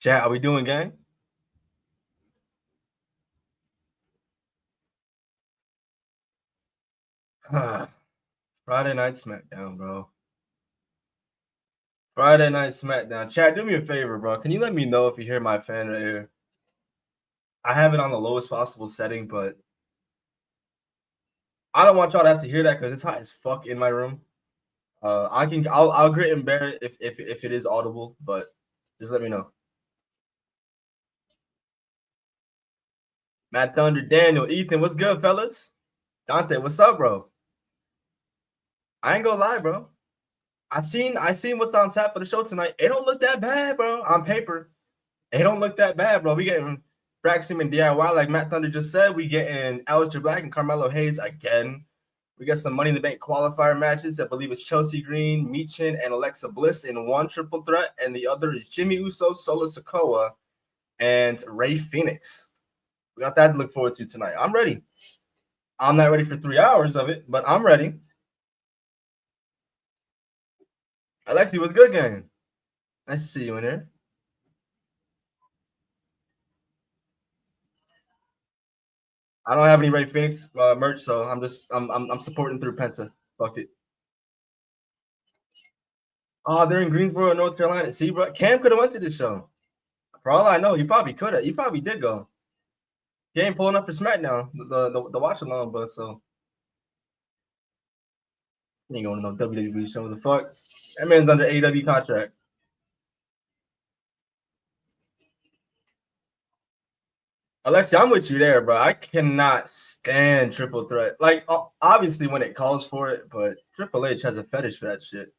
Chat, are we doing gang? Friday night SmackDown, bro. Friday night SmackDown. Chat, do me a favor, bro. Can you let me know if you hear my fan right here? I have it on the lowest possible setting, but I don't want y'all to have to hear that because it's hot as fuck in my room. I'll grit and bear it if it is audible, but just let me know. Matt Thunder, Daniel, Ethan, what's good, fellas? Dante, what's up, bro? I ain't gonna lie, bro. I seen what's on tap for the show tonight. It don't look that bad, bro. On paper, it don't look that bad, bro. We getting Braxton and DIY, like Matt Thunder just said. We getting Aleister Black and Carmelo Hayes again. We got some Money in the Bank qualifier matches. I believe it's Chelsea Green, Meechin, and Alexa Bliss in one triple threat, and the other is Jimmy Uso, Solo Sikoa, and Ray Phoenix. We got that to look forward to tonight. I'm ready. I'm not ready for 3 hours of it, but I'm ready. Alexi, what's good, gang? Nice to see you in here. I don't have any Ray Phoenix merch, so I'm supporting through Penta. Fuck it. Oh, they're in Greensboro, North Carolina. See, bro, Cam could have went to this show. For all I know, he probably could have. He probably did go. He ain't pulling up for SmackDown, the watch along, but so he ain't going to no WWE show. The fuck, that man's under AEW contract. Alexi, I'm with you there, bro. I cannot stand triple threat. Like, obviously when it calls for it, but Triple H has a fetish for that shit.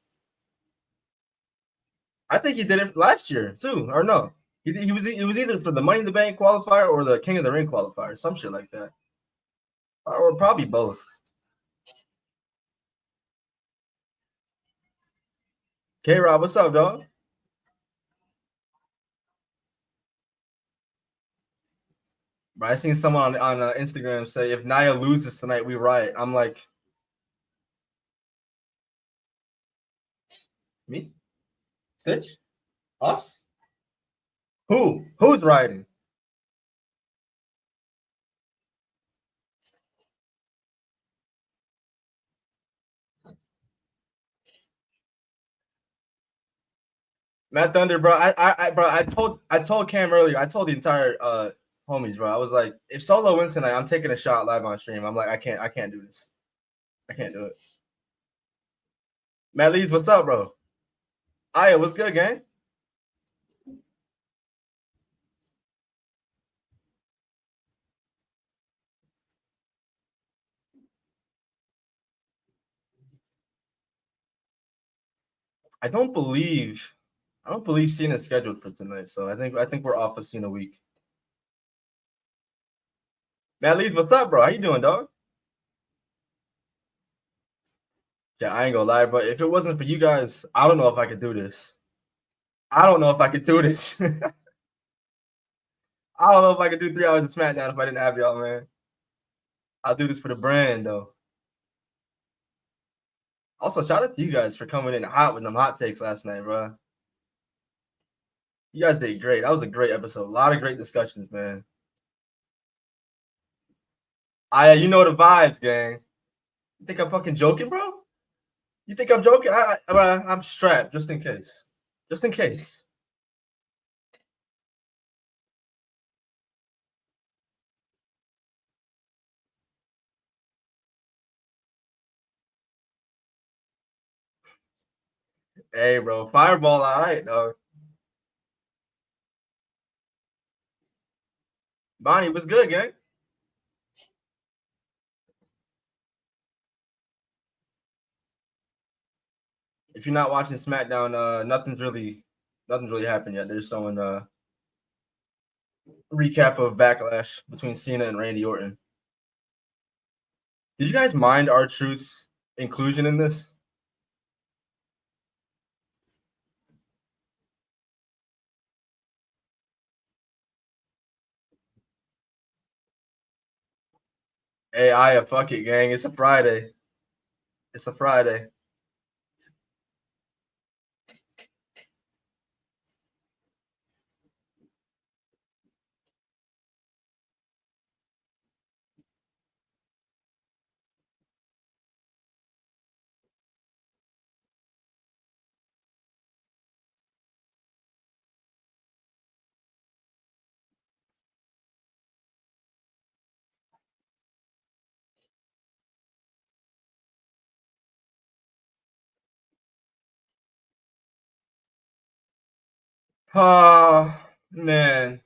I think he did it last year too, or no? He was either for the Money in the Bank qualifier or the King of the Ring qualifier, some shit like that, or probably both. K-Rob, what's up, dog? Bro, I seen someone on Instagram say if Nia loses tonight, we riot. I'm like, me, Stitch, us, who's rioting? Matt Thunder, bro. I told Cam earlier. I told the entire homies, bro. I was like, if Solo wins tonight, I'm taking a shot live on stream. I'm like, I can't do this. I can't do it. Matt Leeds, what's up, bro? Aya, what's good, gang? I don't believe Cena's scheduled for tonight, so I think we're off of Cena week. Matt Leeds, what's up, bro? How you doing, dog? Yeah, I ain't gonna lie, but if it wasn't for you guys, I don't know if I could do this. I don't know if I could do this. I don't know if I could do 3 hours of SmackDown if I didn't have y'all, man. I'll do this for the brand, though. Also, shout out to you guys for coming in hot with them hot takes last night, bro. You guys did great. That was a great episode. A lot of great discussions, man. You know the vibes, gang. You think I'm fucking joking, bro? You think I'm joking? I'm strapped just in case. Just in case. Hey, bro. Fireball, all right, dog. Bonnie, what's good, gang? If you're not watching SmackDown, nothing's really happened yet. They're showing recap of Backlash between Cena and Randy Orton. Did you guys mind R-Truth's inclusion in this? Hey, Aya, fuck it, gang. It's a Friday. It's a Friday. Man.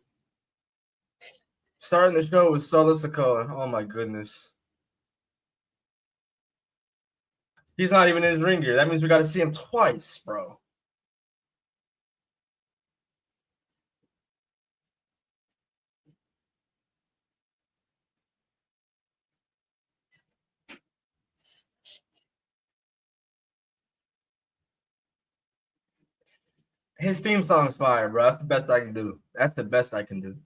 Starting the show with Solo Sikoa. Oh my goodness. He's not even in his ring gear. That means we got to see him twice, bro. His theme song's fire, bro. That's the best I can do. That's the best I can do.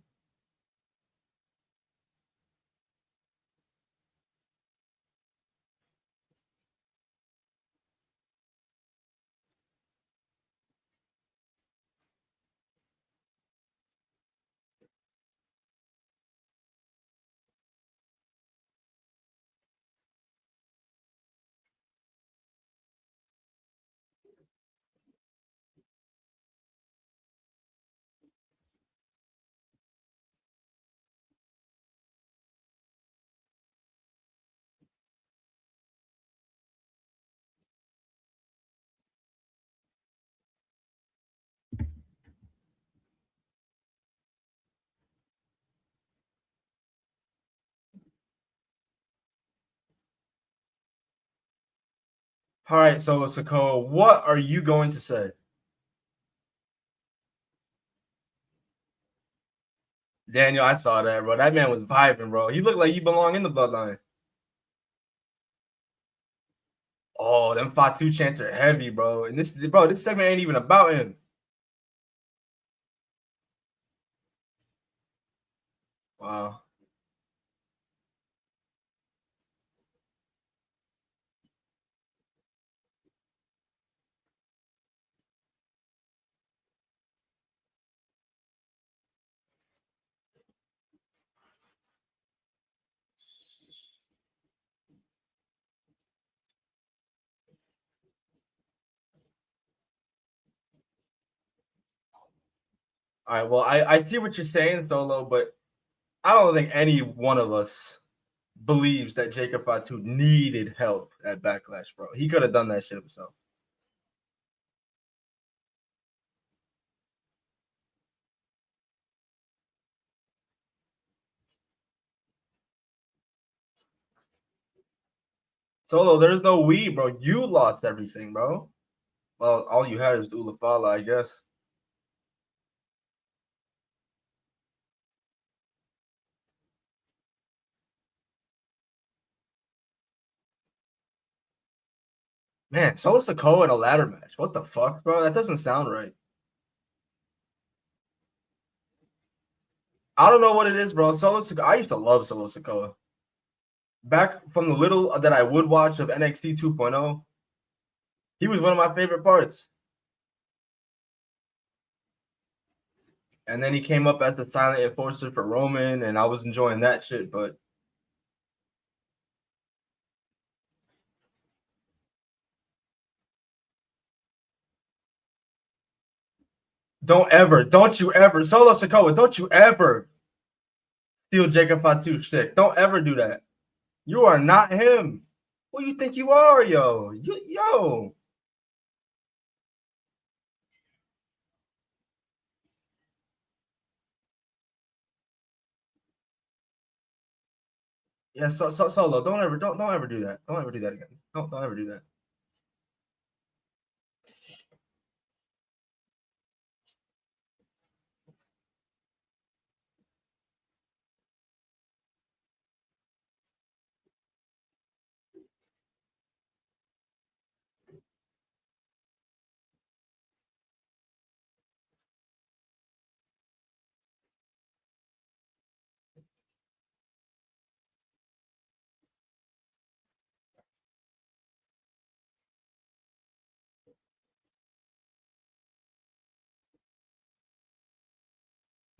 All right, Solo Sikoa, what are you going to say? Daniel, I saw that, bro. That man was vibing, bro. He looked like he belonged in the bloodline. Oh, them Fatu chants are heavy, bro. And this segment ain't even about him. Wow. All right, well, I see what you're saying, Solo, but I don't think any one of us believes that Jacob Fatu needed help at Backlash, bro. He could have done that shit himself. Solo, there's no we, bro. You lost everything, bro. Well, all you had is Ulafala, I guess. Man, Solo Sikoa in a ladder match. What the fuck, bro? That doesn't sound right. I don't know what it is, bro. Solo Sikoa, I used to love Solo Sikoa. Back from the little that I would watch of NXT 2.0, he was one of my favorite parts. And then he came up as the silent enforcer for Roman, and I was enjoying that shit, but don't you ever, Solo Sikoa, don't you ever steal Jacob Fatu's shtick. Don't ever do that. You are not him. Who you think you are, yo? Yo. Yeah, Solo, don't ever do that. Don't ever do that again. Don't ever do that.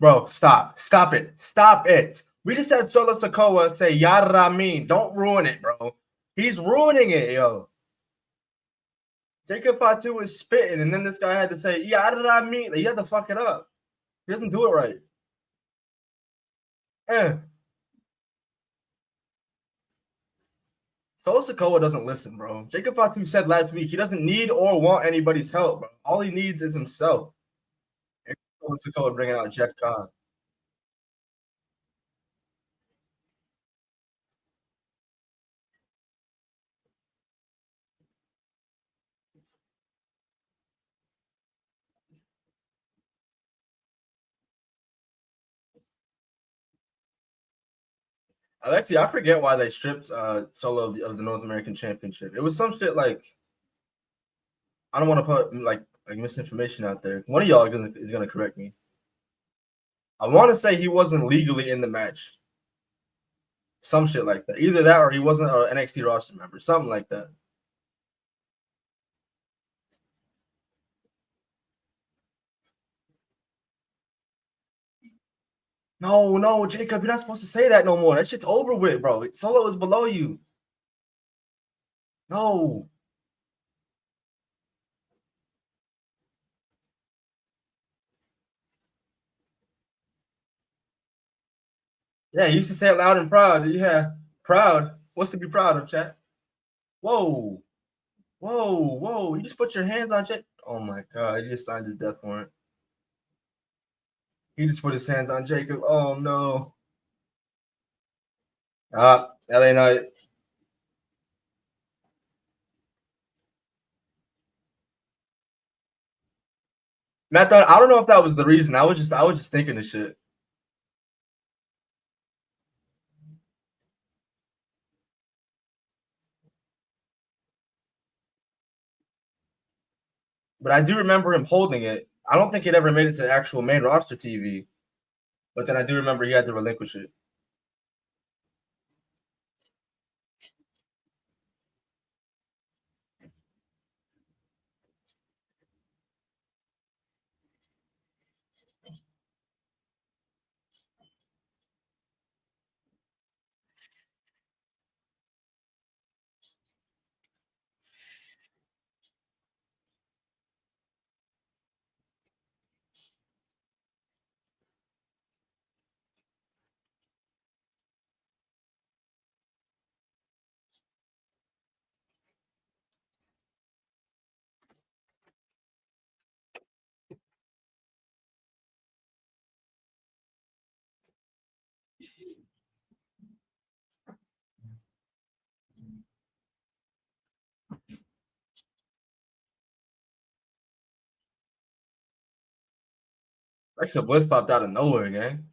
Bro, stop. Stop it. Stop it. We just had Solo Sikoa say Yaramin. Don't ruin it, bro. He's ruining it, yo. Jacob Fatu was spitting, and then this guy had to say Yaramin. He had to fuck it up. He doesn't do it right. Solo Sikoa doesn't listen, bro. Jacob Fatu said last week he doesn't need or want anybody's help, bro. All he needs is himself. what's it called? Bringing out Jeff Cobb. Alexi, I forget why they stripped Solo of the North American Championship. It was some shit like I don't want to put like misinformation out there. One of y'all is gonna correct me. I want to say he wasn't legally in the match. Some shit like that. Either that or he wasn't an NXT roster member. Something like that. No, no, Jacob, you're not supposed to say that no more. That shit's over with, bro. Solo is below you. No. Yeah, you used to say it loud and proud. Yeah, proud. What's to be proud of, chat? Whoa. Whoa, whoa. You just put your hands on Jake. Oh my god, he just signed his death warrant. He just put his hands on Jacob. Oh no. LA Knight. Matt, I don't know if that was the reason. I was just thinking of shit. But I do remember him holding it. I don't think it ever made it to actual main roster TV. But then I do remember he had to relinquish it. Alexa Bliss popped out of nowhere, gang.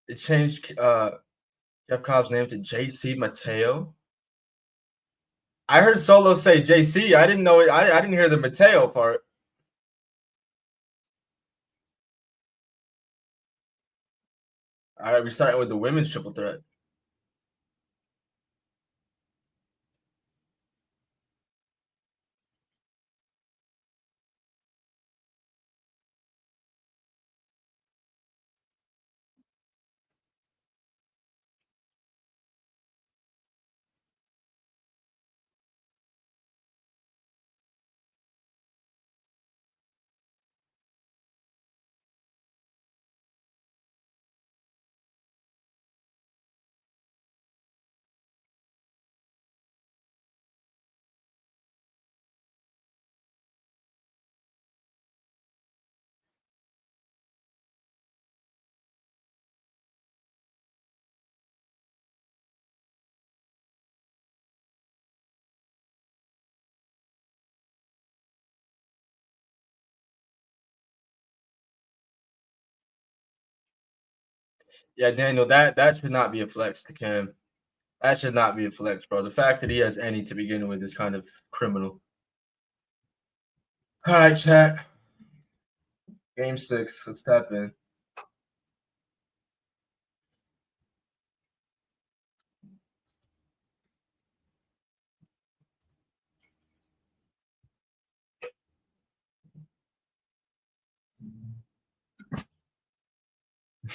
It changed Jeff Cobb's name to JC Mateo. I heard Solo say JC. I didn't know it. I didn't hear the Mateo part. All right, we're starting with the women's triple threat. Yeah, Daniel, that should not be a flex to Cam. That should not be a flex, bro. The fact that he has any to begin with is kind of criminal. All right, chat. Game 6. Let's tap in.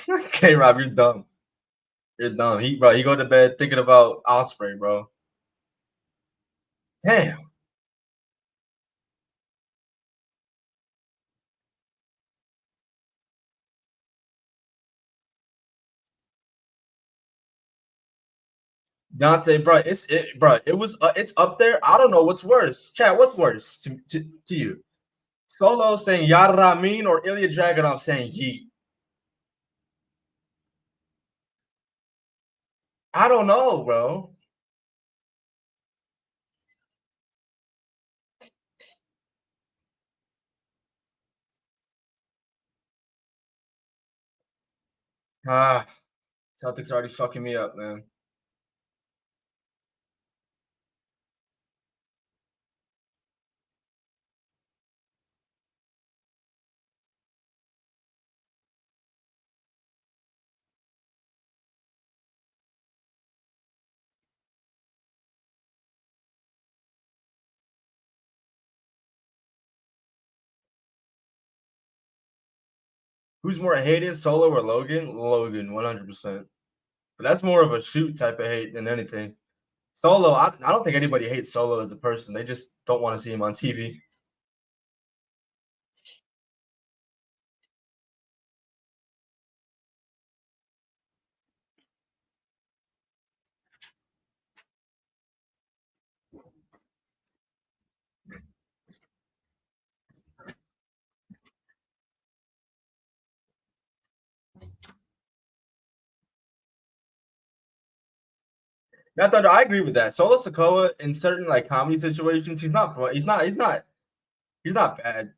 Okay, Rob, you're dumb. You're dumb. He go to bed thinking about Osprey, bro. Damn. Dante, bro, bro. It's up there. I don't know what's worse. Chad, what's worse to you? Solo saying Yara Ramin or Ilya Dragunov saying Yeet? I don't know, bro. Ah, Celtics already fucking me up, man. Who's more hated, Solo or Logan? Logan, 100%. But that's more of a shoot type of hate than anything. Solo, I don't think anybody hates Solo as a person. They just don't want to see him on TV. I agree with that. Solo Sokoa in certain like comedy situations, he's not. He's not bad.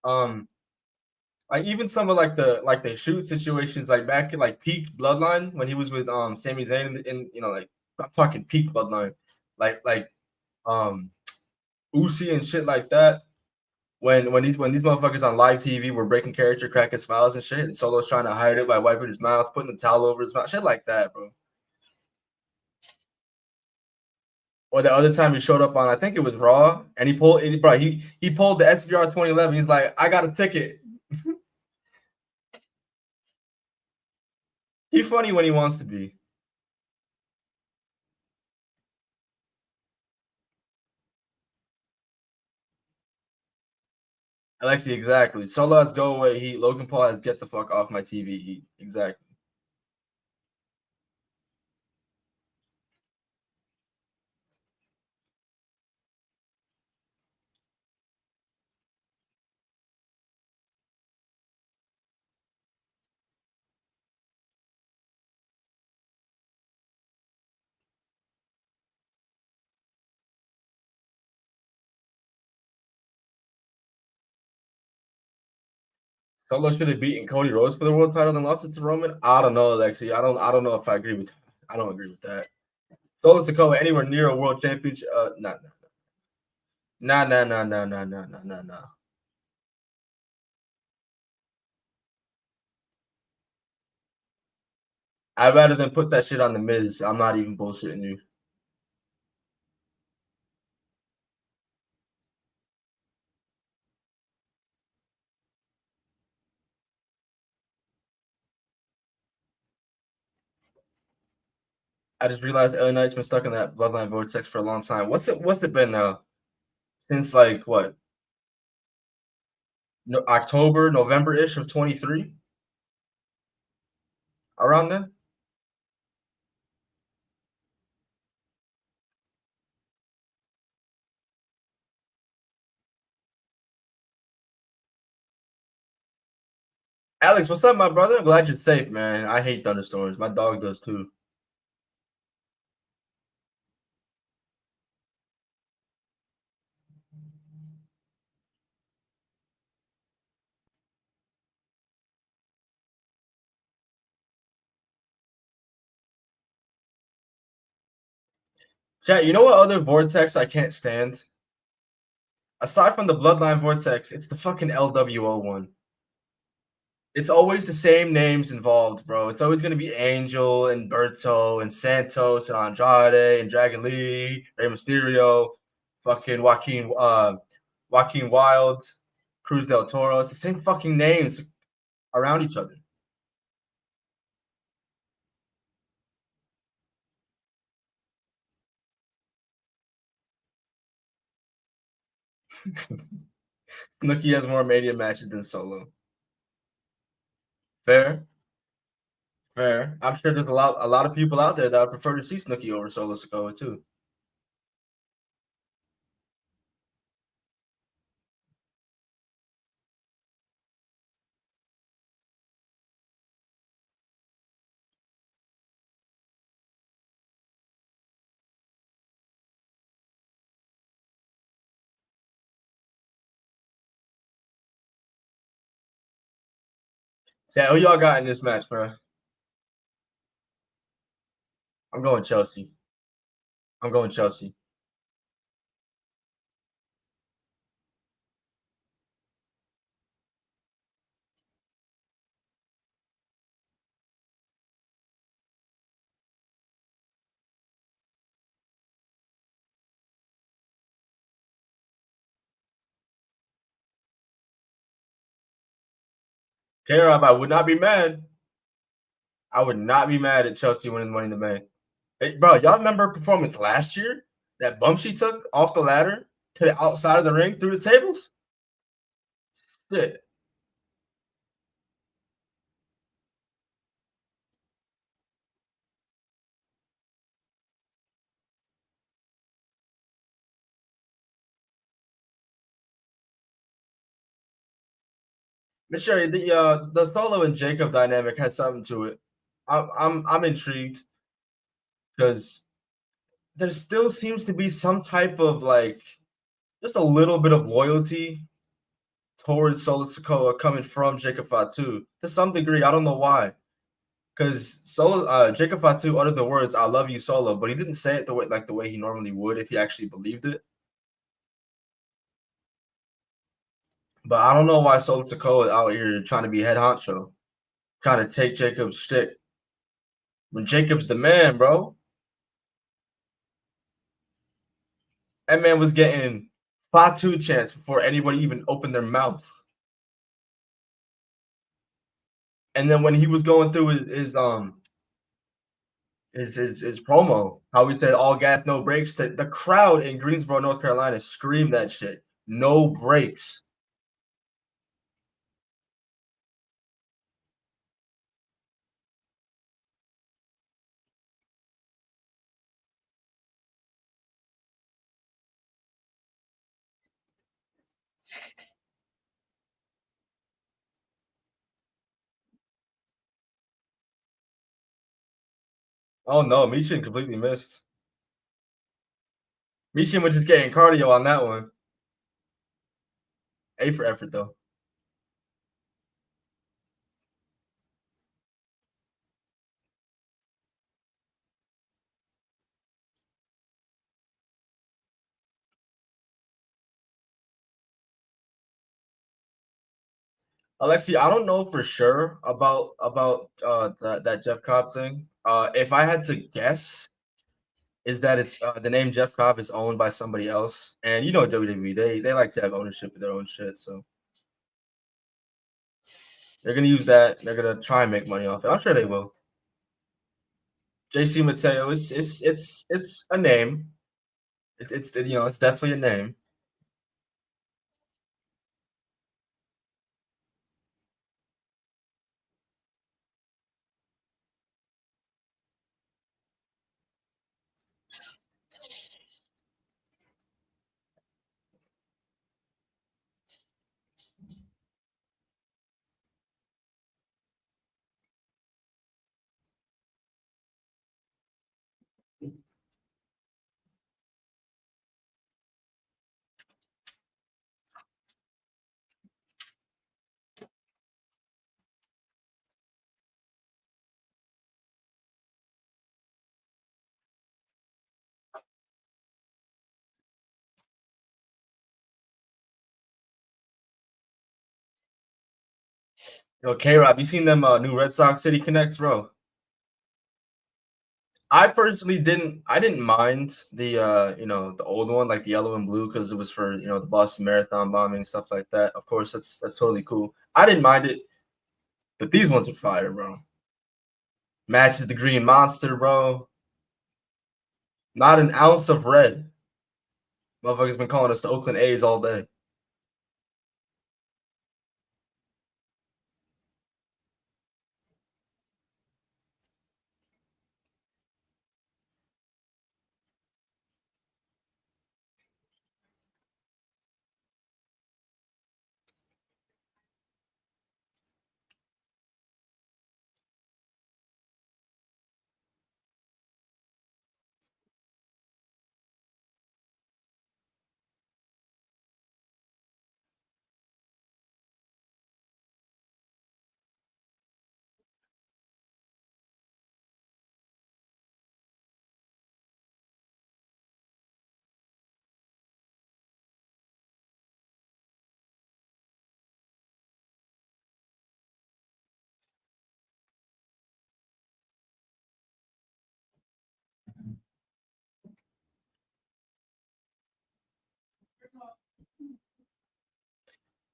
Um, like even some of like the shoot situations, like back in like peak Bloodline when he was with Sami Zayn in like I'm talking peak Bloodline, like um Uzi and shit like that. When these motherfuckers on live TV were breaking character, cracking smiles and shit, and Solo's trying to hide it by wiping his mouth, putting the towel over his mouth, shit like that, bro. Or the other time he showed up on, I think it was Raw, and he pulled the SVR 2011. He's like, I got a ticket. He's funny when he wants to be. Alexi, exactly. Solo has go away heat. Logan Paul has get the fuck off my TV heat. Exactly. Solo should have beaten Cody Rhodes for the world title and lost it to Roman. I don't know, Alexi. I don't know if I agree with. I don't agree with that. Solo's to go anywhere near a world championship. Nah. I'd rather than put that shit on the Miz. I'm not even bullshitting you. I just realized LA Knight's been stuck in that bloodline vortex for a long time. What's it been now? Since like what? No, October, November ish of 23, around then. Alex, what's up, my brother? I'm glad you're safe, man. I hate thunderstorms. My dog does too. Chat, you know what other vortex I can't stand? Aside from the bloodline vortex, it's the fucking LWO one. It's always the same names involved, bro. It's always gonna be Angel and Berto and Santos and Andrade and Dragon Lee, Rey Mysterio, fucking Joaquin Wild, Cruz del Toro. It's the same fucking names around each other. Nookie has more Mania matches than Solo. Fair. Fair. I'm sure there's a lot of people out there that would prefer to see Snooki over Solo Sikoa too. Yeah, who y'all got in this match, bro? I'm going Chelsea. I'm going Chelsea. K-Rob, I would not be mad. I would not be mad at Chelsea winning Money in the Bank. Hey, bro, y'all remember her performance last year? That bump she took off the ladder to the outside of the ring through the tables? Shit. But sure, the Solo and Jacob dynamic had something to it. I'm intrigued because there still seems to be some type of like just a little bit of loyalty towards Solo Sikoa coming from Jacob Fatu to some degree. I don't know why. Because Jacob Fatu uttered the words "I love you, Solo," but he didn't say it the way he normally would if he actually believed it. But I don't know why Solo Sikoa out here trying to be head honcho, trying to take Jacob's shit when Jacob's the man, bro. That man was getting Fatu chants before anybody even opened their mouth. And then when he was going through his promo, how he said all gas, no brakes, the crowd in Greensboro, North Carolina screamed that shit. No brakes. Oh no, Michin completely missed. Michin was just getting cardio on that one. A for effort though. Alexi, I don't know for sure about that Jeff Cobb thing. If I had to guess, is that it's the name Jeff Cobb is owned by somebody else, and you know WWE, they like to have ownership of their own shit, so they're gonna use that. They're gonna try and make money off it. I'm sure they will. JC Mateo is it's a name. It's it's definitely a name. Yo, K Rob, you seen them new Red Sox City Connects, bro? I personally didn't. I didn't mind the the old one, like the yellow and blue, because it was for the Boston Marathon bombing and stuff like that. Of course, that's totally cool. I didn't mind it, but these ones are fire, bro. Matches the Green Monster, bro. Not an ounce of red. Motherfuckers been calling us the Oakland A's all day.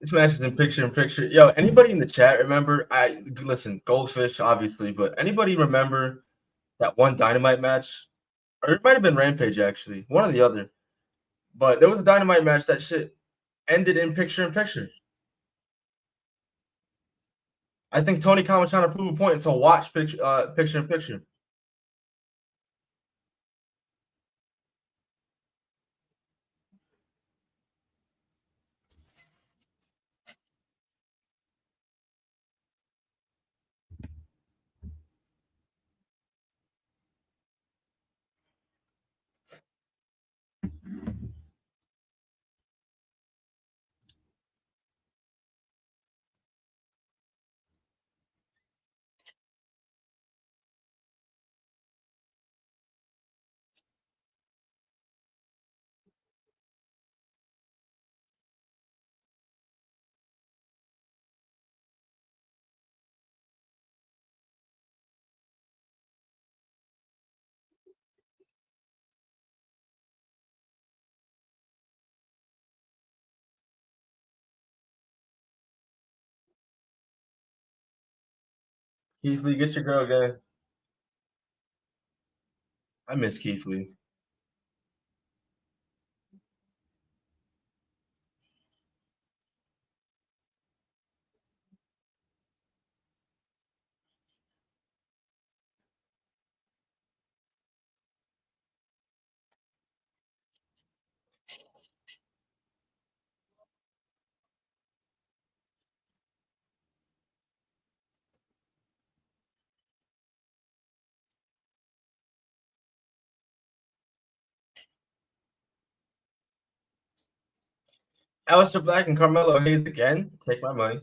This match is in picture. Yo, anybody in the chat remember? I listen, Goldfish, obviously, but anybody remember that one Dynamite match? Or it might have been Rampage, actually, one or the other. But there was a Dynamite match that shit ended in picture. I think Tony Khan was trying to prove a point, so watch picture. Keith Lee, get your girl, guy. I miss Keith Lee. Aleister Black and Carmelo Hayes again. Take my money.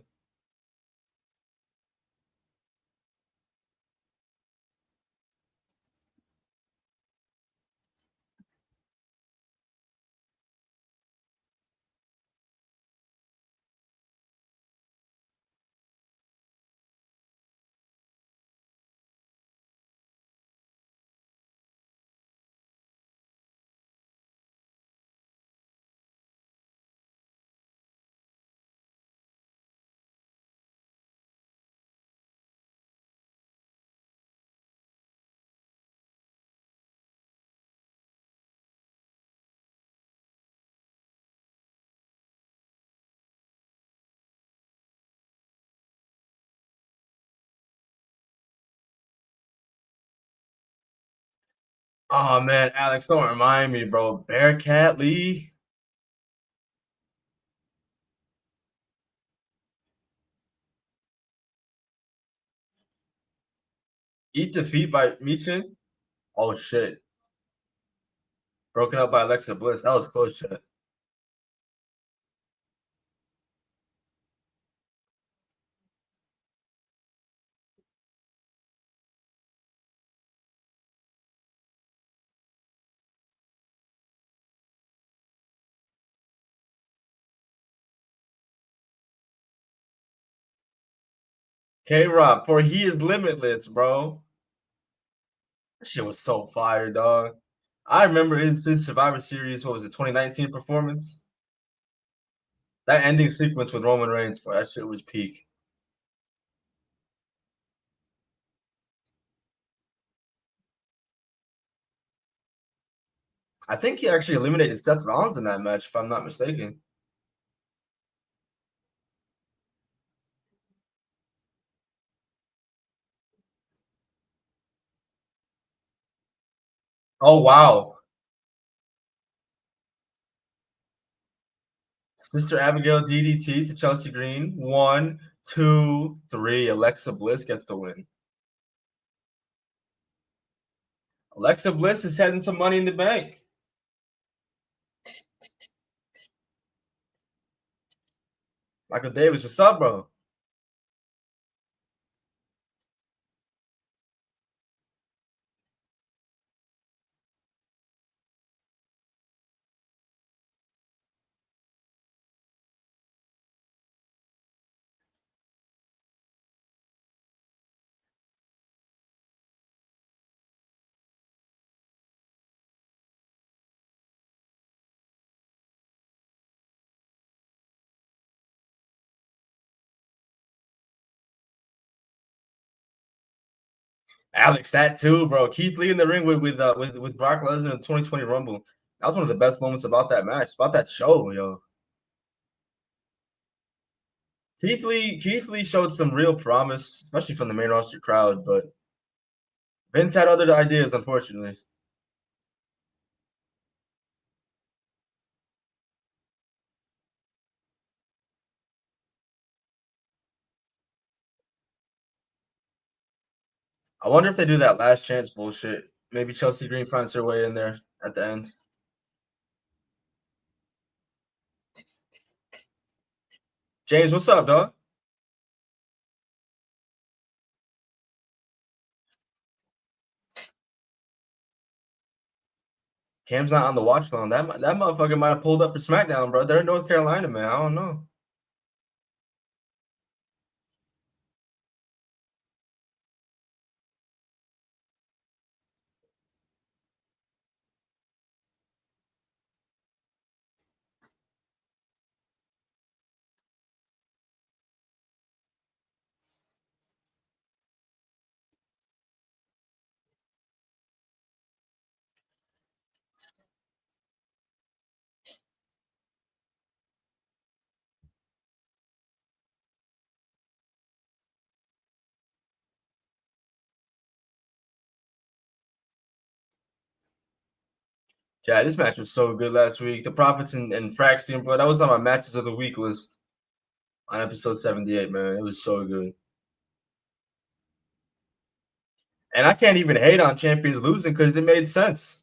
Oh man, Alex, don't remind me, bro. Bearcat Lee. Eat defeat by Michin. Oh shit. Broken up by Alexa Bliss. That was close shit. K-Rob, for he is limitless, bro. That shit was so fire, dog. I remember his Survivor Series, what was it, 2019 performance? That ending sequence with Roman Reigns, bro, that shit was peak. I think he actually eliminated Seth Rollins in that match, if I'm not mistaken. Oh wow. Sister Abigail DDT to Chelsea Green. 1, 2, 3. Alexa Bliss gets the win. Alexa Bliss is heading some money in the bank. Michael Davis, what's up, bro? Alex, that too, bro. Keith Lee in the ring with Brock Lesnar in the 2020 Rumble. That was one of the best moments about that match, about that show, yo. Keith Lee showed some real promise, especially from the main roster crowd, but Vince had other ideas, unfortunately. I wonder if they do that last chance bullshit. Maybe Chelsea Green finds her way in there at the end. James, what's up, dog? Cam's not on the watch long. That motherfucker might have pulled up for SmackDown, bro. They're in North Carolina, man. I don't know. Yeah, this match was so good last week. The Profits and Fraxian, bro. That was on my matches of the week list on episode 78, man. It was so good. And I can't even hate on champions losing because it made sense.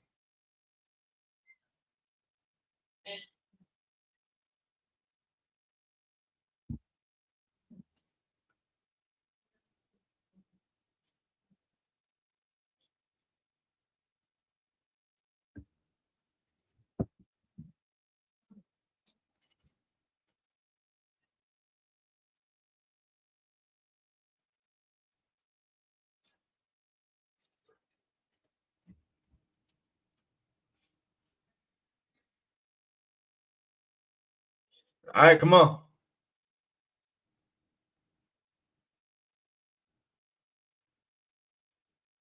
All right, come on.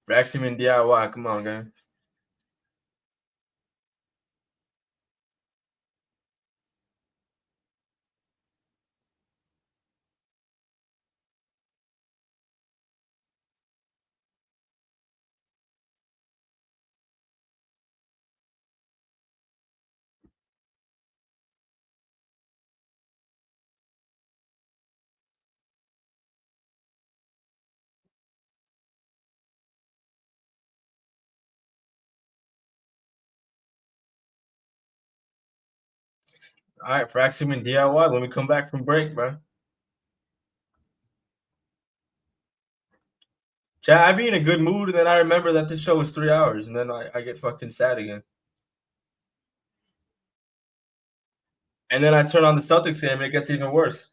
Fraxian and DIY. Come on, gang. All right, Fraxian and DIY when we come back from break, bro. Chat, I be in a good mood, and then I remember that this show was 3 hours, and then I get fucking sad again. And then I turn on the Celtics game, and it gets even worse.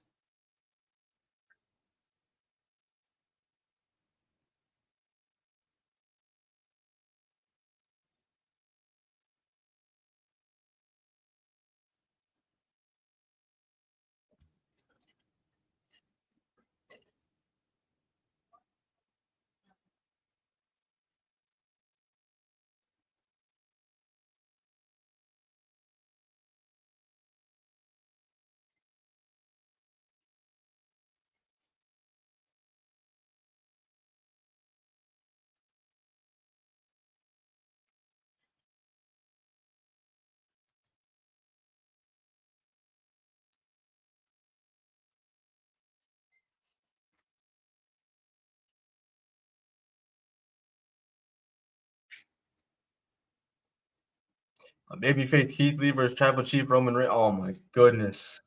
Babyface Keith Lee versus Tribal Chief Roman Reigns. Oh my goodness,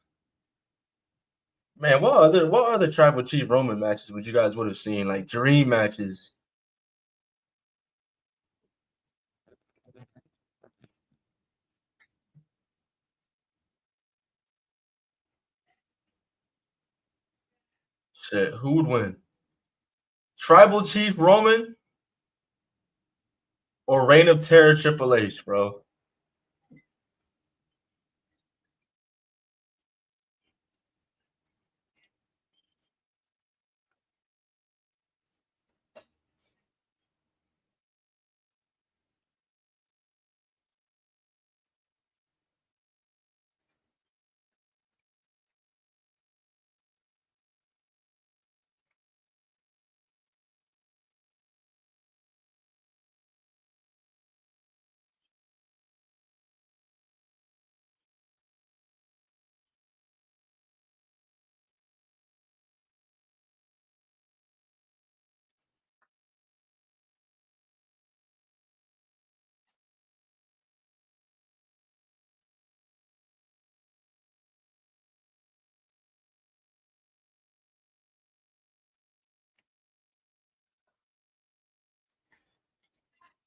man! What other Tribal Chief Roman matches would you guys would have seen? Like dream matches. Shit, who would win? Tribal Chief Roman or Reign of Terror Triple H, bro?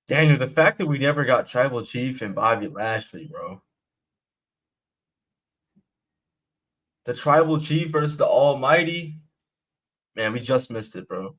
Daniel, the fact that we never got Tribal Chief and Bobby Lashley, bro. The Tribal Chief versus the Almighty. Man, we just missed it, bro.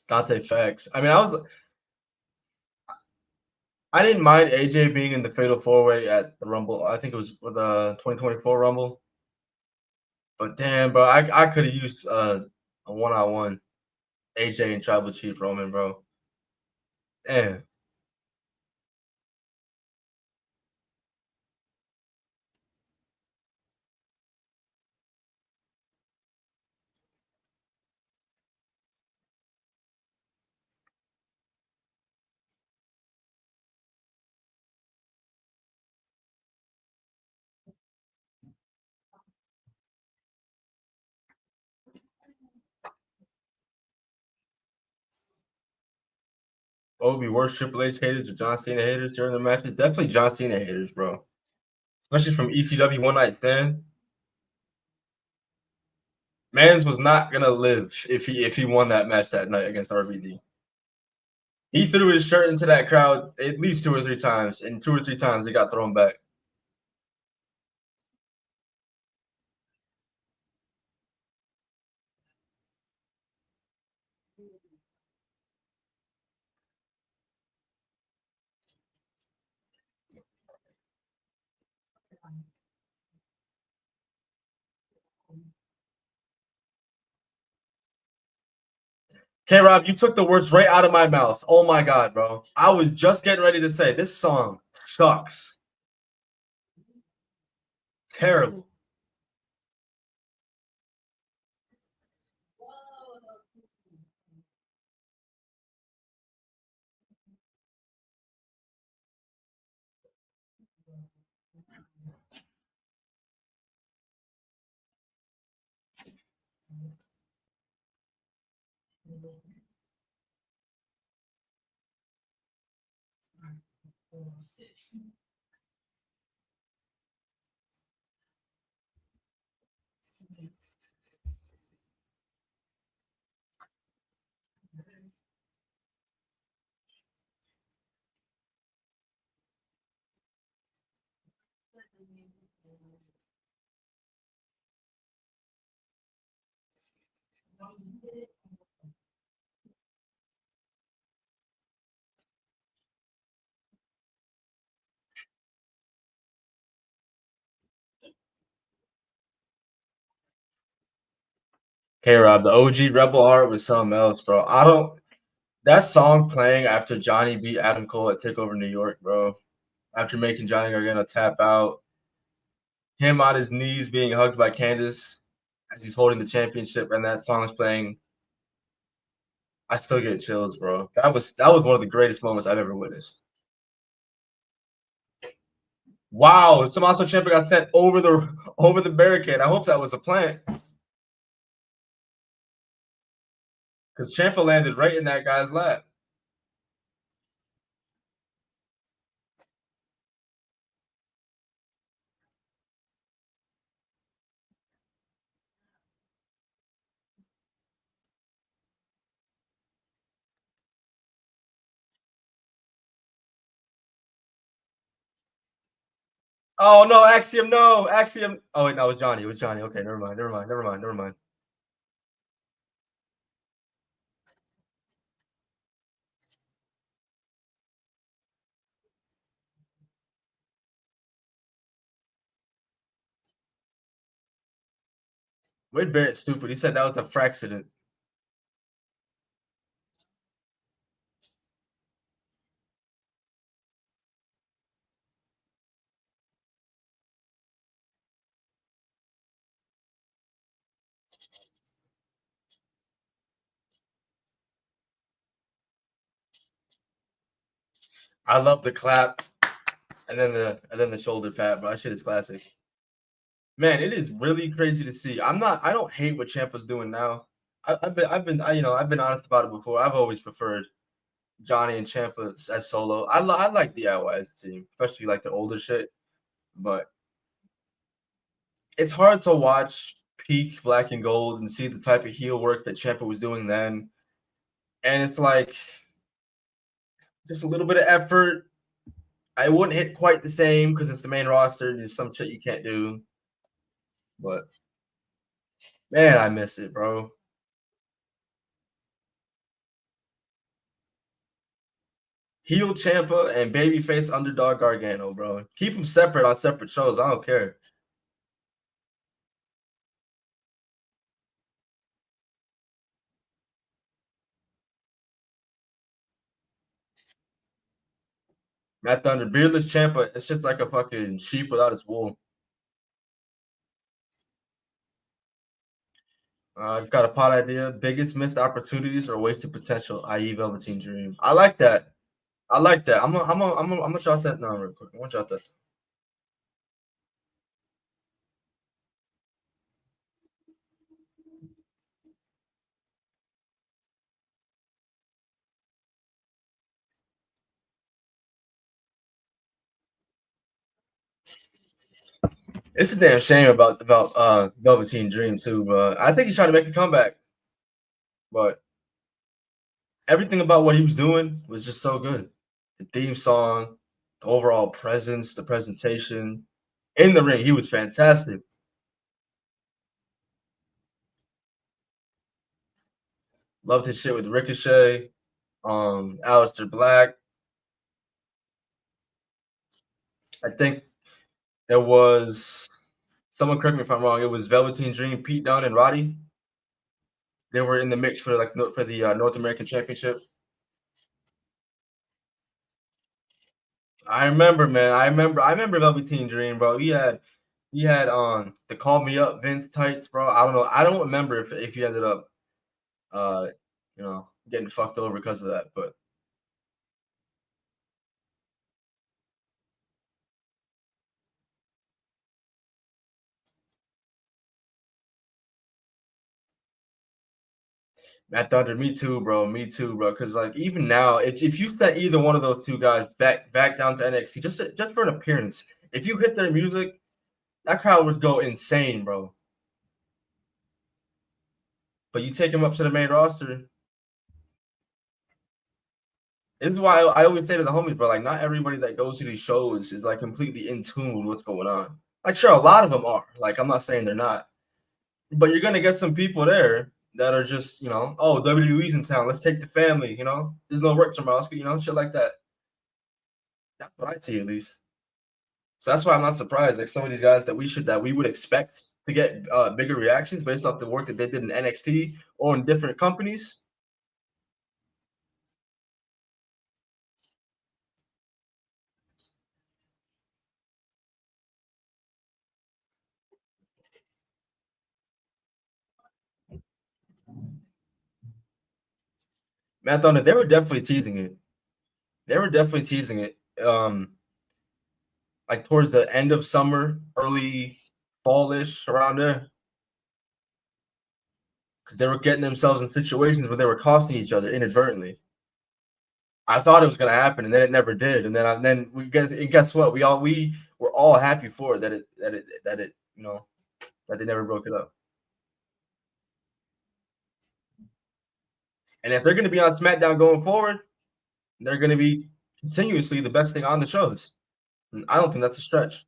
Dante facts. I mean, I didn't mind AJ being in the Fatal 4-Way at the Rumble. I think it was for the 2024 Rumble. But damn, bro, I could have used a one-on-one AJ and Tribal Chief Roman, bro. Damn. What would be worse, Triple H haters or John Cena haters during the matches? Definitely John Cena haters, bro. Especially from ECW One Night Stand. Mans was not gonna live if he won that match that night against RVD. He threw his shirt into that crowd at least 2 or 3 times, and 2 or 3 times it got thrown back. K Rob, you took the words right out of my mouth. Oh my god, bro. I was just getting ready to say this song sucks. Terrible. K Rob, the OG Rebel Heart was something else, bro. I don't that song playing after Johnny beat Adam Cole at Takeover New York, bro. After making Johnny Gargano tap out, him on his knees being hugged by Candice as he's holding the championship, and that song's playing. I still get chills, bro. That was one of the greatest moments I've ever witnessed. Wow, Tommaso Ciampa got sent over the barricade. I hope that was a plant. Because Ciampa landed right in that guy's lap. Oh no, Axiom, no, Axiom. Oh wait, no, it was Johnny. It was Johnny. Okay, never mind, never mind, never mind, never mind. Wade Barrett's stupid. He said that was a fraccident. I love the clap and then the shoulder pad, bro. That shit is classic. Man, it is really crazy to see. I don't hate what Ciampa's doing now. I've been honest about it before. I've always preferred Johnny and Ciampa as solo. I like DIY as a team, especially like the older shit. But it's hard to watch peak Black and Gold and see the type of heel work that Ciampa was doing then, and it's like just a little bit of effort. I wouldn't hit quite the same because it's the main roster. There's some shit you can't do, but man, I miss it, bro. Heel Champa and babyface underdog Gargano, bro. Keep them separate on separate shows. I don't care. Matt Thunder, beardless Champa. It's just like a fucking sheep without its wool. I've got a pot idea. Biggest missed opportunities or wasted potential, i.e., Velveteen Dream. I like that. I like that. I'm gonna jot that down real quick. I'm gonna jot that. It's a damn shame about Velveteen Dream too, but I think he's trying to make a comeback. But everything about what he was doing was just so good. The theme song, the overall presence, the presentation in the ring, he was fantastic. Loved his shit with Ricochet, Aleister Black. I think there was someone correct me if I'm wrong. It was Velveteen Dream, Pete Dunne, and Roddy. They were in the mix for for the North American Championship. I remember, man. I remember Velveteen Dream, bro. He had the Call Me Up Vince tights, bro. I don't know. I don't remember if he ended up uh getting fucked over because of that. But Matt Thunder, me too, bro. Me too, bro. Because like even now, if you set either one of those two guys back down to NXT just for an appearance, if you hit their music, that crowd would go insane, bro. But you take them up to the main roster. This is why I always say to the homies, bro, like not everybody that goes to these shows is like completely in tune with what's going on. Like, sure, a lot of them are. Like, I'm not saying they're not, but you're gonna get some people there that are just, oh, WWE's in town. Let's take the family. There's no work tomorrow. Shit like that. That's what I see at least. So that's why I'm not surprised. Like some of these guys that we would expect to get bigger reactions based off the work that they did in NXT or in different companies. Matt Thunder, they were definitely teasing it. They were definitely teasing it. Like towards the end of summer, early fallish around there, because they were getting themselves in situations where they were costing each other inadvertently. I thought it was going to happen, and then it never did. And then we guess what? We were all happy for it that it that they never broke it up. And if they're going to be on SmackDown going forward, they're going to be continuously the best thing on the shows. And I don't think that's a stretch.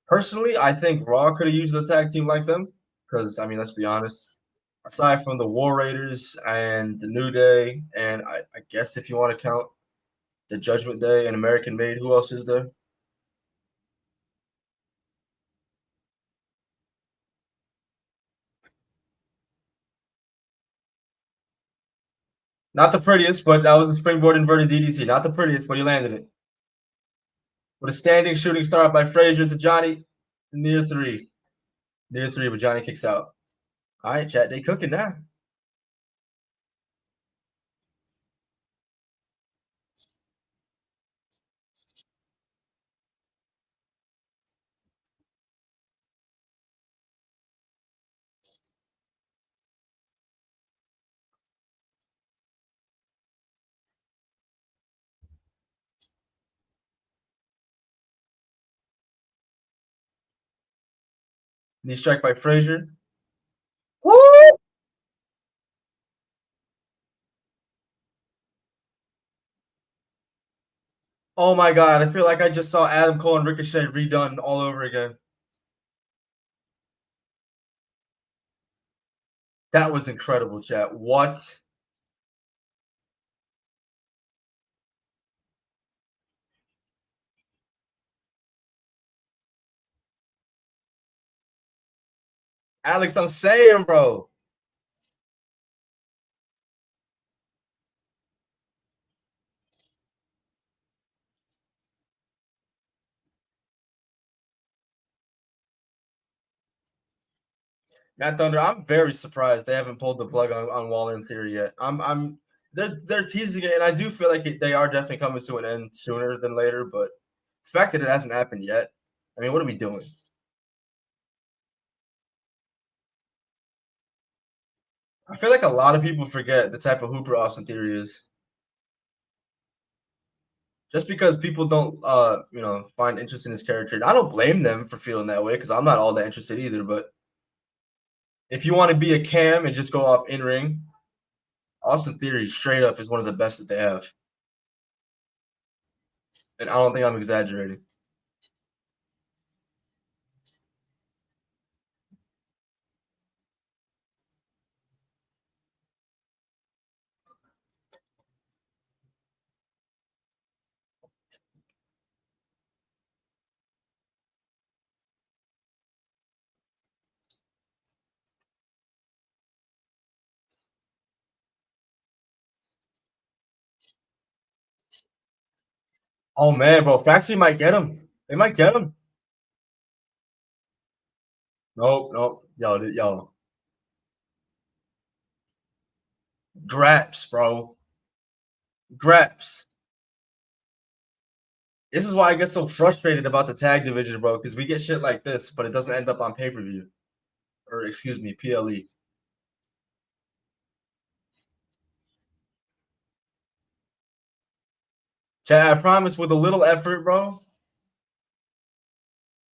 Personally, I think Raw could have used a tag team like them because, I mean, let's be honest. Aside from the War Raiders and the New Day, and I guess if you want to count the Judgment Day and American Made, who else is there? Not the prettiest, but that was a springboard inverted DDT. Not the prettiest, but he landed it. With a standing shooting star by Frazier to Johnny, near three. Near three, but Johnny kicks out. All right, chat, they cooking now. Knee strike by Frazier. Woo! Oh my god, I feel like I just saw Adam Cole and Ricochet redone all over again. That was incredible, chat. What? Alex, I'm saying, bro. Matt Thunder, I'm very surprised they haven't pulled the plug on Waller in Theory yet. They're teasing it, and I do feel like they are definitely coming to an end sooner than later. But the fact that it hasn't happened yet, I mean, what are we doing? I feel like a lot of people forget the type of hooper Austin Theory is. Just because people don't, find interest in his character, and I don't blame them for feeling that way because I'm not all that interested either. But if you want to be a cam and just go off in ring, Austin Theory straight up is one of the best that they have, and I don't think I'm exaggerating. Oh man, bro, Faxi might get him. They might get him. Nope, nope. Yo. Graps, bro. Graps. This is why I get so frustrated about the tag division, bro, because we get shit like this, but it doesn't end up on pay-per-view. Or excuse me, PLE. Chad, I promise with a little effort, bro,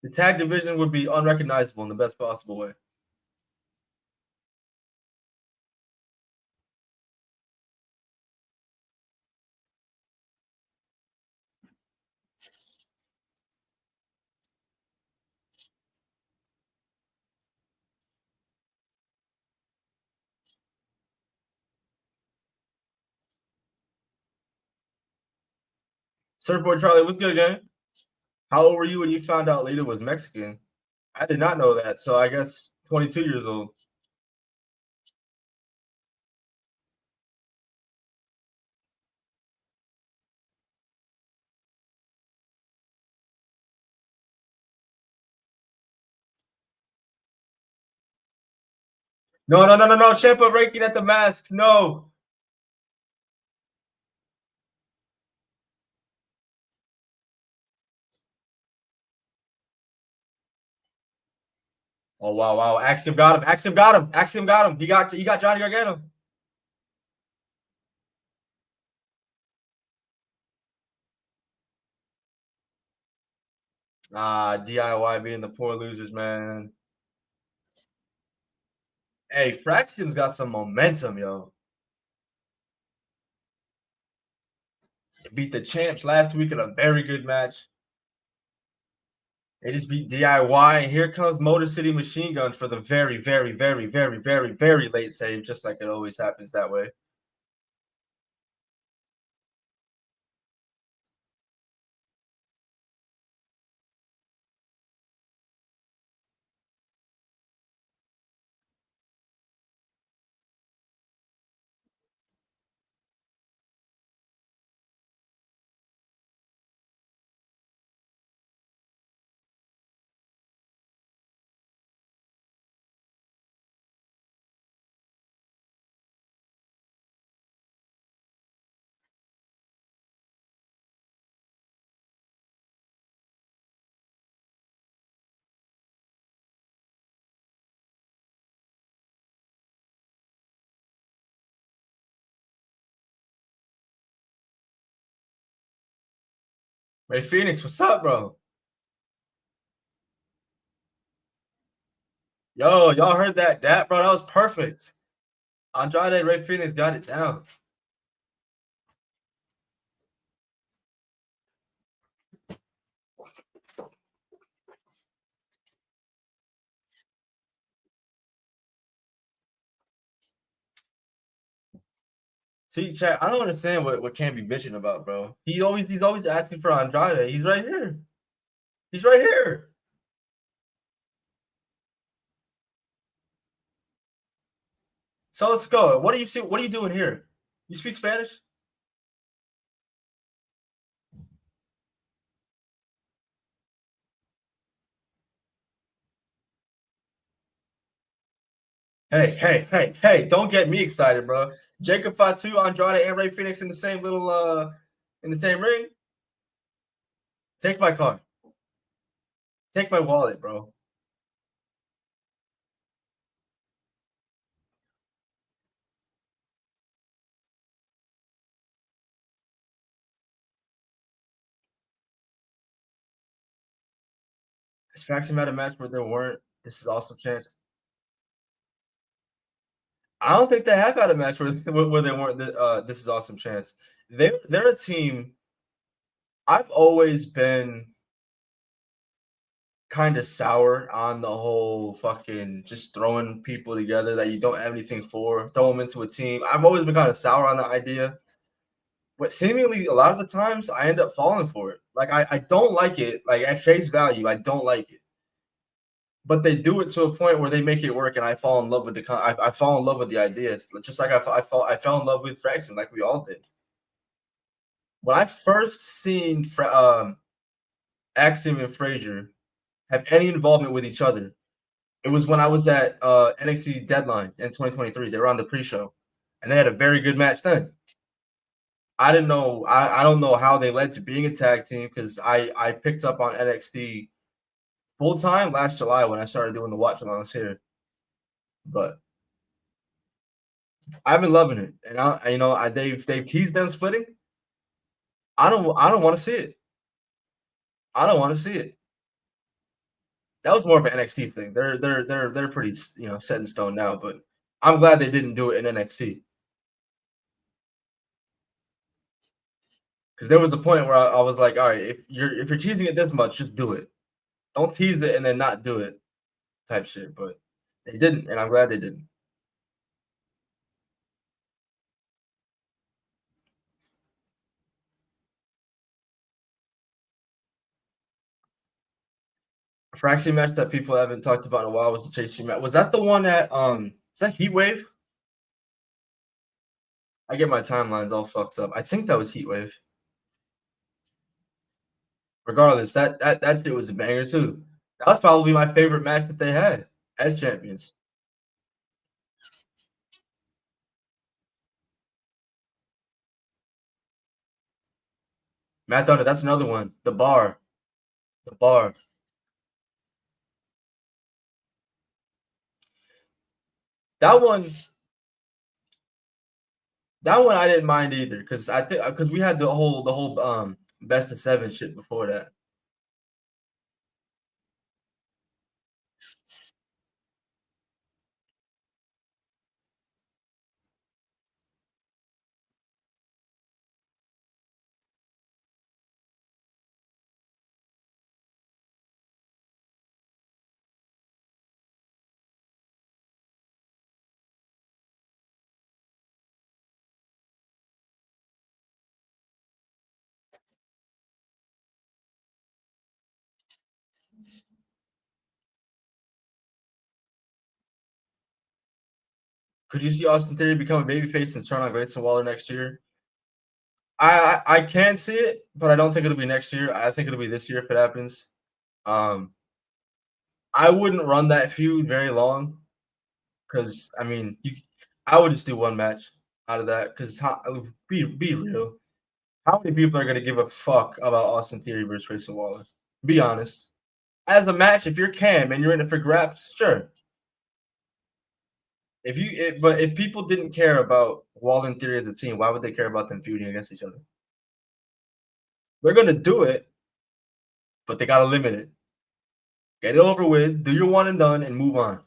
the tag division would be unrecognizable in the best possible way. Surfboard Charlie, what's good, gang? How old were you when you found out Lita was Mexican? I did not know that, so I guess 22 years old. No. Champa raking at the mask. No. Oh wow. Axiom got him. Axiom got him. He got Johnny Gargano. DIY being the poor losers, man. Hey, Fraxion's got some momentum, yo. Beat the champs last week in a very good match. They just beat DIY, and here comes Motor City Machine Guns for the very late save, just like it always happens that way. Ray Phoenix, what's up, bro? Yo, y'all heard that? That bro, that was perfect. Andrade Ray Phoenix got it down. See, chat, I don't understand what Cam be bitching about, bro. He's always asking for Andrade. He's right here. He's right here. So let's go. What do you see? What are you doing here? You speak Spanish? Hey, don't get me excited, bro. Jacob Fatu, Andrade, and Ray Phoenix in the same little in the same ring. Take my car. Take my wallet, bro. It's Faction had a match where there weren't. This is awesome chance. I don't think they have had a match where they weren't. This is awesome chance. They're a team. I've always been kind of sour on the whole fucking just throwing people together that you don't have anything for, throw them into a team. I've always been kind of sour on the idea, but seemingly a lot of the times I end up falling for it. Like I don't like it. Like at face value, I don't like it. But they do it to a point where they make it work, and I fall in love with I fall in love with the ideas, just like I fell in love with Fraction, like we all did. When I first seen Axiom and Frazier have any involvement with each other, it was when I was at NXT Deadline in 2023. They were on the pre-show, and they had a very good match then. I didn't know. I don't know how they led to being a tag team because I picked up on NXT full time last July when I started doing the watch alongs here. But I've been loving it, and they've teased them splitting. I don't want to see it. I don't want to see it. That was more of an NXT thing. They're pretty set in stone now, but I'm glad they didn't do it in NXT because there was a point where I was like, all right, if you're teasing it this much, just do it. Don't tease it and then not do it, type shit. But they didn't, and I'm glad they didn't. A fraction match that people haven't talked about in a while was the Chase match. Was that the one that is that Heat Wave? I get my timelines all fucked up. I think that was Heat Wave. Regardless, that shit was a banger too. That was probably my favorite match that they had as champions. Matt Thunder, that's another one. The bar. The bar. That one I didn't mind either because I think because we had the whole best of 7 shit before that. Could you see Austin Theory become a babyface and turn on Grayson Waller next year? I can see it, but I don't think it'll be next year. I think it'll be this year if it happens. I wouldn't run that feud very long because I mean, I would just do one match out of that because be real. How many people are going to give a fuck about Austin Theory versus Grayson Waller? Be honest. As a match, if you're Cam and you're in it for grabs, sure. But if people didn't care about Waller and Theory as a team, why would they care about them feuding against each other? They're going to do it, but they got to limit it. Get it over with, do your one and done, and move on.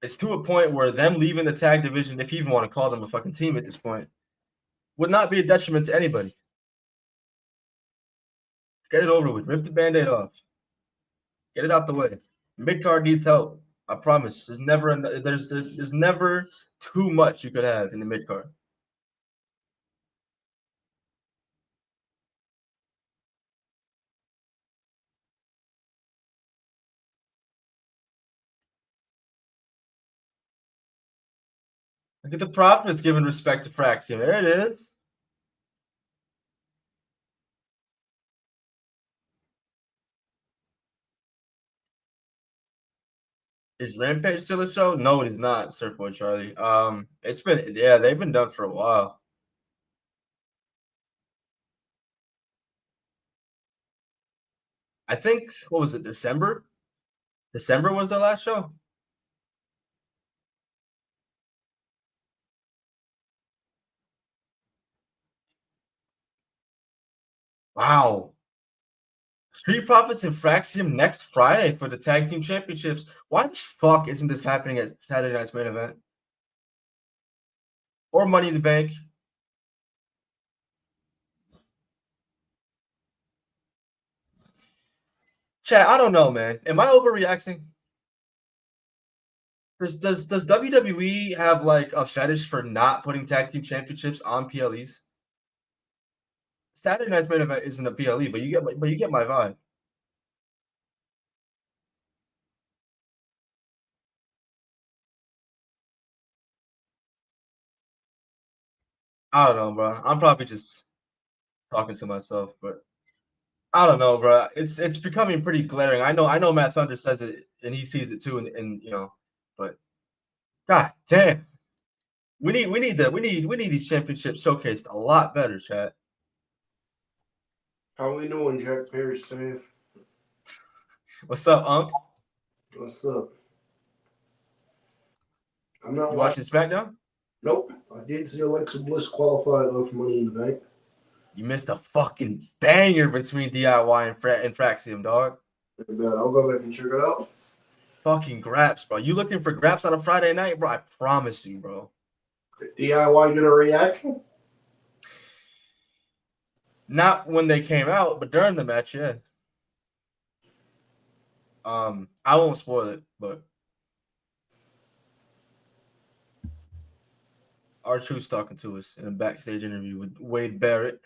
It's to a point where them leaving the tag division, if you even want to call them a fucking team at this point, would not be a detriment to anybody. Get it over with. Rip the Band-Aid off. Get it out the way. Mid-card needs help. I promise. There's never too much you could have in the mid-card. Look at the Profits giving respect to Fraxium. There it is. Is Rampage still a show? No, it is not, Surfboard Charlie. They've been done for a while. I think, what was it, December? December was the last show? Wow. Street Profits and Fraxium next Friday for the Tag Team Championships. Why the fuck isn't this happening at Saturday Night's Main Event? Or Money in the Bank? Chat, I don't know, man. Am I overreacting? Does WWE have like a fetish for not putting tag team championships on PLEs? Saturday Night's Main Event isn't a PLE, but you get my vibe. I don't know, bro. I'm probably just talking to myself, but I don't know, bro. It's becoming pretty glaring. I know Matt Thunder says it and he sees it too, and you know, but god damn. We need these championships showcased a lot better, chat. How we doing, Jack Perry saying? What's up, Unc? What's up? I'm not watching SmackDown? Nope. I did see Alexa Bliss qualify though for Money in the Bank. You missed a fucking banger between DIY and Fraxium, dog. I'll go back and check it out. Fucking graps, bro. You looking for graps on a Friday night, bro? I promise you, bro. Did DIY get a reaction? Not when they came out, but during the match, yeah. I won't spoil it, but R-Truth's talking to us in a backstage interview with Wade Barrett.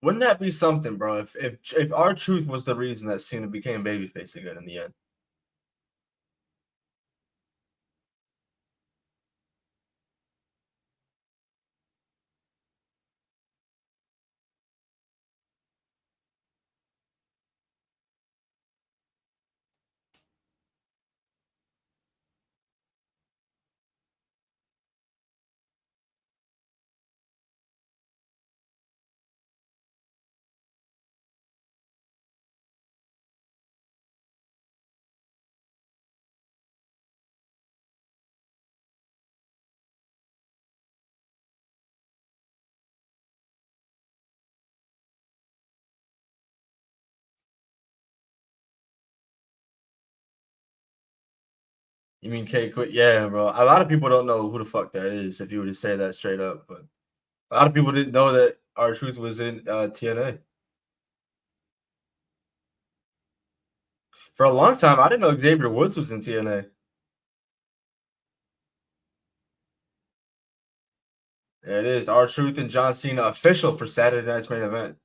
Wouldn't that be something, bro? If R-Truth was the reason that Cena became babyface again in the end. You mean K quit? Yeah, bro. A lot of people don't know who the fuck that is if you were to say that straight up, but a lot of people didn't know that R-Truth was in TNA. For a long time, I didn't know Xavier Woods was in TNA. There it is. R-Truth and John Cena official for Saturday night's main event.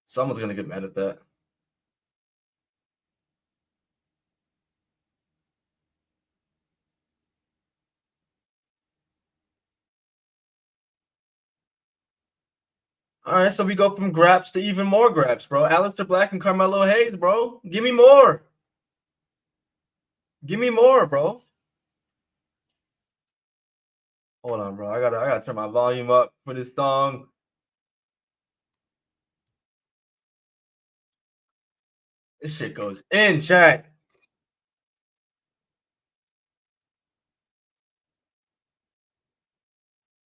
Someone's gonna get mad at that. All right, so we go from graps to even more graps, bro. Aleister Black and Carmelo Hayes, bro. Give me more. Give me more, bro. Hold on, bro. I gotta turn my volume up for this song. This shit goes in, chat.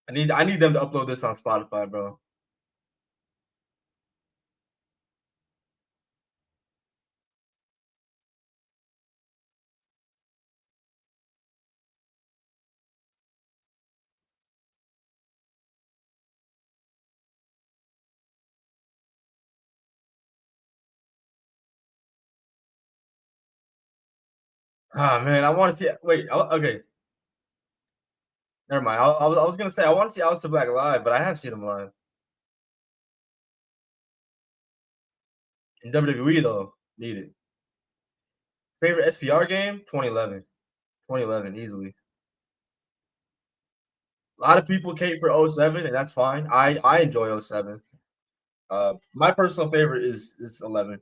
I need them to upload this on Spotify, bro. Ah man, I want to see. Wait, okay. Never mind. I was gonna say I want to see Aleister Black live, but I have seen him live in WWE though. Need it. Favorite SPR game? 2011. 2011 easily. A lot of people cape for '07, and that's fine. I enjoy '07. My personal favorite is 11.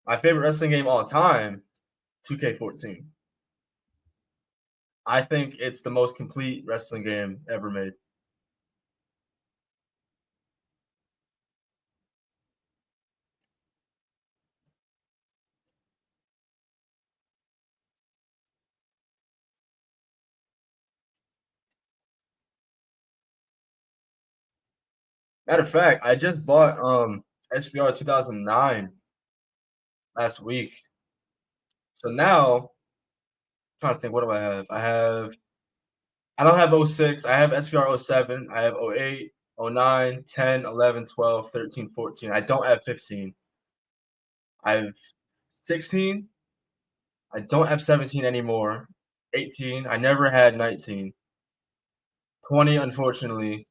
My favorite wrestling game all time, 2K14. I think it's the most complete wrestling game ever made. Matter of fact, I just bought SPR 2009 last week. So now, I'm trying to think, what do I have? I don't have '06. I have SPR '07. I have '08, '09, 10, 11, 12, 13, 14. I don't have 15. I have 16. I don't have 17 anymore. 18. I never had 19. 20, unfortunately.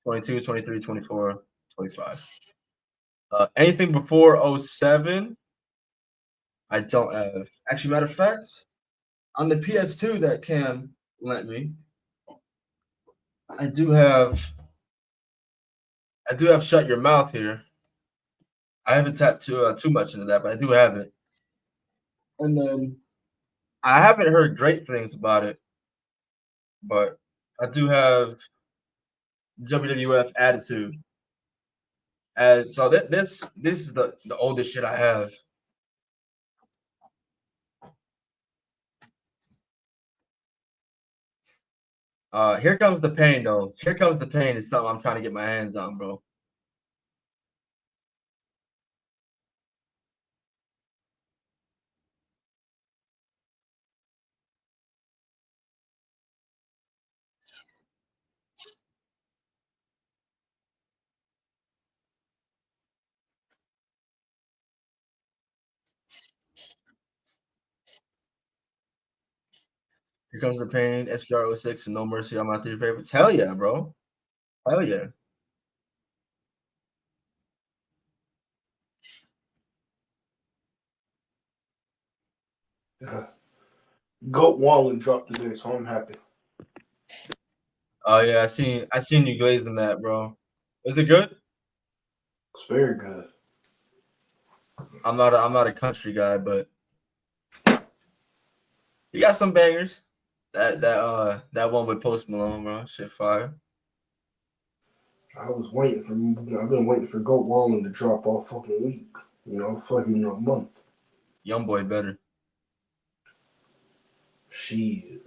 22, 23, 24, 25. Anything before '07, I don't have. Actually, matter of fact, on the PS2 that Cam lent me, I do have Shut Your Mouth here. I haven't tapped too much into that, but I do have it. And then I haven't heard great things about it, but I do have WWF Attitude. As so this is the oldest shit I have. Here comes the pain though. Here comes the pain is something I'm trying to get my hands on, bro. Here comes the pain. SPR '06 and No Mercy are my three favorites. Hell yeah, bro. Hell yeah. Yeah. Goat Wallen dropped today, so I'm happy. Oh yeah, I seen you glazing that, bro. Is it good? It's very good. I'm not a country guy, but he got some bangers. That one with Post Malone, bro. Shit fire. I've been waiting for Goat Wallen to drop all fucking week. Fucking a month. Young boy better. Shit.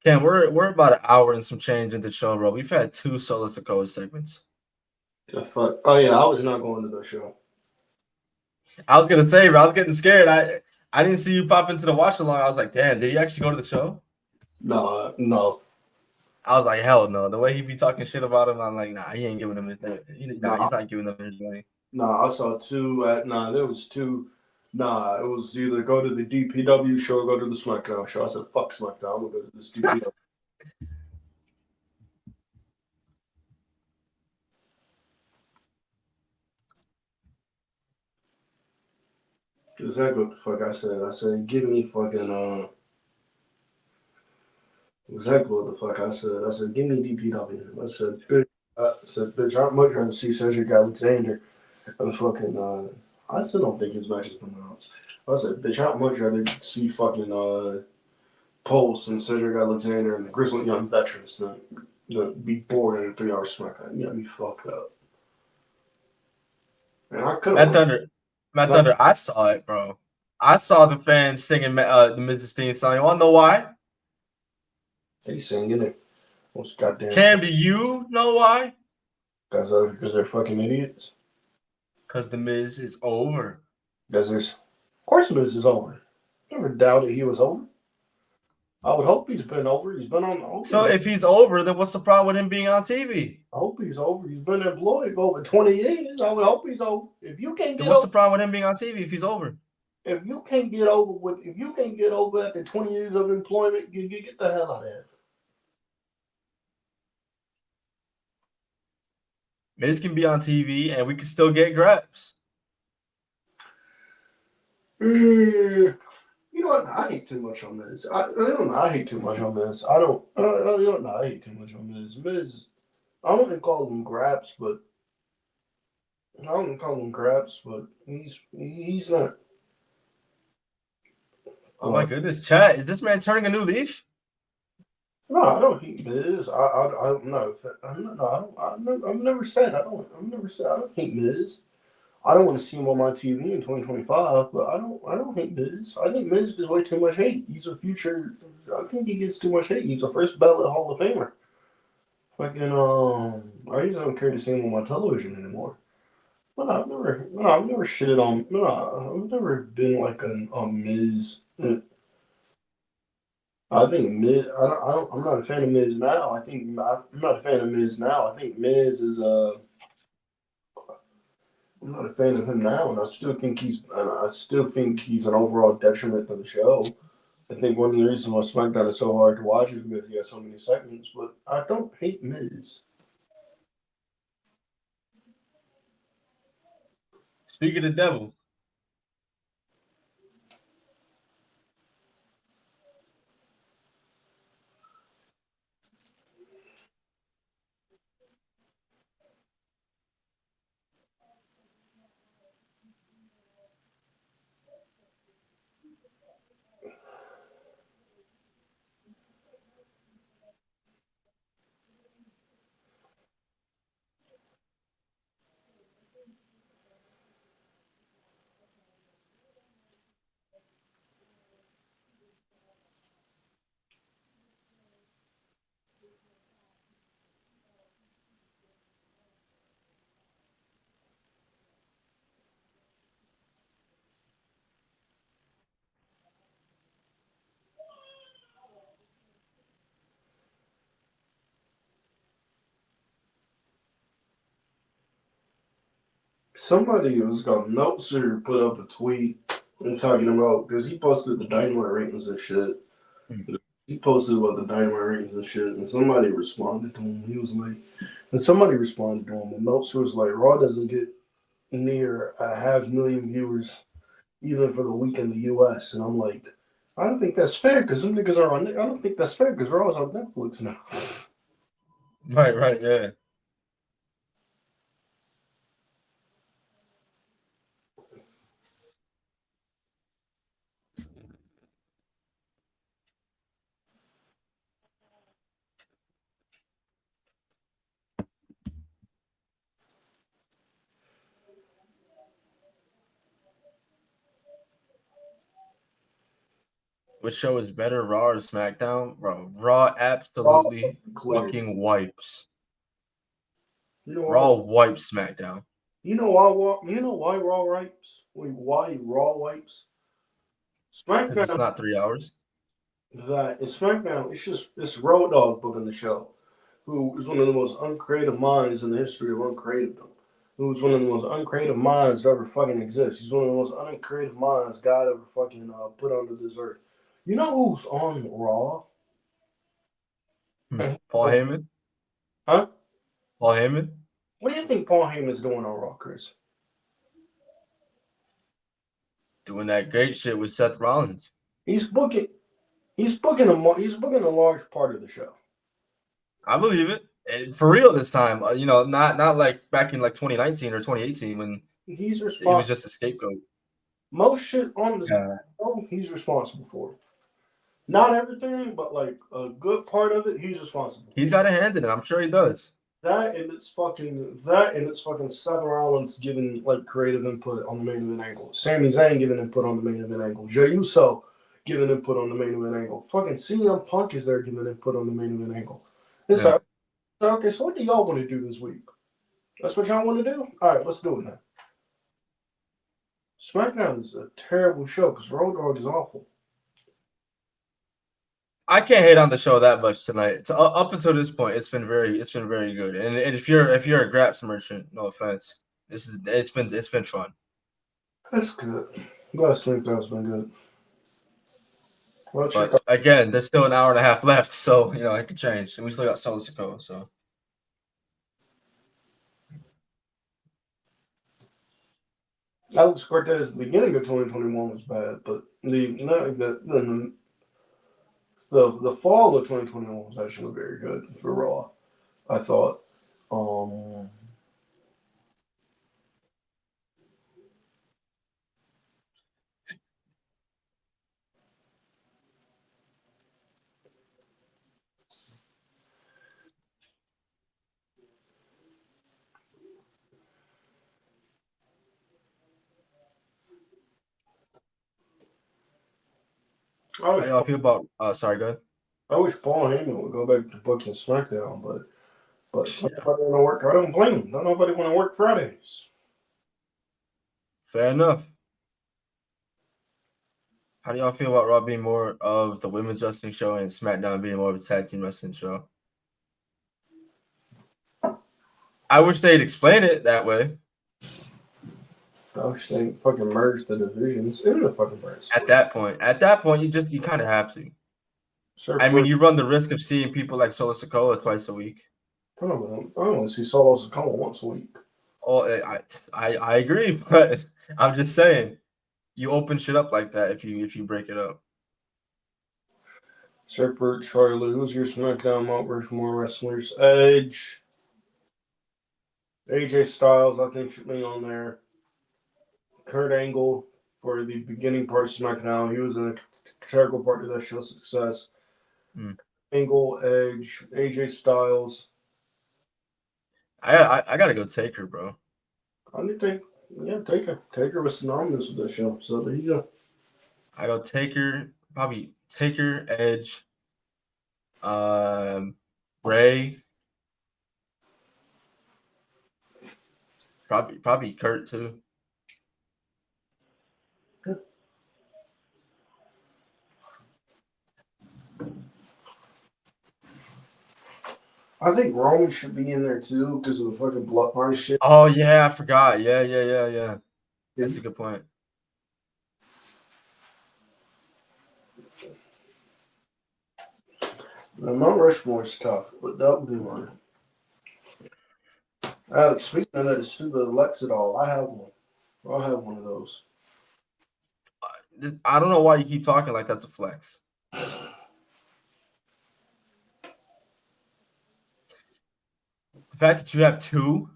Ken, we're about an hour and some change into the show, bro. We've had 2 solo for code segments. The fuck? Oh yeah, I was not going to the show. I was gonna say, bro, I was getting scared. I didn't see you pop into the watch along. I was like, damn, did he actually go to the show? No. I was like, hell no. The way he be talking shit about him, I'm like, nah, he ain't giving him his he's not giving them his money. Nah, I saw two. There was two. Nah, it was either go to the DPW show or go to the SmackDown show. I said, fuck SmackDown. I'm gonna go to this DPW. Exactly what the fuck I said. I said, give me fucking. Exactly what the fuck I said. I said, give me DPW. Bitch, I'd much rather see Cedric Alexander than fucking. I still don't think his match has been announced. I said, bitch, I'd much rather see fucking Pulse and Cedric Alexander and the Grizzled Young Veterans than be bored in a 3 hour SmackDown. You got me fucked up. And I could Matt have. Thunder, I saw it, bro. I saw the fans singing the Miz's theme song. You want to know why? They singing it. Those goddamn. Cam, do you know why? Because they're fucking idiots. Because the Miz is over. Of course, Miz is over. Never doubted he was over. I would hope he's been over. He's been on. So if he's over, then what's the problem with him being on TV? I hope he's over. He's been employed for over 20 years. I would hope he's over. If you can't get Then what's over, the problem with him being on TV if he's over? if you can't get over after 20 years of employment, you get the hell out of here. Miz can be on TV and we can still get grabs. You know what? I hate too much on Miz. I don't know. I hate too much on Miz. I don't know. I hate too much on Miz. Miz, I wouldn't call him grabs, but he's not. Oh my goodness, chat. Is this man turning a new leaf? No, I don't hate Miz. I don't know. I've never said I don't hate Miz. I don't want to see him on my TV in 2025, but I don't hate Miz. I think Miz gets way too much hate. He's a future. I think he gets too much hate. He's a first ballot Hall of Famer. Fucking I just don't care to see him on my television anymore. I've never shitted on. I've never been like a Miz. I think Miz. I'm not a fan of Miz now. I'm not a fan of Miz now. I think Miz is I'm not a fan of him now, and I still think he's an overall detriment to the show. I think one of the reasons why SmackDown is so hard to watch is because he has so many segments. But I don't hate Miz. Speak of the devil. Somebody who's got Meltzer put up a tweet and talking about because he posted the Dynamite ratings and shit. He posted about the Dynamite ratings and shit, and somebody responded to him. He was like, and somebody responded to him, and Meltzer was like, Raw doesn't get near 500,000 viewers even for the week in the U.S. And I'm like, I don't think that's fair because some niggas are on. I don't think that's fair because Raw's on Netflix now. Right, yeah. Which show is better, Raw or SmackDown? Bro, Raw Raw absolutely clear. fucking wipes. You know Raw wipes SmackDown. You know why? You know why Raw wipes? Why Raw wipes? Because it's SmackDown. not 3 hours. That in SmackDown, it's Road Dogg booking the show, who is one of the most uncreative minds in the history of uncreative. Who's one of the most uncreative minds to ever fucking exist. He's one of the most uncreative minds God ever fucking put onto this earth. You know who's on Raw? Paul Heyman? Huh? Paul Heyman? What do you think Paul Heyman's doing on Raw, Chris? Doing that great shit with Seth Rollins. He's booking. He's booking a large part of the show. I believe it. And for real this time. Not like back in like 2019 or 2018 when He's he was responsible. just a scapegoat. Most shit on the show, he's responsible for. Not everything, but like a good part of it, he's responsible. He's got a hand in it. I'm sure he does. That and it's fucking Seth Rollins giving like creative input on the main event angle. Sami Zayn giving input on the main event angle. Jey Uso giving input on the main event angle. Fucking CM Punk is there giving input on the main event angle. It's like, okay, so what do y'all want to do this week? That's what y'all want to do? All right, let's do it now. SmackDown is a terrible show because Road Dogg is awful. I can't hate on the show that much tonight. Up until this point, it's been very good. And if you're a Graps merchant, no offense, it's been fun. That's good. Glad SmackDown's been good. But again, there's still an hour and a half left, so it could change, and we still got Solo to go. So Alex Cortez, the beginning of 2021 was bad, but the fall of 2021 was actually very good for Raw. I thought. how y'all feel about? Sorry, go ahead. I wish Paul Heyman would go back to booking SmackDown, but nobody want to work. I don't blame him. Don't nobody want to work Fridays. Fair enough. How do y'all feel about Raw being more of the women's wrestling show and SmackDown being more of a tag team wrestling show? I wish they'd explain it that way. I wish they fucking merged the divisions in the fucking brand split. At that point, you kind of have to. I mean, you run the risk of seeing people like Solo Sikoa twice a week. I don't want to see Solo Sikoa once a week. Oh, I agree, but I'm just saying, you open shit up like that if you break it up. Separate Charlie. Who's your SmackDown Mount Rushmore wrestlers? Edge. AJ Styles, I think, should be on there. Kurt Angle for the beginning part of SmackDown. He was an integral part of that show's success. Angle, Edge, AJ Styles. I gotta go Taker, bro. I need to Taker. Taker was synonymous with that show, so there you go. I go Taker, probably Taker, Edge, Ray, probably Kurt too. I think Roman should be in there too because of the fucking bloodline shit. Oh yeah, I forgot. Yeah. That's a good point. The Mount Rushmore is tough, but that would be mine. Alex, speaking of that, it's the Lexidol. I have one. I'll have one of those. I don't know why you keep talking like that's a flex. The fact that you have two.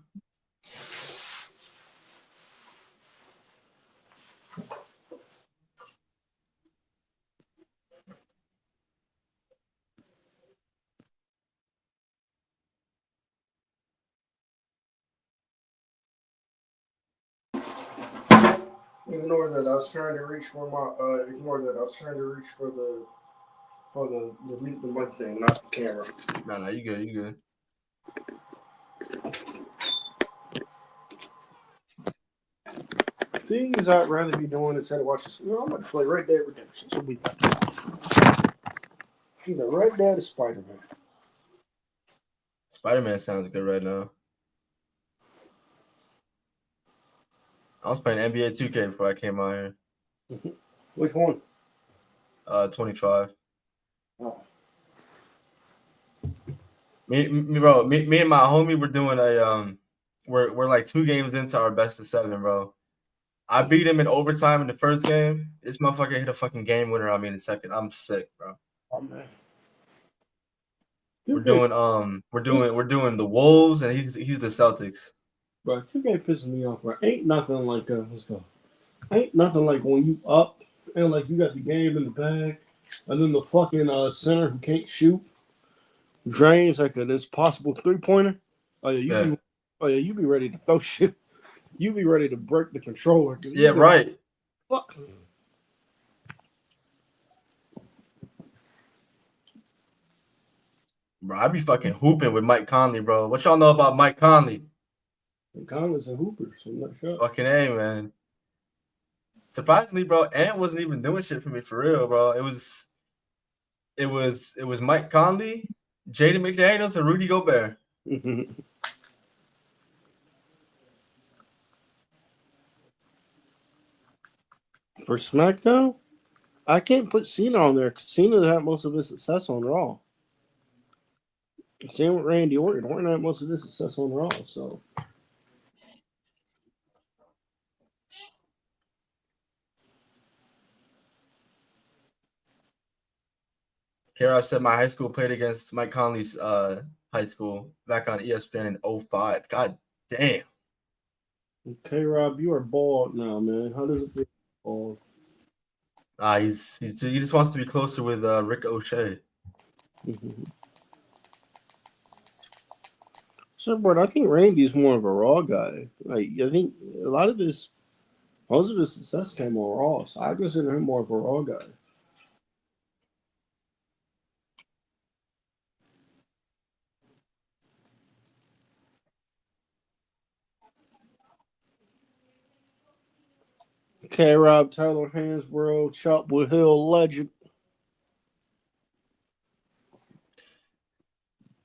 Ignore that. I was trying to reach for my. Ignore that. I was trying to reach for the mute the mic thing, not the camera. Nah, you good, you good. Seeing as I'd rather be doing instead of watching. You know, I'm going to play Red Dead Redemption. So we either Red Dead or Spider Man. Spider-Man sounds good right now. I was playing NBA 2K before I came out here. Which one? 25. Oh. Me and my homie were doing a we're like 2 games into our best of 7, bro. I beat him in overtime in the first game. This motherfucker hit a fucking game winner on me in the second. I'm sick, bro. Oh man. We're doing the Wolves and he's the Celtics. Bro, 2K pissing me off, bro. Ain't nothing like let's go. Ain't nothing like when you up and like you got the game in the bag, and then the fucking center who can't shoot drains like this possible 3-pointer. Oh yeah, you be ready to throw shit. You be ready to break the controller. Yeah, right. Fuck. Bro, I be fucking hooping with Mike Conley, bro. What y'all know about Mike Conley? Conley's a hooper, so I'm not sure. Fucking A, man. Surprisingly, bro, Ant wasn't even doing shit for me for real, bro. It was Mike Conley, Jaden McDaniels, and Rudy Gobert. For SmackDown, I can't put Cena on there because Cena had most of his success on Raw. Same with Randy Orton. Orton had most of his success on Raw, so. Kara said my high school played against Mike Conley's high school back on ESPN in 05. God damn. Okay, Rob, you are bald now, man. How does it feel bald? He just wants to be closer with Rick O'Shea. So, but I think Randy's more of a Raw guy. Like, I think a lot of most of his success came on Raw, so I consider him more of a Raw guy. Okay, Rob, Tyler Hansborough, Chopwood Hill legend.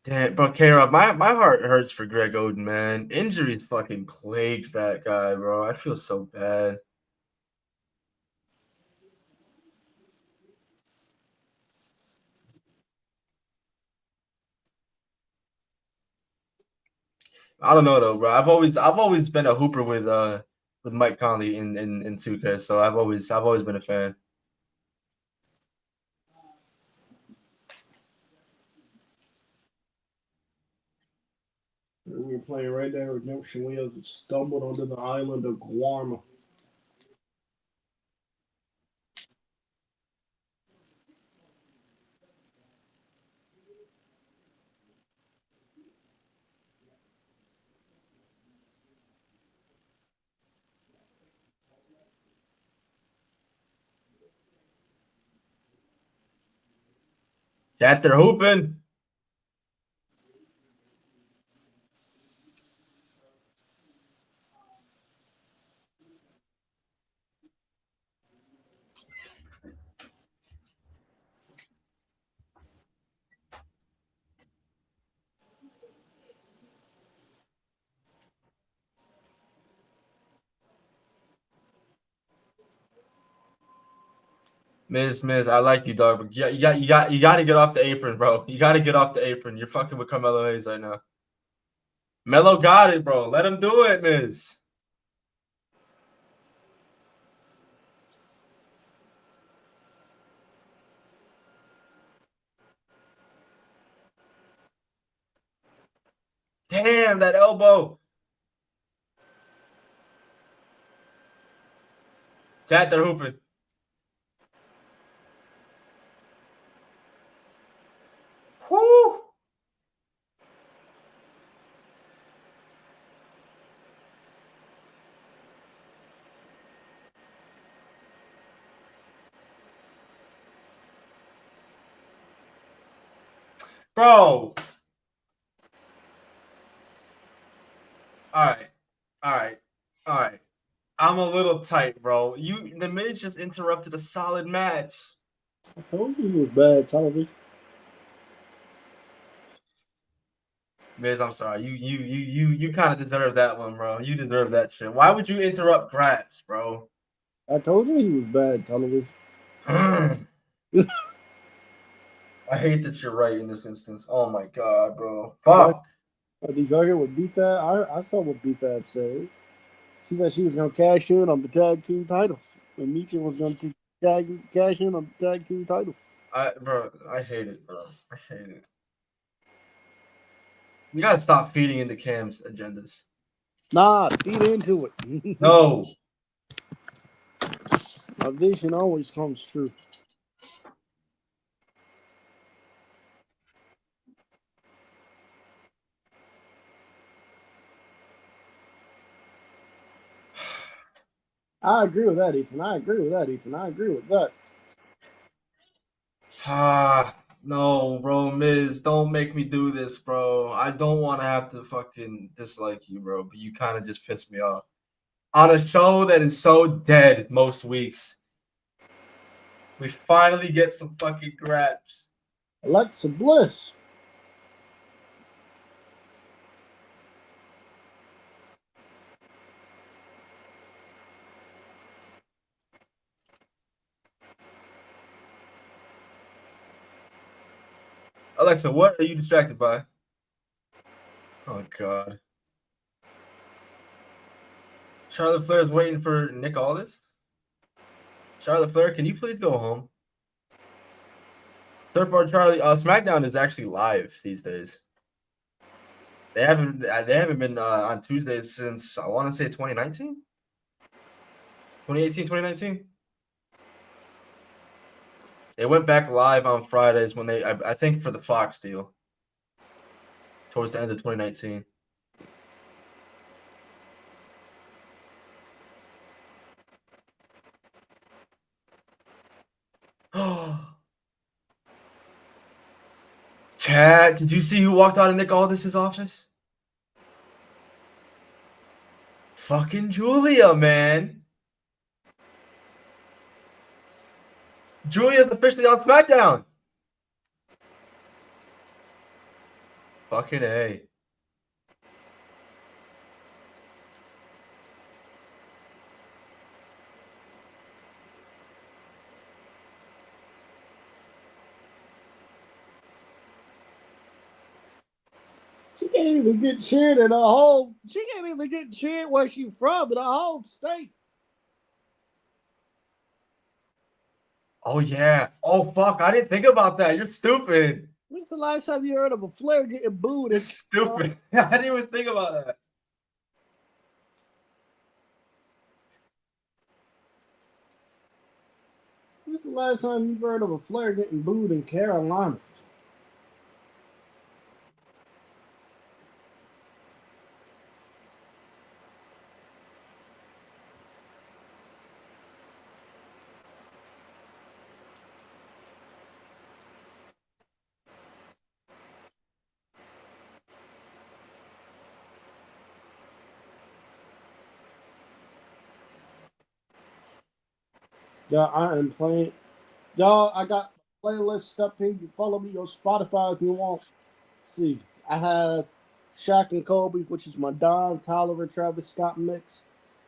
Damn, bro, K-Rob, my heart hurts for Greg Oden, man. Injuries fucking plagued that guy, bro. I feel so bad. I don't know though, bro. I've always been a hooper with Mike Conley in 2K, so I've always been a fan. We were playing Red Dead Redemption. We had stumbled onto the island of Guarma. That they're hooping. Miz, I like you, dog, but you got to get off the apron, bro. You got to get off the apron. You're fucking with Carmelo Hayes right now. Melo got it, bro. Let him do it, Miz. Damn, that elbow. That they're hooping. Woo! Bro. All right. All right. All right. I'm a little tight, bro. The Miz just interrupted a solid match. I told you he was bad television. Miz, I'm sorry. You kind of deserve that one, bro. You deserve that shit. Why would you interrupt Grabs, bro? I told you he was bad television. I hate that you're right in this instance. Oh my god, bro. But Fuck. did you hear what B-Fab? I saw what B-Fab said. She said she was going to cash in on the tag team titles. And Meechin was going to cash in on the tag team titles. I hate it, bro. I hate it. You gotta stop feeding into Cam's agendas. Nah, feed into it. No. My vision always comes true. I agree with that, Ethan. I agree with that, Ethan. I agree with that. No, bro, Miz, don't make me do this, bro. I don't want to have to fucking dislike you, bro, but you kind of just pissed me off. On a show that is so dead most weeks, we finally get some fucking grabs. Alexa Bliss. Alexa, what are you distracted by? Oh, God. Charlotte Flair is waiting for Nick Aldis. Charlotte Flair, can you please go home? Third part, Charlie. SmackDown is actually live these days. They haven't been on Tuesdays since I want to say 2019, 2018, 2019. They went back live on Fridays when I think for the Fox deal towards the end of 2019. Chad, did you see who walked out of Nick Aldis' office? Fucking Julia, man. Julia's officially on SmackDown. Fucking A. She can't even get cheered in her home. She can't even get cheered where she's from in her home state. Oh, yeah. Oh, fuck. I didn't think about that. You're stupid. When's the last time you heard of a Flair getting booed? You're stupid. I didn't even think about that. When's the last time you've heard of a Flair getting booed in Carolina? Yeah, I am playing. Y'all, I got playlist up here. You follow me on Spotify if you want. See, I have Shaq and Kobe, which is my Don Tolliver Travis Scott mix.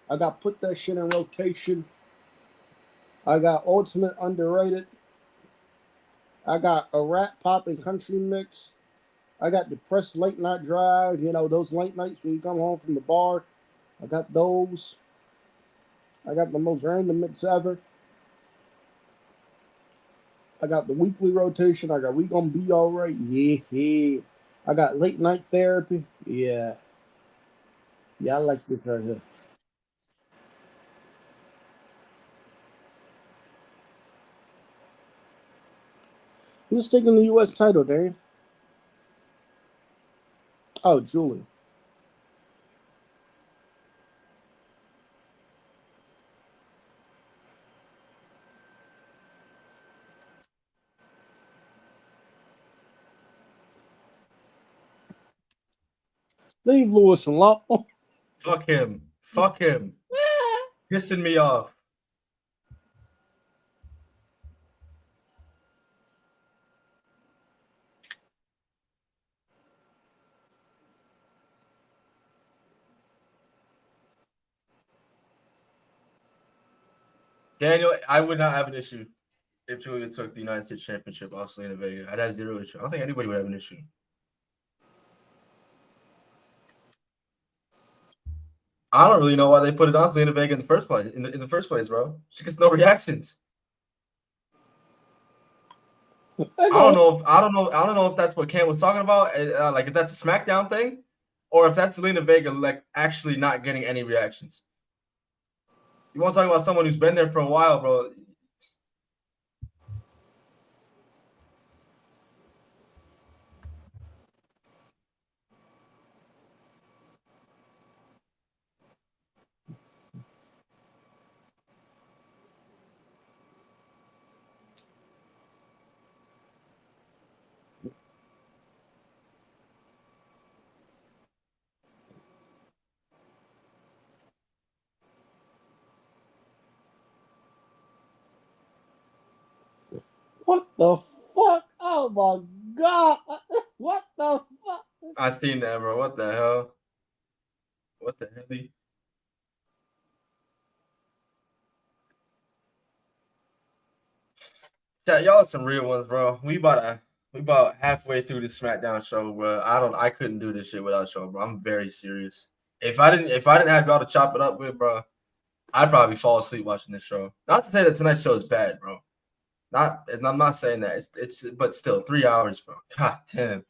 I got Put That Shit in Rotation. I got Ultimate Underrated. I got a rap pop and country mix. I got Depressed Late Night Drive. You know, those late nights when you come home from the bar. I got those. I got the most random mix ever. I got the weekly rotation. I got We Gonna Be Alright. Yeah. I got Late Night Therapy. Yeah. Yeah, I like this right here. Who's taking the U.S. title, Darian? Oh, Julie. Leave Lewis alone. Fuck him. Fuck him. Pissing me off. Daniel, I would not have an issue if Julia took the United States Championship off Selena Vega. I'd have zero issue. I don't think anybody would have an issue. I don't really know why they put it on Selena Vega in the first place. In the first place, bro, she gets no reactions. I don't know if that's what Cam was talking about. Like if that's a SmackDown thing, or if that's Selena Vega like actually not getting any reactions. You want to talk about someone who's been there for a while, bro? What the fuck? Oh my god! What the fuck? I seen that, bro. What the hell? What the hell? Yeah, y'all are some real ones, bro. We about halfway through the SmackDown show, bro. I couldn't do this shit without y'all, bro. I'm very serious. If I didn't have y'all to chop it up with, bro, I'd probably fall asleep watching this show. Not to say that tonight's show is bad, bro. I'm not saying that. It's but still 3 hours, bro. God damn.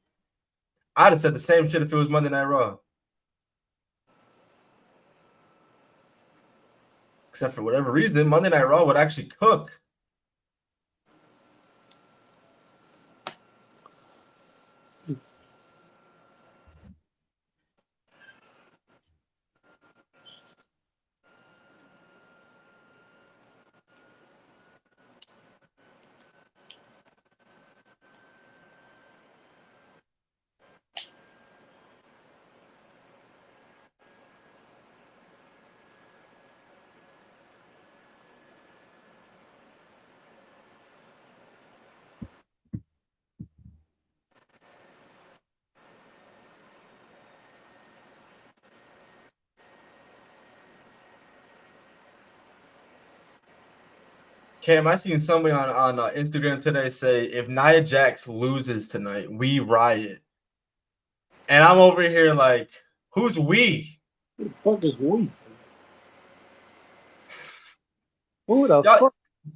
I'd have said the same shit if it was Monday Night Raw. Except for whatever reason, Monday Night Raw would actually cook. Cam, I seen somebody on Instagram today say if Nia Jax loses tonight, we riot. And I'm over here like, who's we? Who the fuck is we? Who the fuck?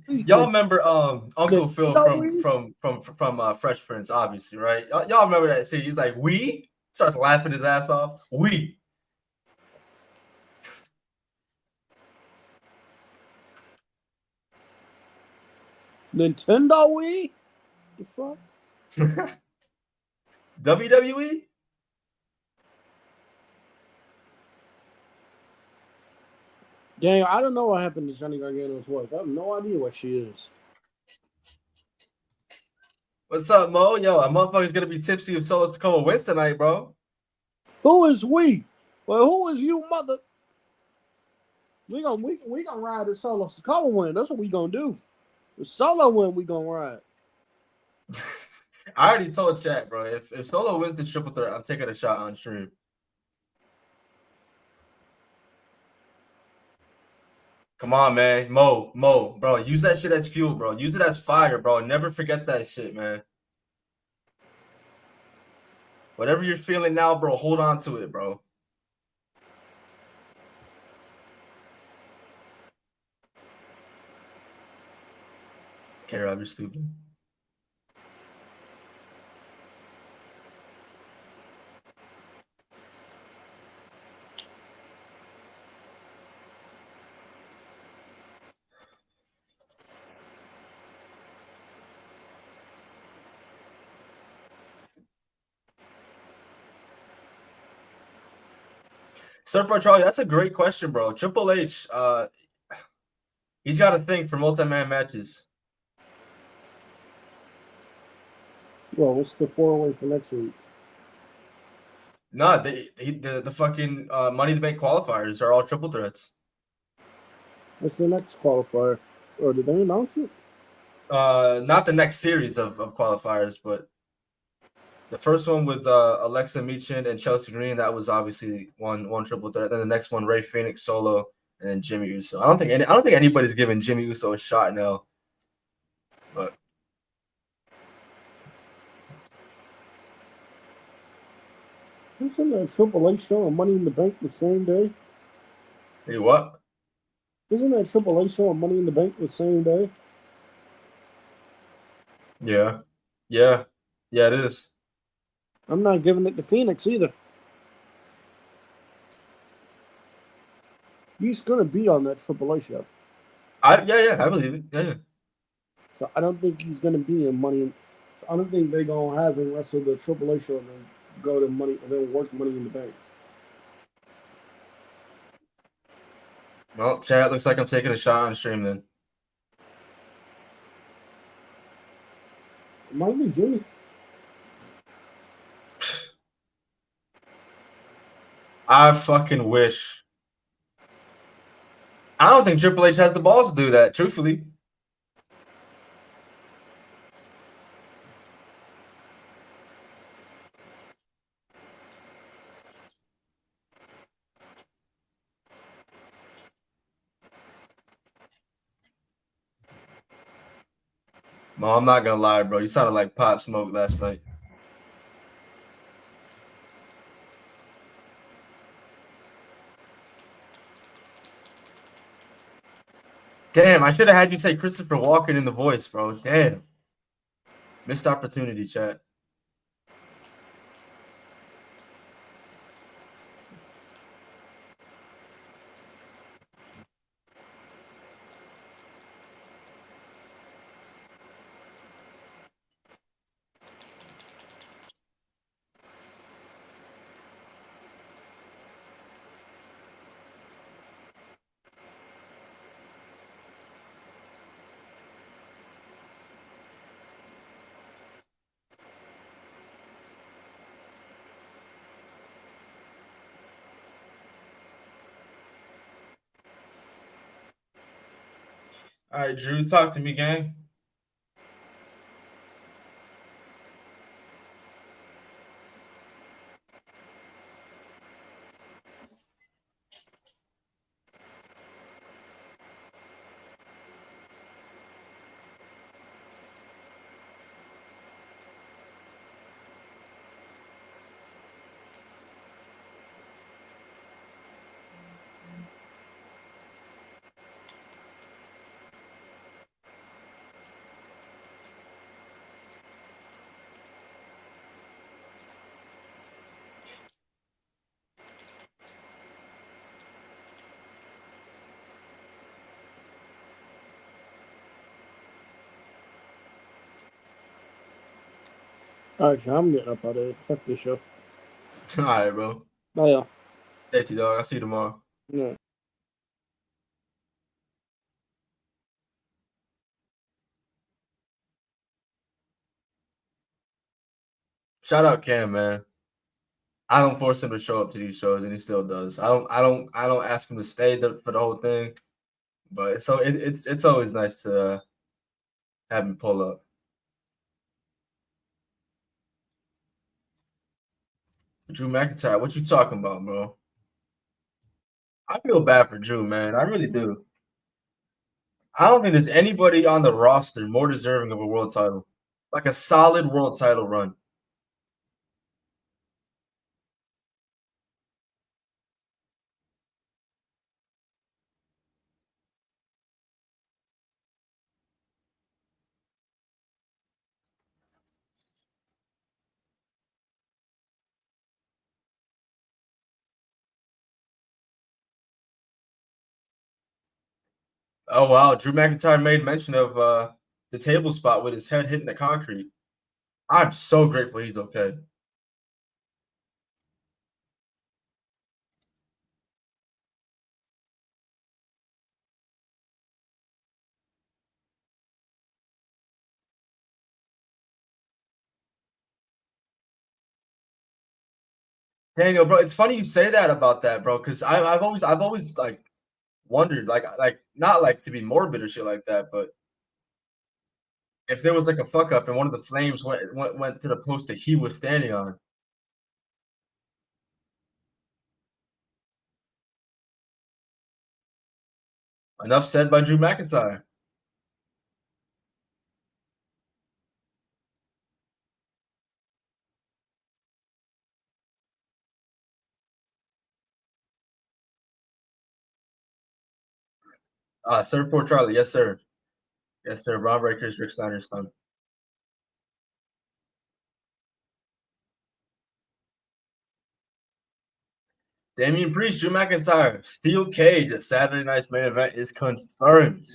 Y'all remember Uncle Phil from Fresh Prince, obviously, right? Y'all remember that scene? He's like, we? Starts laughing his ass off. We. Nintendo Wii? The fuck? WWE? Dang, I don't know what happened to Johnny Gargano's wife. I have no idea what she is. What's up, Mo? Yo, a motherfucker's gonna be tipsy if Solo Sikoa wins tonight, bro. Who is we? Well, who is you, mother? We gonna ride the Solo Sikoa win. That's what we gonna do. The Solo win, we gonna ride. I already told chat, bro. If Solo wins the triple threat, I'm taking a shot on stream. Come on, man. Mo, bro. Use that shit as fuel, bro. Use it as fire, bro. Never forget that shit, man. Whatever you're feeling now, bro, hold on to it, bro. Okay, Rob, you're stupid. Surfer Charlie, that's a great question, bro. Triple H, he's got a thing for multi-man matches. Well, what's the 4-way for next week? No, the fucking Money in the Bank qualifiers are all triple threats. What's the next qualifier? Or did they announce it? Not the next series of qualifiers, but the first one with Alexa Michin and Chelsea Green, that was obviously one triple threat. Then the next one, Rey Fenix solo, and then Jimmy Uso. I don't think anybody's giving Jimmy Uso a shot now. But Isn't that Triple H show and Money in the Bank the same day? hey, what? Isn't that Triple H show and Money in the Bank the same day? Yeah, yeah, yeah. It is. I'm not giving it to Phoenix either. He's gonna be on that Triple H show. I believe it. Yeah. So I don't think he's gonna be in Money. I don't think they're gonna have him wrestle the Triple H show and then go to Money and then work Money in the Bank. Well, chat looks like I'm taking a shot on stream then. It might be Jimmy. I fucking wish. I don't think Triple H has the balls to do that, truthfully. No, I'm not gonna lie, bro. You sounded like Pop Smoke last night. Damn, I should have had you say Christopher Walken in the voice, bro. Damn. Missed opportunity, chat. All right, Drew, talk to me, gang. Alright, I'm getting up out of here. Fuck this show. All right, bro. Oh yeah. Thank you, dog. I'll see you tomorrow. Yeah. Shout out Cam, man. I don't force him to show up to these shows, and he still does. I don't ask him to stay for the whole thing, but it's always nice to have him pull up. Drew McIntyre, what you talking about, bro? I feel bad for Drew, man. I really do. I don't think there's anybody on the roster more deserving of a world title, like a solid world title run. Oh wow, Drew McIntyre made mention of the table spot with his head hitting the concrete. I'm so grateful he's okay. Daniel, bro, it's funny you say that about that, bro, because I've always like wondered, like not like to be morbid or shit like that, but if there was like a fuck up and one of the flames went to the post that he was standing on. Enough said by Drew McIntyre. Surfboard Charlie, yes sir, yes sir. Ron Breaker's Rick Steiner's son. Damian Priest, Drew McIntyre, steel cage at Saturday night's main event is confirmed.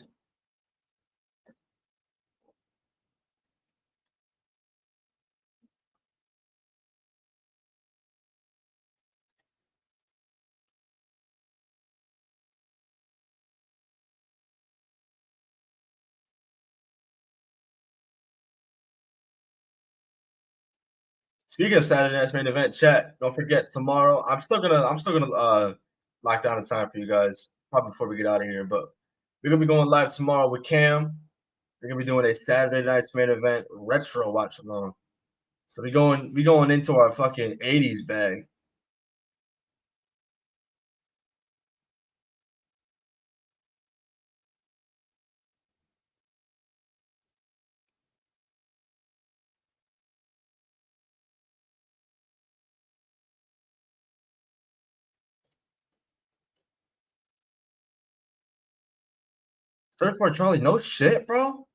Speaking of Saturday night's main event, chat, don't forget tomorrow. I'm still gonna lock down the time for you guys probably before we get out of here, but we're gonna be going live tomorrow with Cam. We're gonna be doing a Saturday night's main event retro watch along. So we going into our fucking 80s bag. Surfboard Charlie, no shit, bro.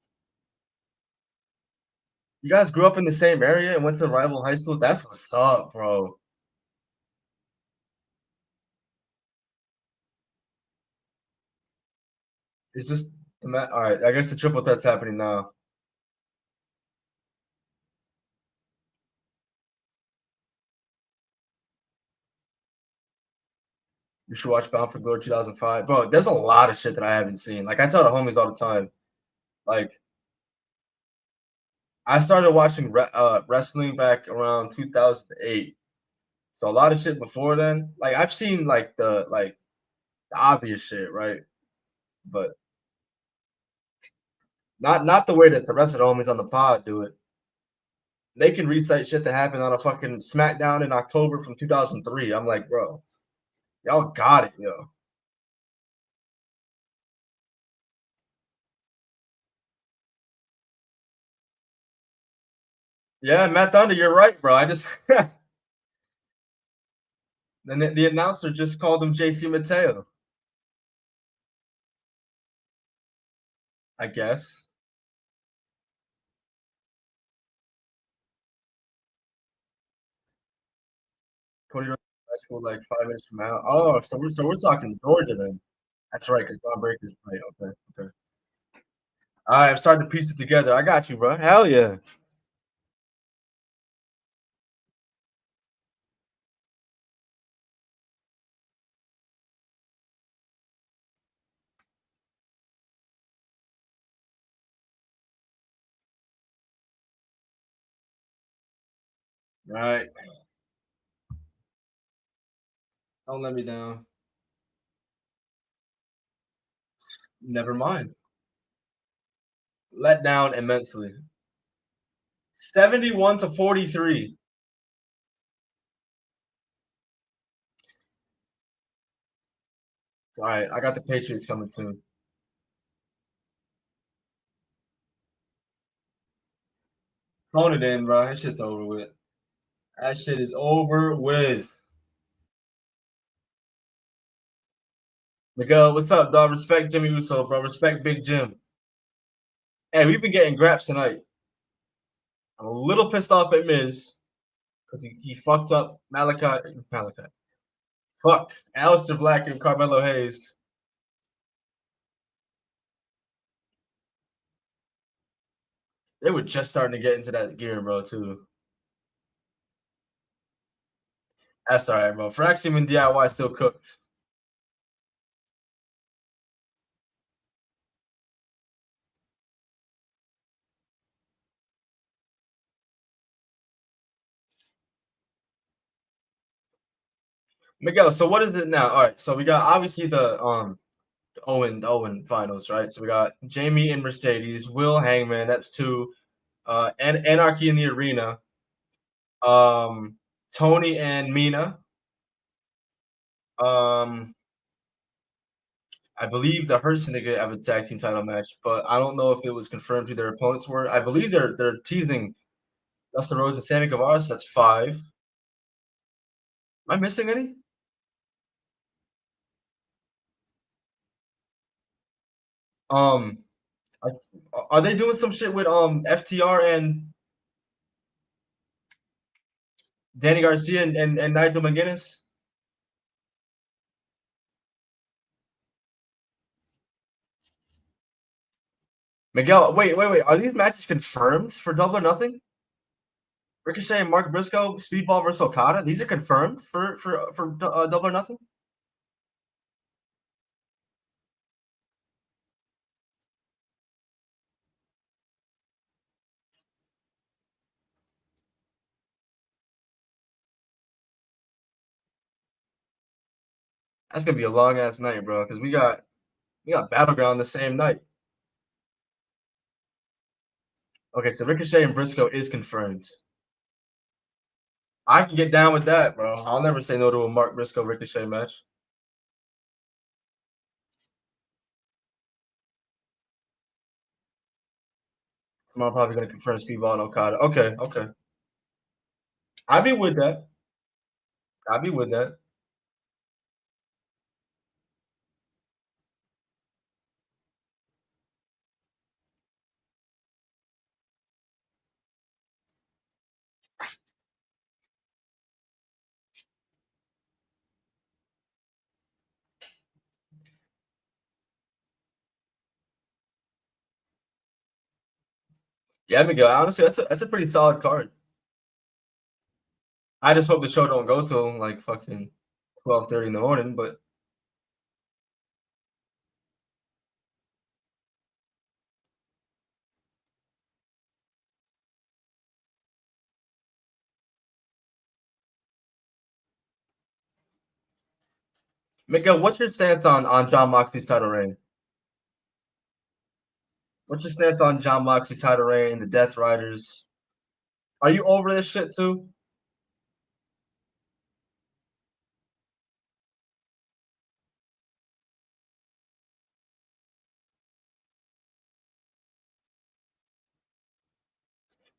You guys grew up in the same area and went to rival high school. That's what's up, bro. It's just all right. I guess the triple threat's happening now. You should watch Bound for Glory 2005, bro. There's a lot of shit that I haven't seen. Like I tell the homies all the time, like I started watching wrestling back around 2008. So a lot of shit before then, like I've seen like the obvious shit, right? But not the way that the rest of the homies on the pod do it. They can recite shit that happened on a fucking SmackDown in October from 2003. I'm like, bro, y'all got it, yo. Yeah, Matt Thunder, you're right, bro. I just then the announcer just called him JC Mateo. I guess. Cody Rhodes high school like 5 minutes from now. Oh, so we're talking Georgia then. That's right, because Bob Breaker's right. Okay, okay. All right, I'm starting to piece it together. I got you, bro. Hell yeah. All right. Don't let me down. Never mind. Let down immensely. 71-43. All right, I got the Patriots coming soon. Phone it in, bro. That shit's over with. That shit is over with. Miguel, what's up, dog? Respect Jimmy Uso, bro. Respect Big Jim. Hey, we've been getting graps tonight. I'm a little pissed off at Miz because he fucked up Malachi. Fuck. Aleister Black and Carmelo Hayes. They were just starting to get into that gear, bro, too. That's all right, bro. Fraxium and DIY still cooked. Miguel, so what is it now? All right, so we got obviously the Owen finals, right? So we got Jamie and Mercedes, Will Hangman, that's two, and Anarchy in the Arena, um, Tony and Mina, um, I believe the Hurt Syndicate have a tag team title match, but I don't know if it was confirmed who their opponents were. I believe they're teasing Dustin Rhodes and Sammy Guevara, so that's five. Am I missing any? Um, I, are they doing some shit with FTR and Danny Garcia and Nigel McGuinness? Miguel, wait. Are these matches confirmed for Double or Nothing? Ricochet and Mark Briscoe, Speedball versus Okada. These are confirmed for Double or Nothing. That's gonna be a long ass night, bro. Because we got Battleground the same night. Okay, so Ricochet and Briscoe is confirmed. I can get down with that, bro. I'll never say no to a Mark Briscoe Ricochet match. I'm probably gonna confirm Speedball and Okada. Okay. I'd be with that. I'd be with that. Yeah, Miguel. Honestly, that's a pretty solid card. I just hope the show don't go till like fucking 12:30 in the morning, but Miguel, what's your stance on John Moxley's title reign? What's your stance on John Moxley's title reign, the Death Riders? Are you over this shit too?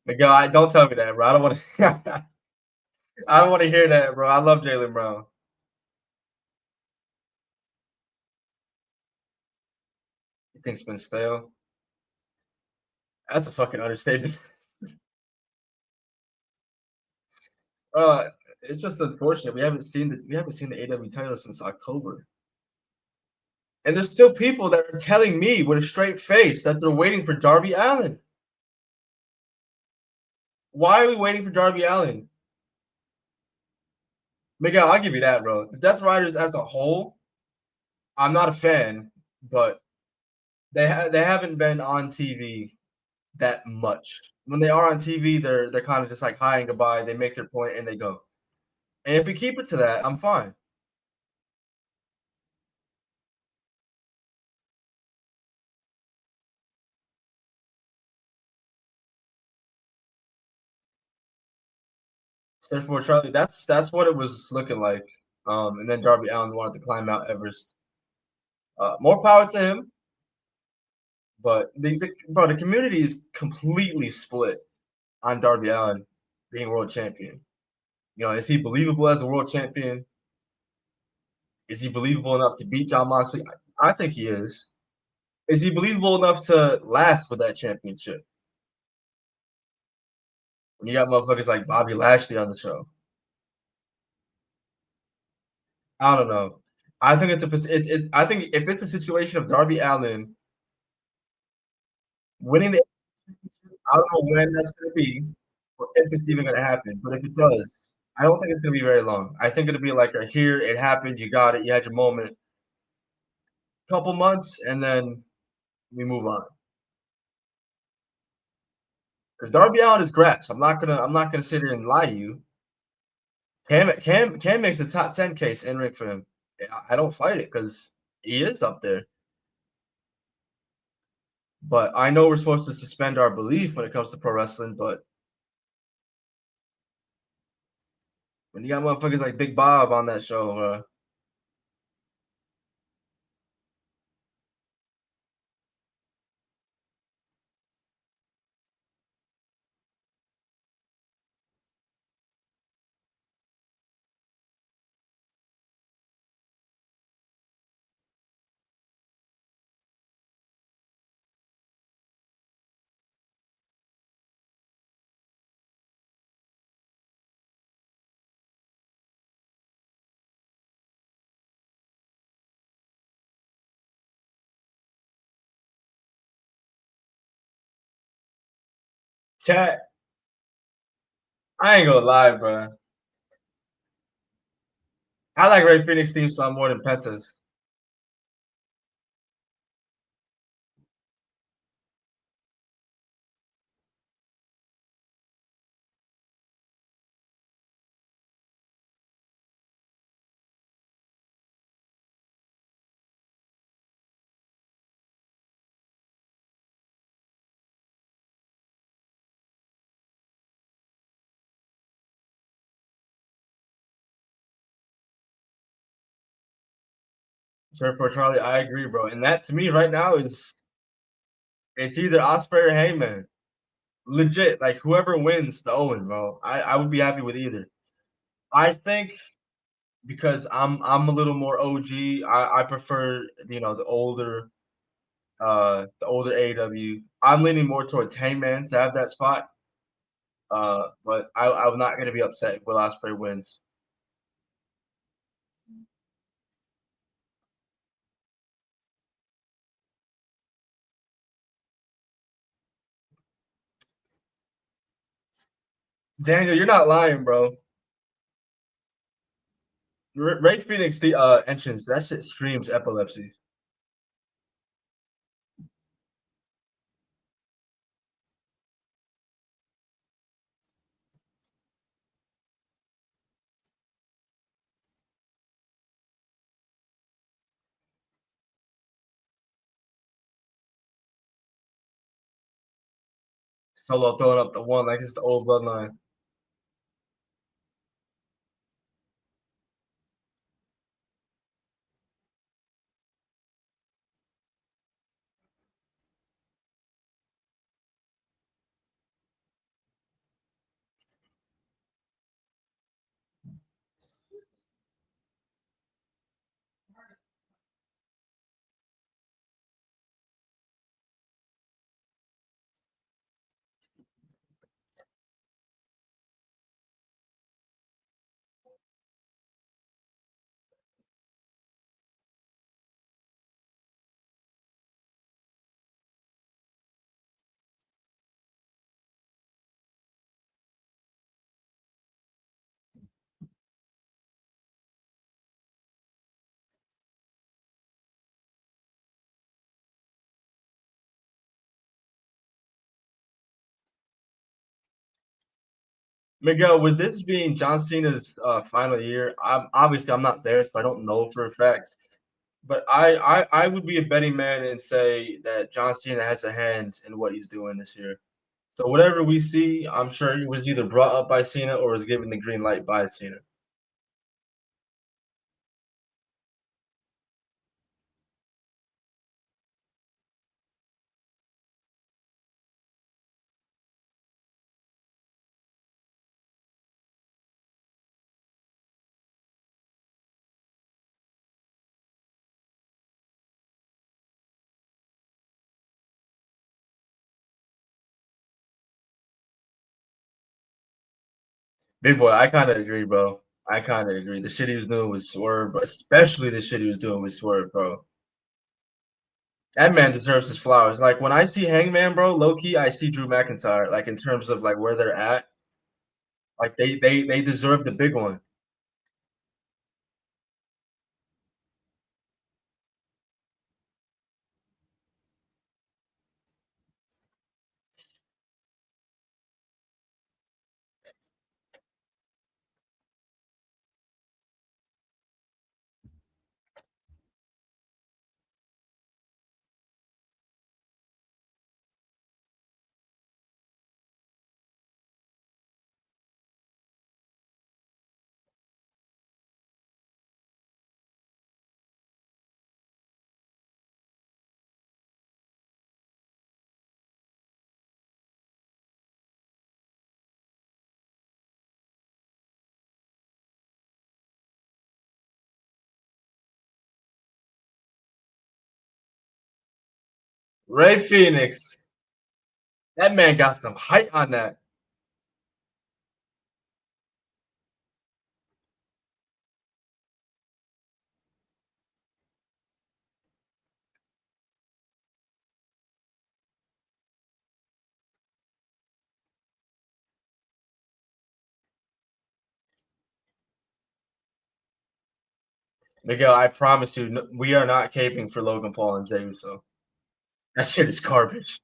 Miguel, don't tell me that, bro. I don't want to. I don't want to hear that, bro. I love Jalen Brown. You think it's been stale? That's a fucking understatement. uh, it's just unfortunate we haven't seen the AW title since October, and there's still people that are telling me with a straight face that they're waiting for Darby Allin. Why are we waiting for Darby Allin? Miguel, I'll give you that, bro. The Death Riders as a whole, I'm not a fan, but they haven't been on TV that much. When they are on TV, they're kind of just like hi and goodbye. They make their point and they go. And if we keep it to that, I'm fine. Surfboard Charlie, that's what it was looking like. And then Darby Allin wanted to climb Mount Everest. More power to him, but the community is completely split on Darby Allin being world champion. Is he believable as a world champion? Is he believable enough to beat John Moxley? I think he is. Is he believable enough to last with that championship? When you got motherfuckers like Bobby Lashley on the show, I don't know. I think I think if it's a situation of Darby Allin winning the, I don't know when that's going to be, or if it's even going to happen. But if it does, I don't think it's going to be very long. I think it'll be like a here, it happened, you got it, you had your moment, couple months, and then we move on. Because Darby Allin is grass. I'm not gonna sit here and lie to you. Cam makes a top 10 case in ring for him. I don't fight it because he is up there. But I know we're supposed to suspend our belief when it comes to pro wrestling, but when you got motherfuckers like Big Bob on that show, chat. I ain't gonna lie, bro. I like Ray Phoenix theme song more than Penta's. Sure for Charlie, I agree, bro. And that to me right now is it's either Osprey or Heyman. Legit, like whoever wins the Owen, bro. I would be happy with either. I think because I'm a little more OG. I prefer the older AEW. I'm leaning more towards Hangman to have that spot. But I'm not gonna be upset if Will Ospreay wins. Daniel, you're not lying, bro. Ray Phoenix the entrance, that shit screams epilepsy. Solo throwing up the one like it's the old bloodline. Miguel, with this being John Cena's final year, I'm not there, so I don't know for a fact. But I would be a betting man and say that John Cena has a hand in what he's doing this year. So whatever we see, I'm sure he was either brought up by Cena or was given the green light by Cena. Big boy, I kind of agree, bro. I kind of agree. The shit he was doing with Swerve, especially the shit he was doing with Swerve, bro. That man deserves his flowers. Like when I see Hangman, bro, low key, I see Drew McIntyre. Like in terms of like where they're at, like they deserve the big one. Ray Phoenix. That man got some height on that. Miguel, I promise you, we are not caping for Logan Paul and Jey Uso. That shit is garbage.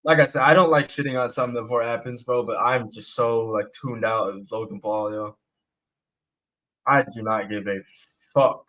Like I said, I don't like shitting on something before it happens, bro. But I'm just so like tuned out of Logan Paul, yo. I do not give a fuck.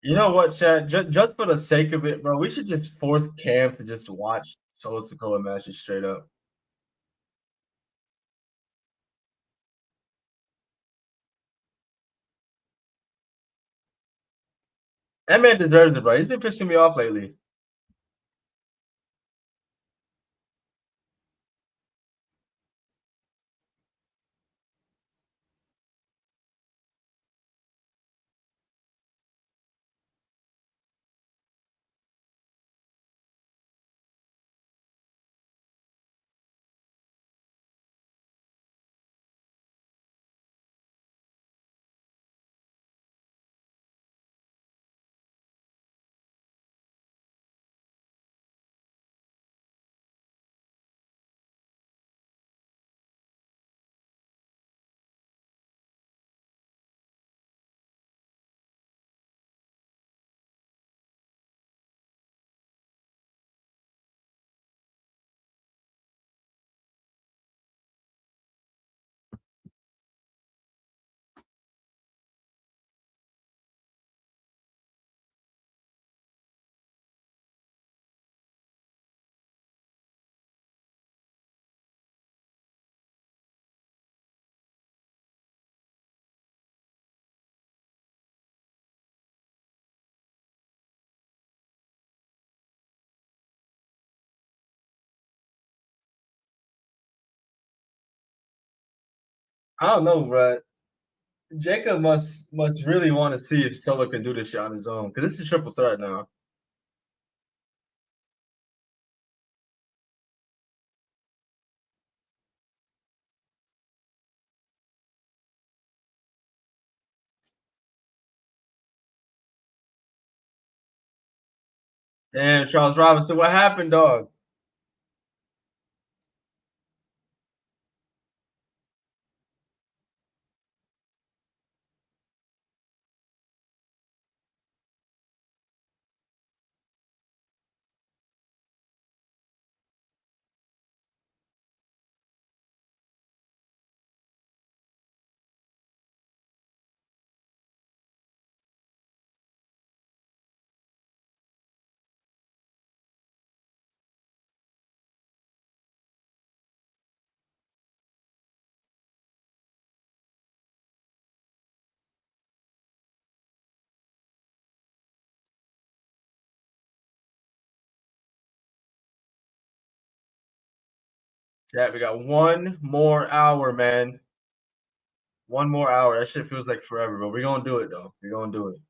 You know what, Chad? Just for the sake of it, bro, we should just force Cam to just watch Solo Sikoa matches straight up. That man deserves it, bro. He's been pissing me off lately. I don't know, bro. Jacob must really want to see if Solo can do this shit on his own because this is triple threat now. Damn, Charles Robinson, what happened, dog? Yeah, we got one more hour, man. One more hour. That shit feels like forever, but we're gonna do it though. We're gonna do it.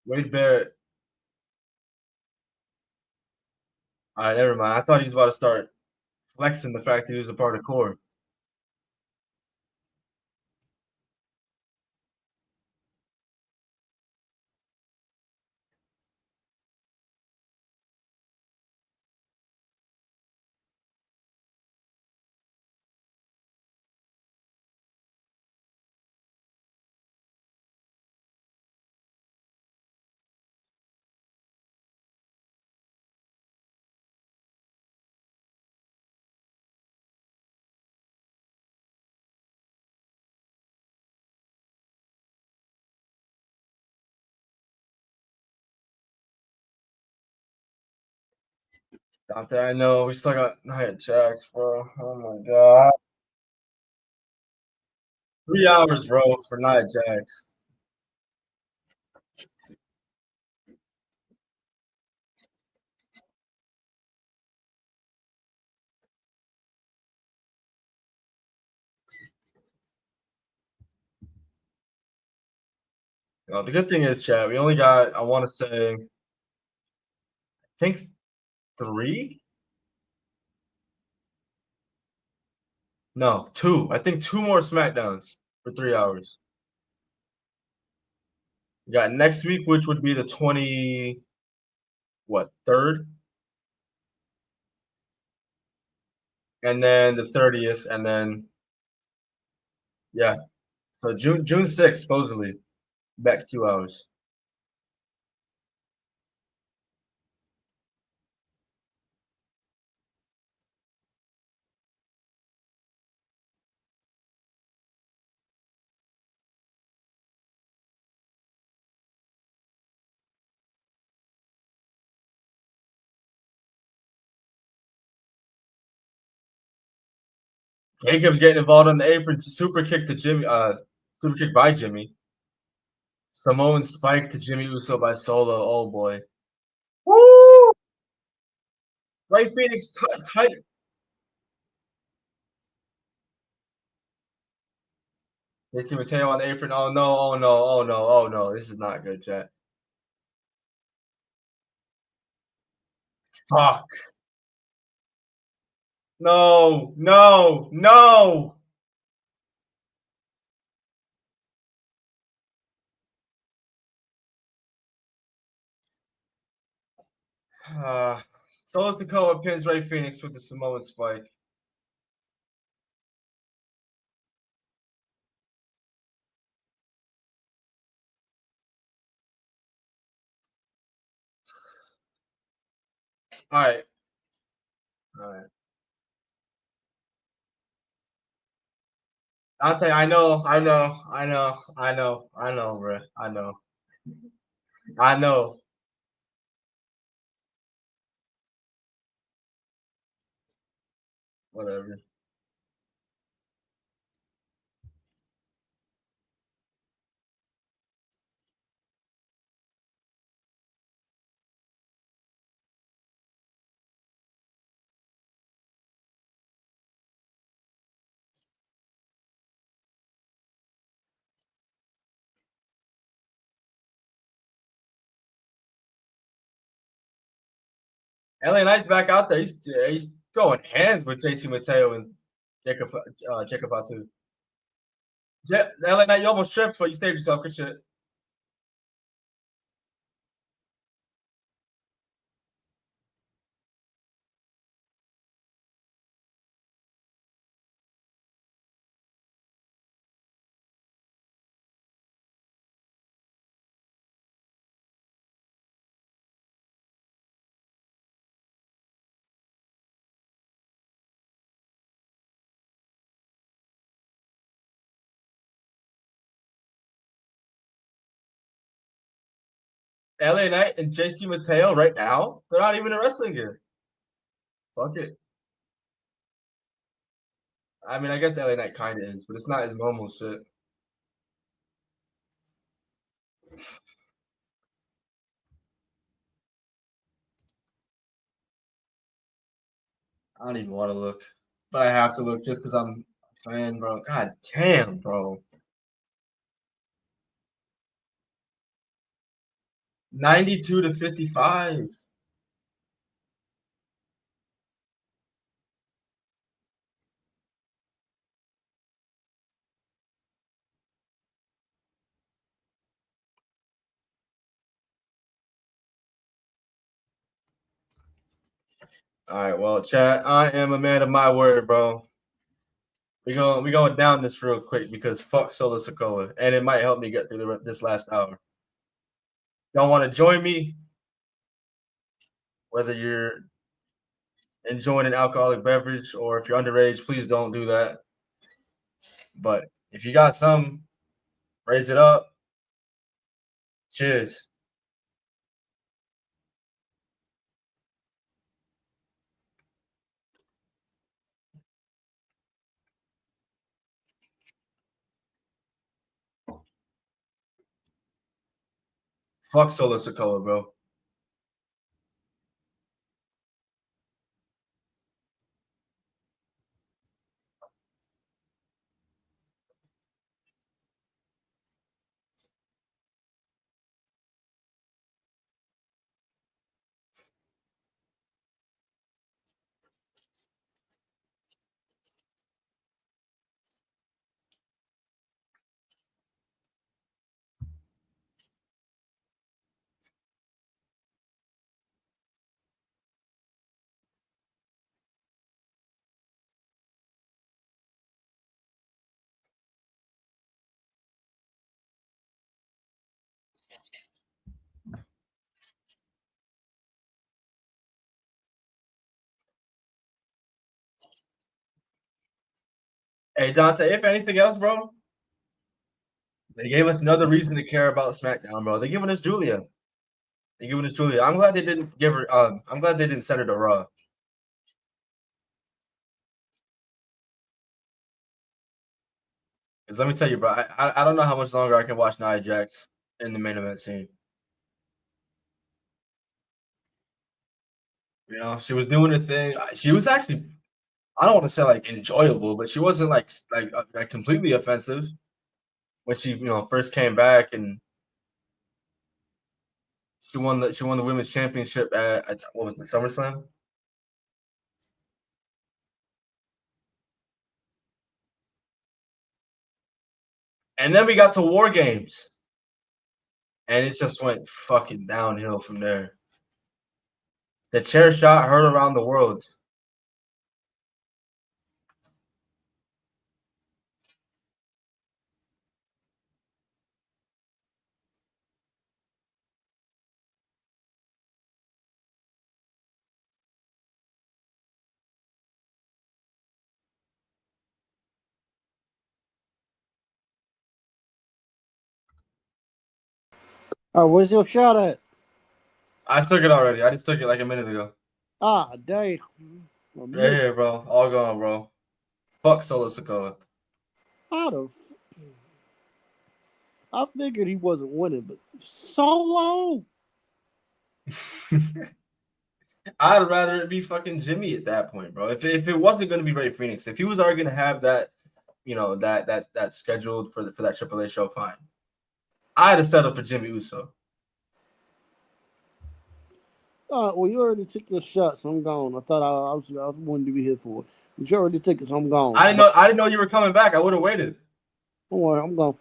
Wade Barrett. All right, never mind. I thought he was about to start flexing the fact that he was a part of core. Dante, I know we still got Nia Jax, bro. Oh my god, 3 hours, bro, for Nia Jax. The good thing is, chat, we only got, I want to say, I think 3? No, 2. I think 2 more SmackDowns for 3 hours. We got next week, which would be the 3rd? And then the 30th, and then, yeah. So June 6th, supposedly, back to 2 hours. Jacob's getting involved on the apron. Super kick to Jimmy. Super kick by Jimmy. Samoan spike to Jimmy Uso by Solo. Oh boy. Woo! Right Phoenix tight. They see Mateo on the apron. Oh no! Oh no! Oh no! Oh no! This is not good, chat. Fuck. No! No! No! Solo Sikoa pins Ray Phoenix with the Samoan spike. All right. All right. Dante, I know, bro. I know. Whatever. LA Knight's back out there. He's throwing hands with JC Mateo and Jacob Fatu. Yeah, LA Knight, you almost tripped, but you saved yourself. Good shit. LA Knight and JC Mateo right now, they're not even in wrestling gear. Fuck it. I mean, I guess LA Knight kind of is, but it's not his normal shit. I don't even want to look, but I have to look just because I'm a fan, bro. God damn, bro. 92-55. All right, well, chat. I am a man of my word, bro. We going down this real quick because fuck Solo Sikoa, and it might help me get through this last hour. Y'all want to join me? Whether you're enjoying an alcoholic beverage or if you're underage, please don't do that. But if you got some, raise it up. Cheers. Fuck Solo Sikoa, bro. Hey, Dante, if anything else, bro, they gave us another reason to care about SmackDown, bro. They're giving us Julia. They're giving us Julia. I'm glad they didn't give her. I'm glad they didn't send her to Raw. Because let me tell you, bro, I don't know how much longer I can watch Nia Jax in the main event scene. You know, she was doing a thing. She was actually, I don't want to say like enjoyable, but she wasn't like completely offensive when she first came back, and she won the women's championship at what was it, SummerSlam? And then we got to War Games, and it just went fucking downhill from there. The chair shot heard around the world. Oh, where's your shot at? I took it already. I just took it like a minute ago. Ah, dang. Right here, bro. All gone, bro. Fuck Solo Sikoa. How the I figured he wasn't winning, but Solo. I'd rather it be fucking Jimmy at that point, bro. If it wasn't going to be Ray Phoenix, if he was already going to have that, that scheduled for that Triple A show, fine. I'd have settled for Jimmy Uso. Well, you already took your shot, so I'm gone. I thought I wanted to be here for it. But you already took it, so I'm gone. I didn't know you were coming back. I would have waited. Don't worry, I'm gone.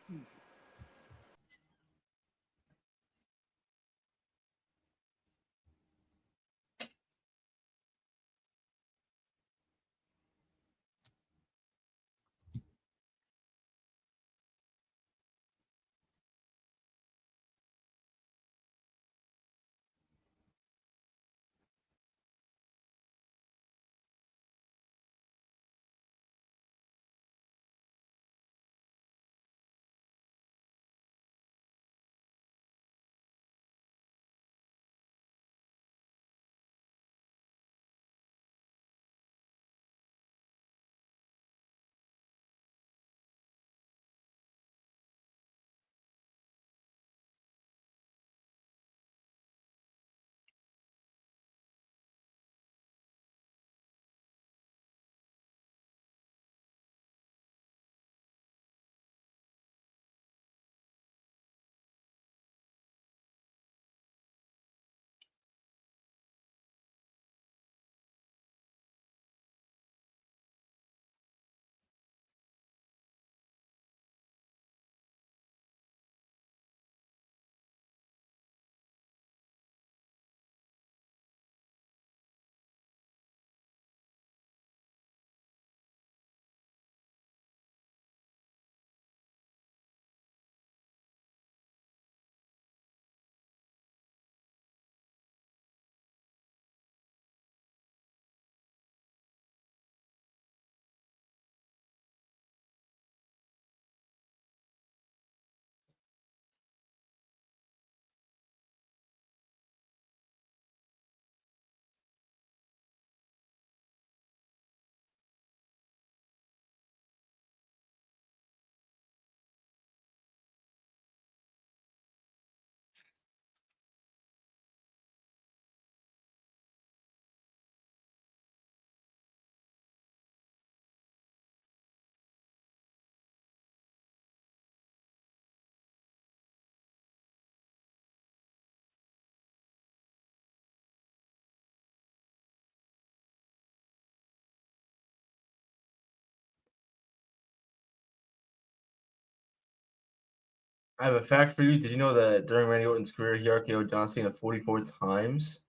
I have a fact for you. Did you know that during Randy Orton's career, he RKO'd John Cena 44 times?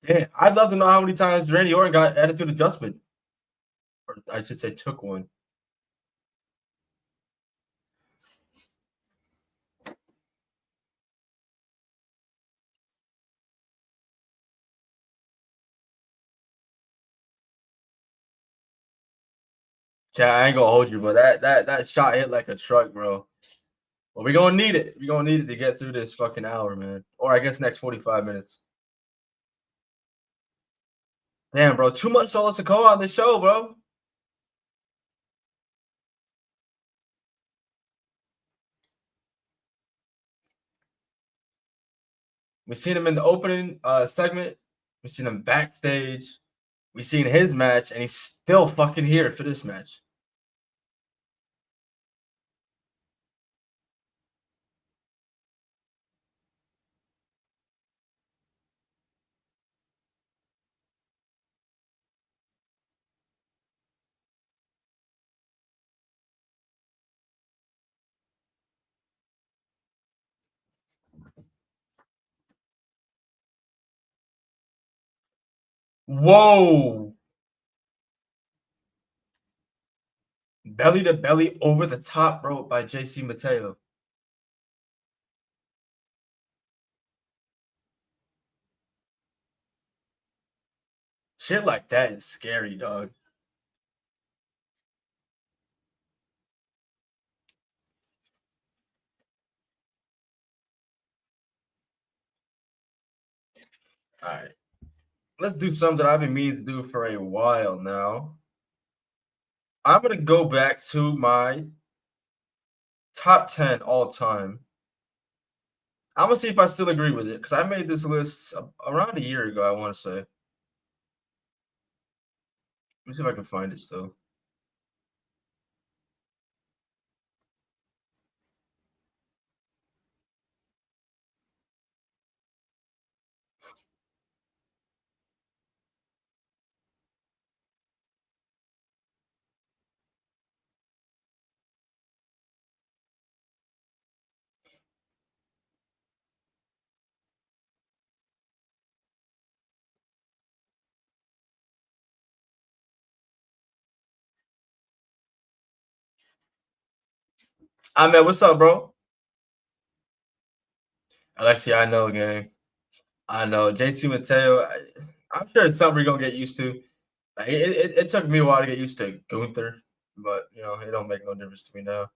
Damn, I'd love to know how many times Randy Orton got attitude adjustment. Or I should say took one. Yeah, I ain't gonna hold you, but that shot hit like a truck, bro. Well, we're gonna need it. We're gonna need it to get through this fucking hour, man. Or I guess next 45 minutes. Damn, bro. Too much Solo Sikoa on this show, bro. We seen him in the opening segment. We seen him backstage. We seen his match, and he's still fucking here for this match. Whoa. Belly to belly over the top rope by JC Mateo. Shit like that is scary, dog. All right. Let's do something I've been meaning to do for a while now. I'm going to go back to my top 10 all time. I'm going to see if I still agree with it because I made this list around a year ago, I want to say. Let me see if I can find it still. Man, what's up, bro? Alexi, I know, gang. I know. JC Mateo, I'm sure it's something we're gonna get used to. Like, it took me a while to get used to Gunther, but it don't make no difference to me now.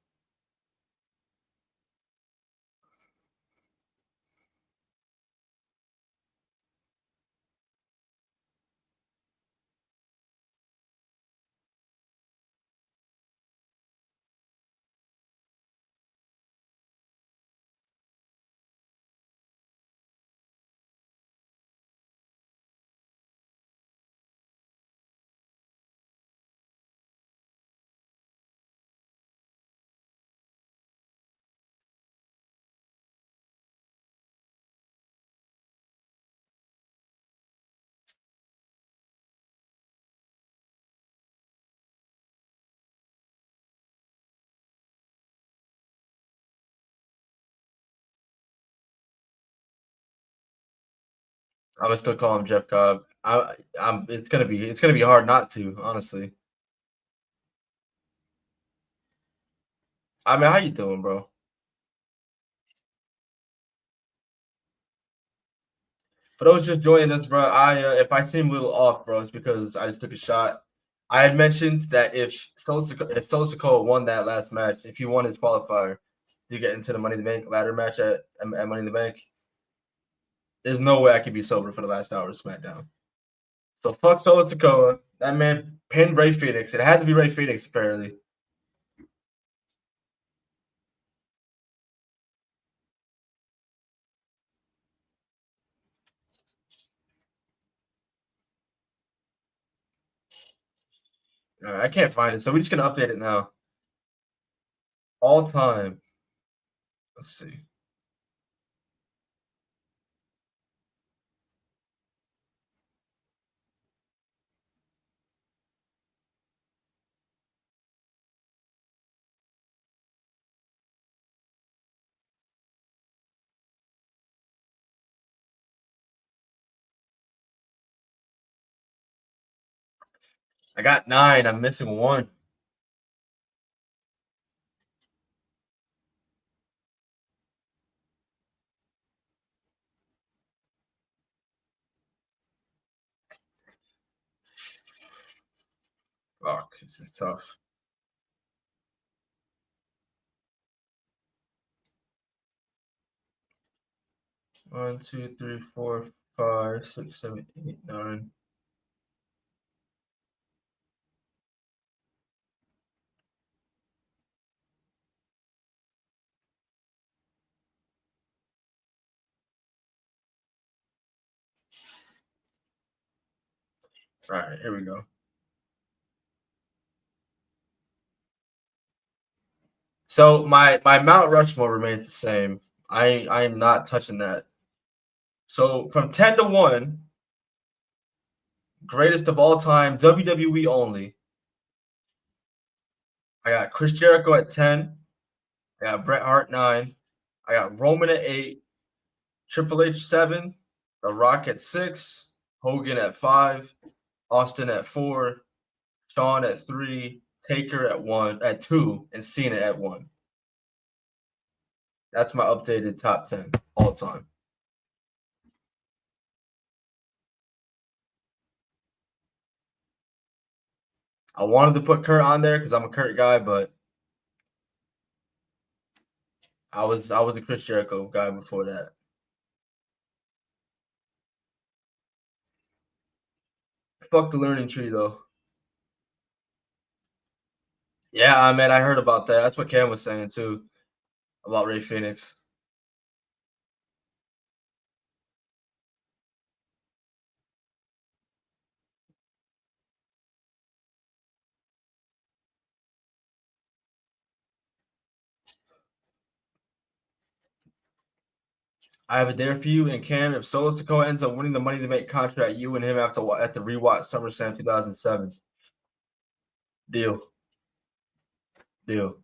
I'm gonna still call him Jeff Cobb. It's gonna be hard not to, honestly. I mean, how you doing, bro? For those just joining us, bro, if I seem a little off, bro, it's because I just took a shot. I had mentioned that if Sosa won that last match, if he won his qualifier to get into the Money in the Bank ladder match at Money in the Bank, there's no way I could be sober for the last hour of SmackDown. So fuck Solo Sikoa. That man pinned Ray Phoenix. It had to be Ray Phoenix, apparently. I can't find it, so we're just gonna update it now. All time. Let's see. I got 9. I'm missing 1. Fuck, this is tough. 1, 2, 3, 4, 5, 6, 7, 8, 9. All right, here we go. So my Mount Rushmore remains the same. I am not touching that. So from 10 to 1, greatest of all time, WWE only. I got Chris Jericho at 10. I got Bret Hart 9. I got Roman at 8. Triple H 7. The Rock at 6. Hogan at 5. Austin at 4. Shawn at 3. Taker at 2, and Cena at 1. That's my updated top 10 all time. I wanted to put Kurt on there because I'm a Kurt guy, but I was a Chris Jericho guy before that. Fuck the learning tree though. Yeah, I mean, I heard about that. That's what Cam was saying too about Ray Phoenix. I have a dare for you and Cam. If Solo Sikoa ends up winning the Money to Make contract, you and him have to rewatch SummerSlam 2007. Deal. Deal.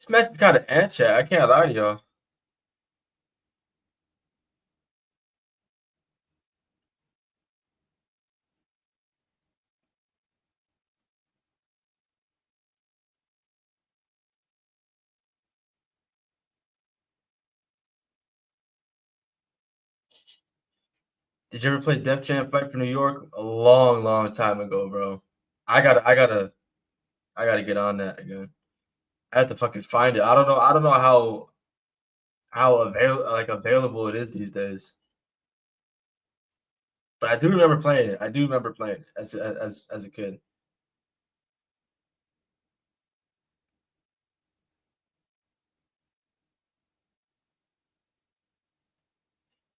This match is kind of chat. I can't lie to y'all. Did you ever play Def Jam Fight for New York? A long, long time ago, bro. I gotta get on that again. I have to fucking find it. I don't know how available it is these days. But I do remember playing it. I do remember playing it as a kid.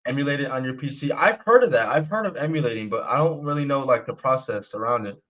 Emulate it on your PC. I've heard of that. I've heard of emulating, but I don't really know like the process around it.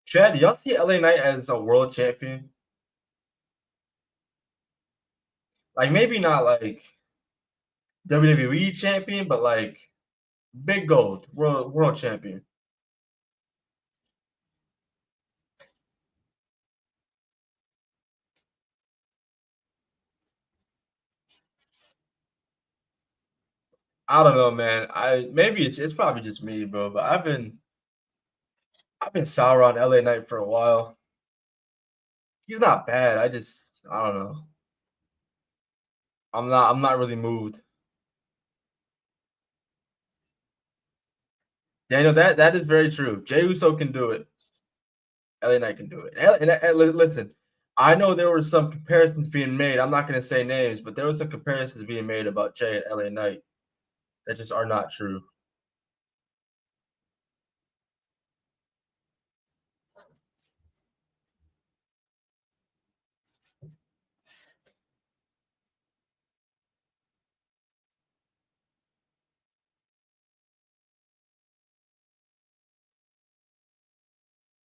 Chad, do y'all see LA Knight as a world champion? Like maybe not like WWE champion, but like big gold world champion. I don't know, man. Maybe it's probably just me, bro. But I've been sour on LA Knight for a while. He's not bad. I don't know. I'm not really moved. Daniel, that is very true. Jey Uso can do it. LA Knight can do it. And listen, I know there were some comparisons being made. I'm not going to say names, but there were some comparisons being made about Jey and LA Knight that just are not true.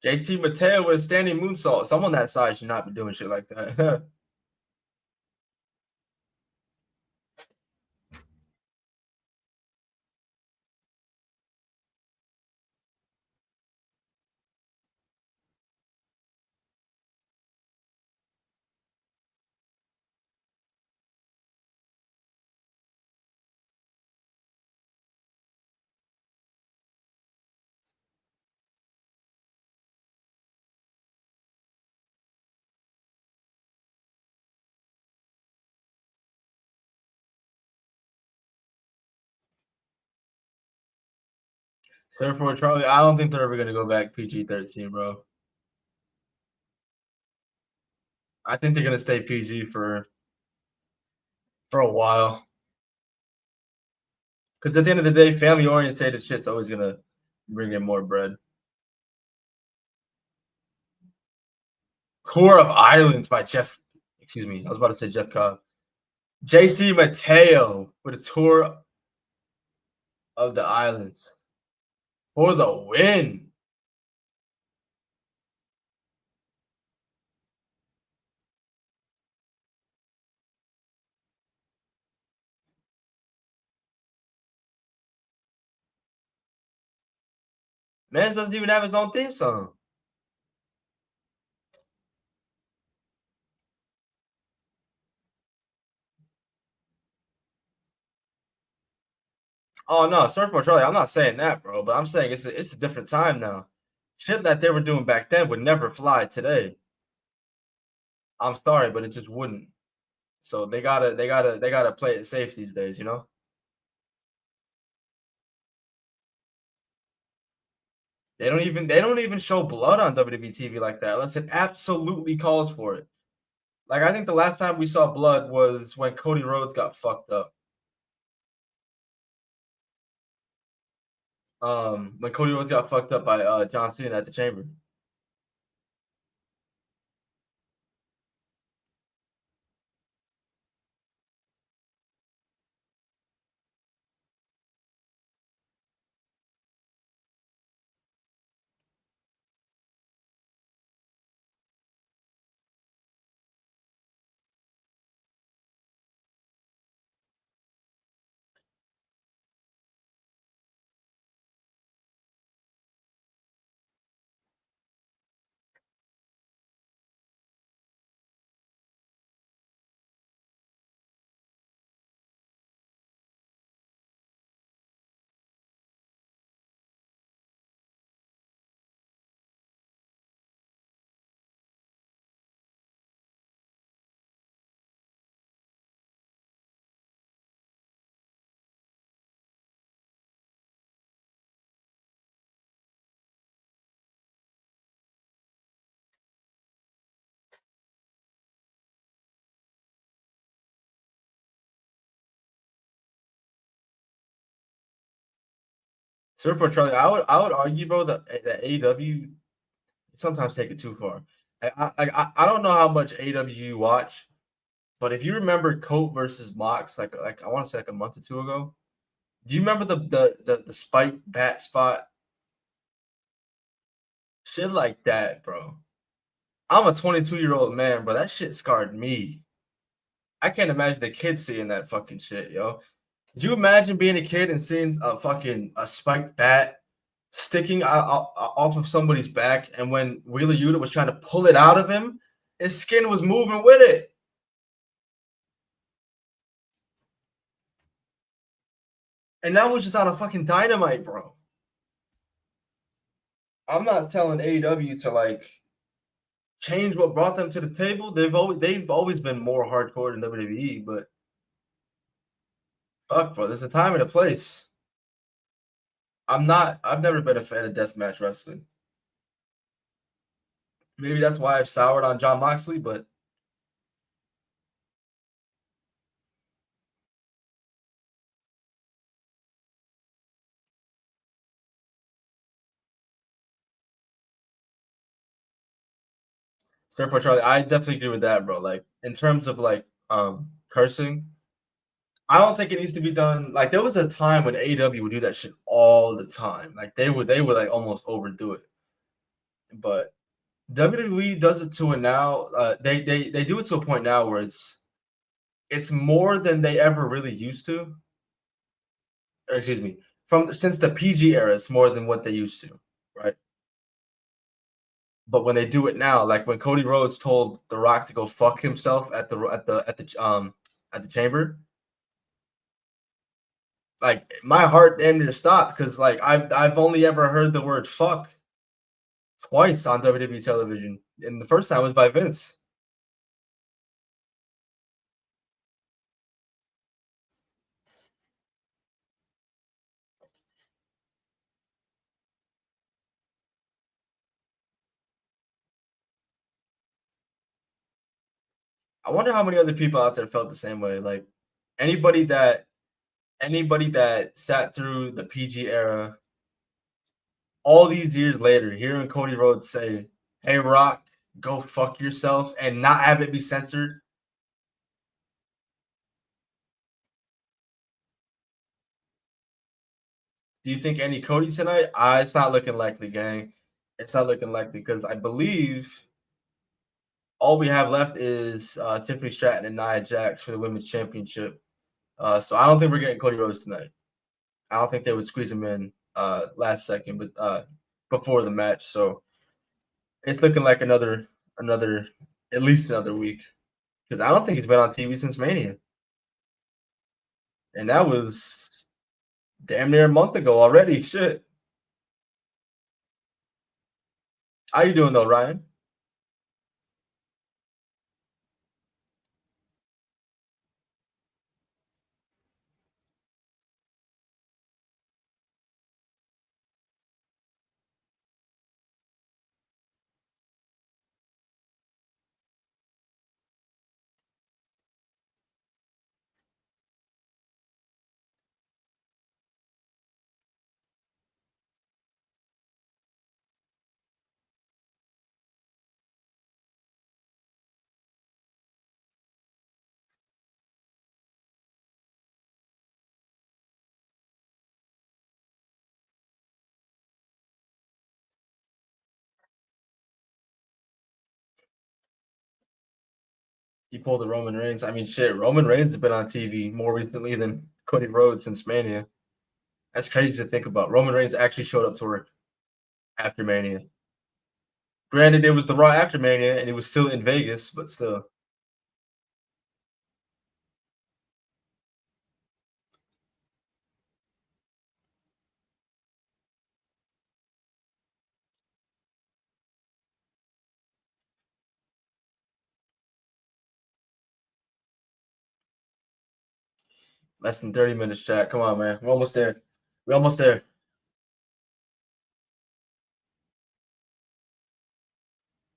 JC Mateo with a standing moonsault. Someone that size should not be doing shit like that. Therefore, Charlie, I don't think they're ever going to go back PG-13, bro. I think they're going to stay PG for a while. Because at the end of the day, family-orientated shit's always going to bring in more bread. Core of Islands by Jeff. Excuse me. I was about to say Jeff Cobb. JC Mateo with a tour of the islands for the win. Man doesn't even have his own theme song. Oh no, Surfer Charlie. I'm not saying that, bro. But I'm saying it's a different time now. Shit that they were doing back then would never fly today. I'm sorry, but it just wouldn't. So they gotta play it safe these days, you know. They don't even show blood on WWE TV like that unless it absolutely calls for it. Like I think the last time we saw blood was when Cody Rhodes got fucked up. When Cody Rhodes got fucked up by John Cena at the Chamber. Super Charlie, I would argue, bro, that AEW sometimes take it too far. I don't know how much AEW you watch, but if you remember Colt versus Mox, like I want to say like a month or two ago, do you remember the spike bat spot? Shit like that, bro. I'm a 22-year-old man, bro. That shit scarred me. I can't imagine the kid seeing that fucking shit, yo. Could you imagine being a kid and seeing a spiked bat sticking off of somebody's back, and when Wheeler Yuta was trying to pull it out of him, his skin was moving with it. And that was just out of fucking Dynamite, bro. I'm not telling AEW to like change what brought them to the table. They've always been more hardcore than WWE, but fuck, bro, there's a time and a place. I've never been a fan of deathmatch wrestling. Maybe that's why I've soured on Jon Moxley, but Surfer Charlie, I definitely agree with that, bro. Like in terms of like cursing, I don't think it needs to be done. Like there was a time when AEW would do that shit all the time. Like they would like almost overdo it. But WWE does it to a now. They do it to a point now where it's more than they ever really used to. Or excuse me, from since the PG era, it's more than what they used to, right? But when they do it now, like when Cody Rhodes told The Rock to go fuck himself at the Chamber, like my heart ended to stop because like I've only ever heard the word fuck twice on WWE television, and the first time was by Vince. I wonder how many other people out there felt the same way. Like anybody that sat through the PG era, all these years later, hearing Cody Rhodes say, "Hey Rock, go fuck yourself," and not have it be censored. Do you think any Cody tonight? It's not looking likely, gang. It's not looking likely because I believe all we have left is Tiffany Stratton and Nia Jax for the women's championship. So I don't think we're getting Cody Rhodes tonight. I don't think they would squeeze him in last second, but before the match. So it's looking like another at least another week because I don't think he's been on TV since Mania, and that was Damn near a month ago already. Shit. How you doing though, Ryan? He pulled the Roman Reigns. I mean, shit. Roman Reigns has been on TV more recently than Cody Rhodes since Mania. That's crazy to think about. Roman Reigns actually showed up to work after Mania. Granted, it was the Raw after Mania, and it was still in Vegas, but still. Less than 30 minutes, chat. Come on, man. We're almost there. We're almost there.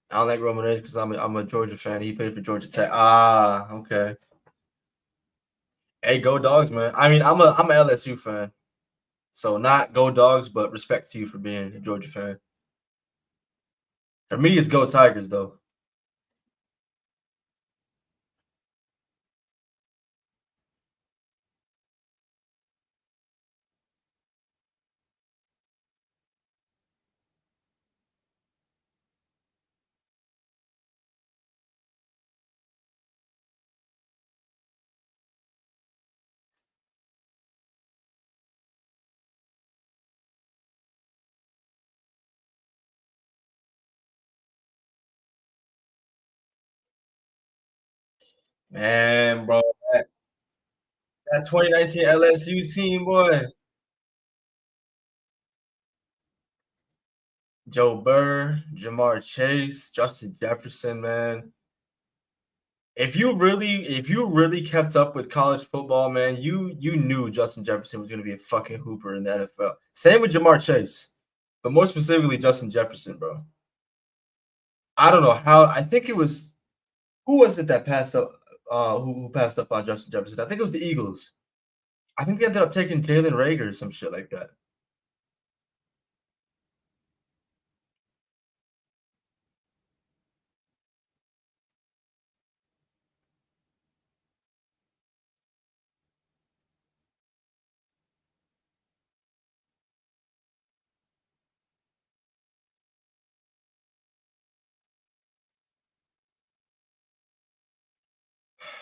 I don't like Roman Reigns because I'm a Georgia fan. He played for Georgia Tech. Ah, okay. Hey, go Dogs, man. I mean, I'm a LSU fan. So not go Dogs, but respect to you for being a Georgia fan. For me, it's go Tigers, though. Man, bro, that 2019 LSU team, boy. Joe Burr, Jamar Chase, Justin Jefferson, man. If you really kept up with college football, man, you knew Justin Jefferson was going to be a fucking hooper in the NFL. Same with Jamar Chase, but more specifically Justin Jefferson, bro. I don't know how. I think it was who was it that passed up? Who passed up on Justin Jefferson? I think it was the Eagles. I think they ended up taking Jalen Reagor or some shit like that.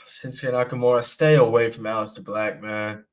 Shinsuke Nakamura, stay away from Aleister Black, man.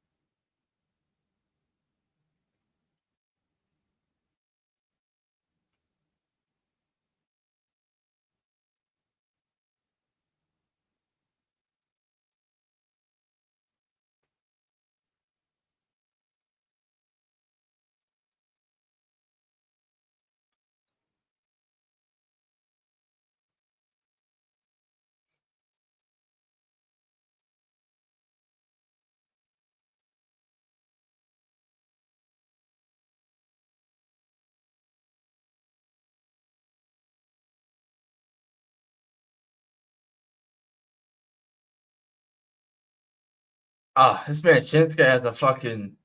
This man Shinsuke has a fucking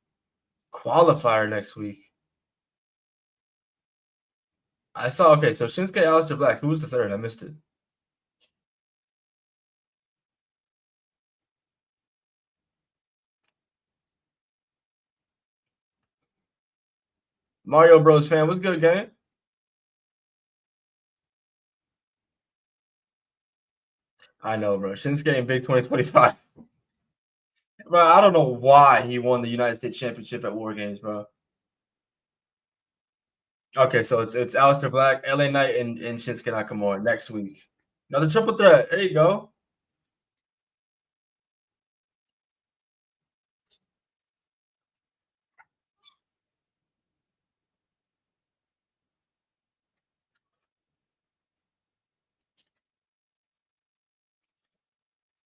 qualifier next week. I saw. Okay, so Shinsuke, Aleister Black. Who was the third? I missed it. Mario Bros fan, what's good, gang? I know, bro. Shinsuke in Big 2025. Bro, I don't know why he won the United States Championship at War Games, bro. Okay, so it's Aleister Black, LA Knight, and Shinsuke Nakamura next week. Another triple threat. There you go.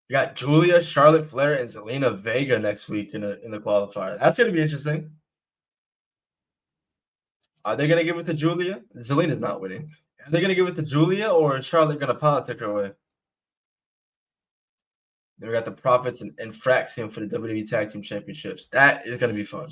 You got Julia, Charlotte Flair, and Zelina Vega next week in the qualifier. That's gonna be interesting. Are they gonna give it to Julia? Zelina's not winning. Are they gonna give it to Julia, or is Charlotte gonna politic her away? Then we got the Profits and Fraxium for the WWE Tag Team Championships. That is gonna be fun.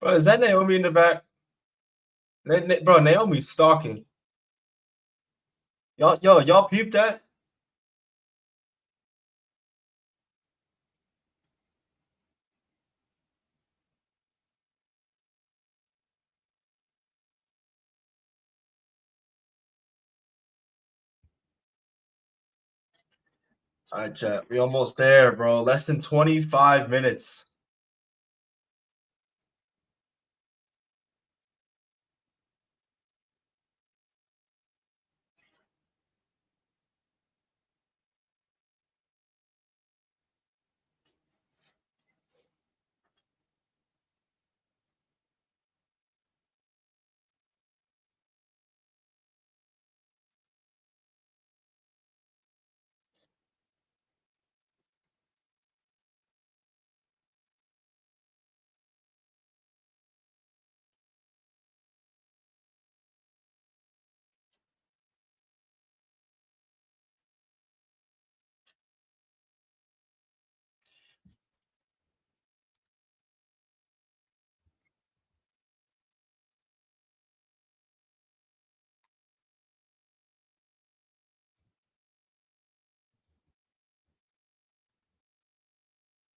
Bro, is that Naomi in the back? Bro, Naomi's stalking. Y'all peeped that? All right, chat. We almost there, bro. Less than 25 minutes.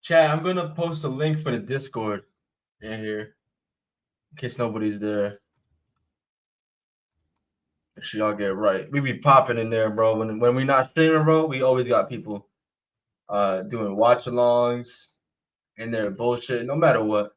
Chat, I'm gonna post a link for the Discord in here in case nobody's there. Make sure y'all get it right. We be popping in there, bro. When we not streaming, bro, we always got people doing watch alongs in there bullshit, no matter what.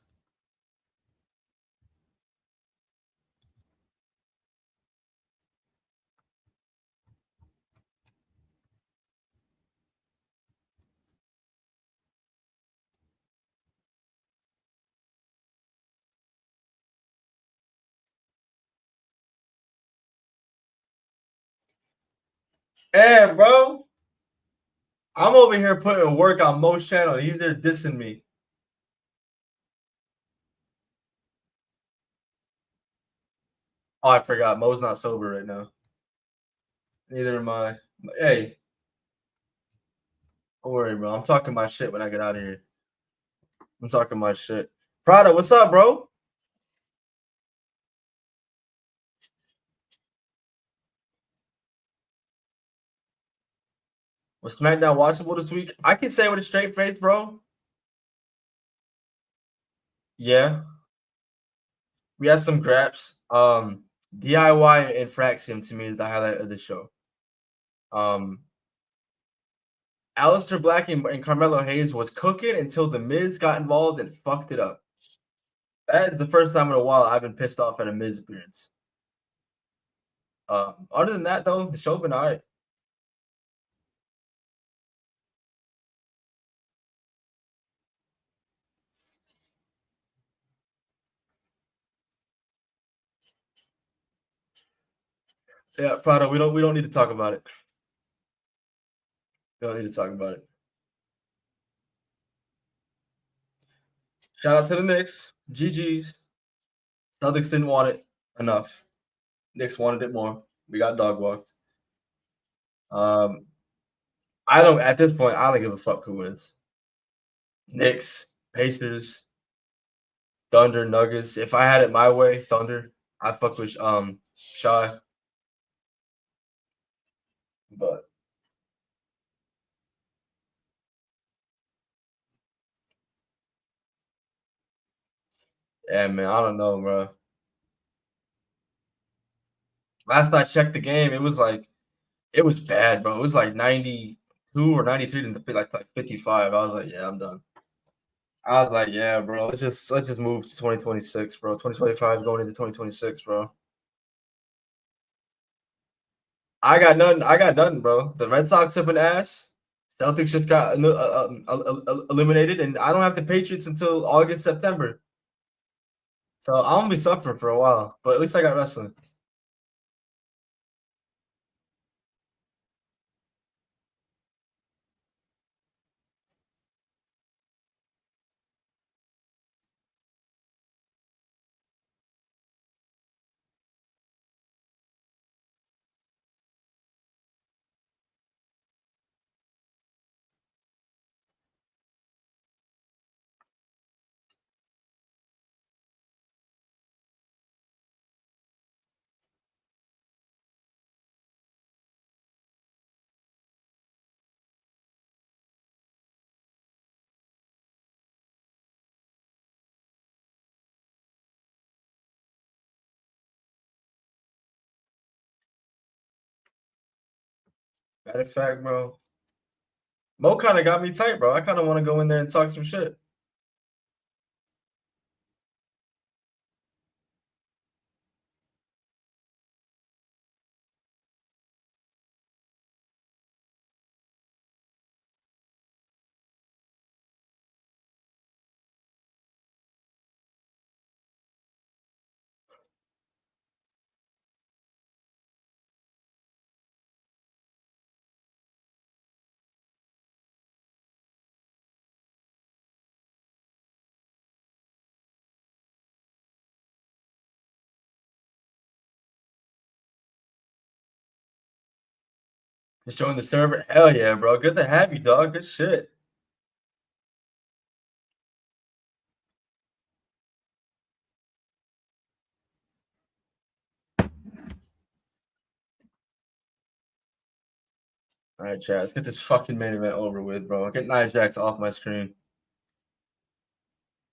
Hey, bro. I'm over here putting work on Mo's channel. He's there dissing me. Oh, I forgot. Mo's not sober right now. Neither am I. Hey. Don't worry, bro. I'm talking my shit when I get out of here. I'm talking my shit. Prada, what's up, bro? Was SmackDown watchable this week? I can say with a straight face, bro. Yeah. We had some graps. DIY and Fraxium to me is the highlight of the show. Aleister Black and Carmelo Hayes was cooking until the Miz got involved and fucked it up. That is the first time in a while I've been pissed off at a Miz appearance. Other than that, though, the show been all right. Yeah, Prado, we don't need to talk about it. We don't need to talk about it. Shout out to the Knicks. GG's. Celtics didn't want it enough. Knicks wanted it more. We got dog walked. I don't at this point, I don't give a fuck who wins. Knicks, Pacers, Thunder, Nuggets. If I had it my way, Thunder. I fuck with Shy. But Yeah, man. I don't know, bro. Last I checked the game, it was bad, bro. It was like 92 or 93 to like 55. I was like, yeah, I'm done. I was like, yeah, bro. Let's just move to 2026, bro. 2025 going into 2026, bro. I got none. I got nothing, bro. The Red Sox have been ass. Celtics just got eliminated, and I don't have the Patriots until August, September. So I'm gonna be suffering for a while. But at least I got wrestling. Matter of fact, bro, Mo kind of got me tight, bro. I kind of want to go in there and talk some shit. Just showing the server. Hell yeah, bro. Good to have you, dog. Good shit. All right, chat. Let's get this fucking main event over with, bro. Get Nia Jax off my screen.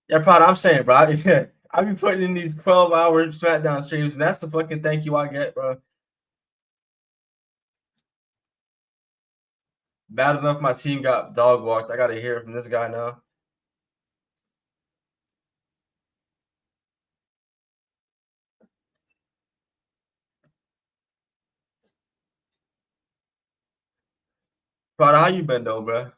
Yeah, Prod, I'm saying, bro. Yeah, I be putting in these 12-hour SmackDown streams, and that's the fucking thank you I get, bro. Bad enough my team got dog walked. I gotta hear from this guy now. Prod, how you been though, bro?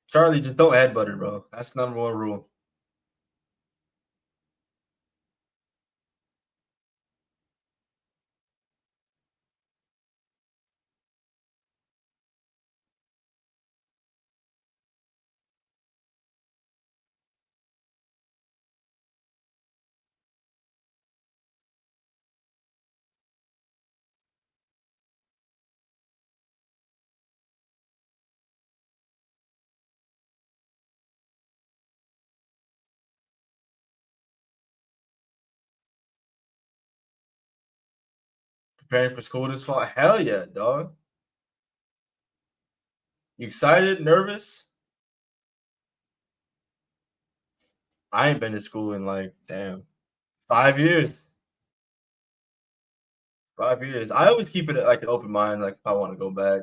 Charlie, just don't add butter, bro. That's the number one rule. Preparing for school this fall? Hell yeah, dog. You excited? Nervous? I ain't been to school in like, damn, 5 years. 5 years. I always keep it like an open mind, like if I want to go back.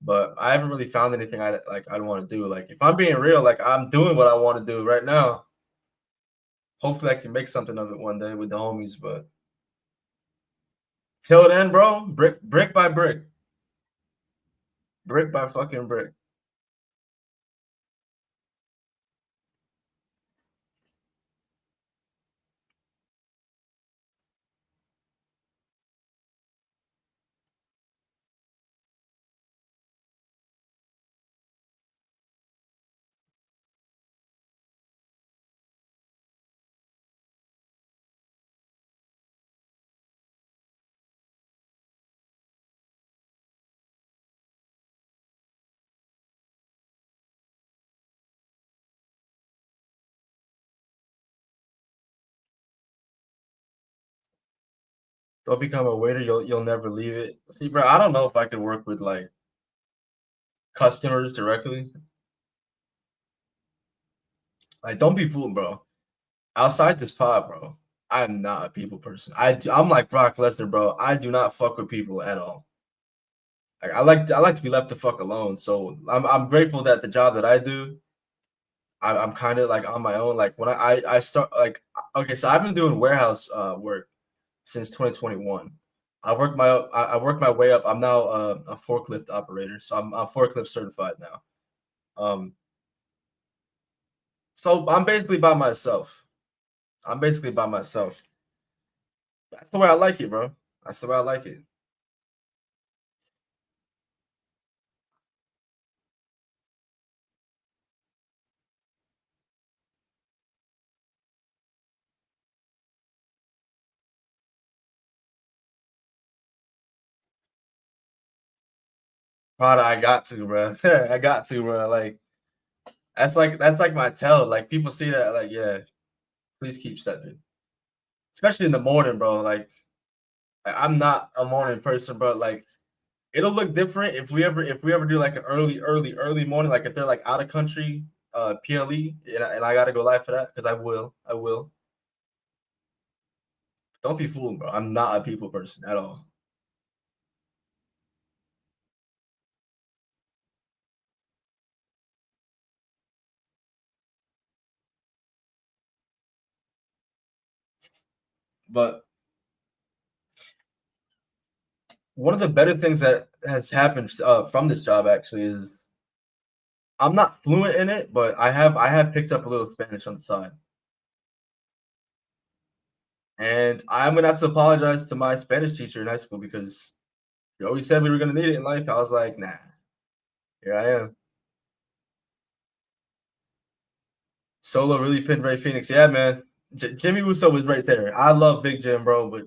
But I haven't really found anything I'd want to do. Like if I'm being real, like I'm doing what I want to do right now. Hopefully I can make something of it one day with the homies, but till then, bro, brick by brick. Brick by fucking brick. Don't become a waiter, you'll never leave it. See, bro, I don't know if I could work with like customers directly. Like, don't be fooled, bro. Outside this pod, bro, I'm not a people person. I'm like Brock Lesnar, bro. I do not fuck with people at all. Like, I like to be left the fuck alone. So I'm grateful that the job that I do, I'm kind of like on my own. Like when I start, like, okay, so I've been doing warehouse work since 2021. I worked my way up. I'm now a forklift operator, so I'm forklift certified now. So I'm basically by myself. That's the way I like it, bro. That's the way I like it. Prada, I got to, bro. I got to, bro. Like that's like my tell. Like people see that, like, yeah, please keep stepping. Especially in the morning, bro. Like I'm not a morning person, but like it'll look different if we ever do like an early morning, like if they're like out of country PLE and I gotta go live for that because I will. Don't be fooled, bro. I'm not a people person at all. But one of the better things that has happened from this job actually is I'm not fluent in it, but I have picked up a little Spanish on the side. And I'm gonna have to apologize to my Spanish teacher in high school because he always said we were gonna need it in life. I was like, nah, here I am. Solo really pinned Ray Phoenix. Yeah, man. Jimmy Uso was right there. I love Big Jim, bro, but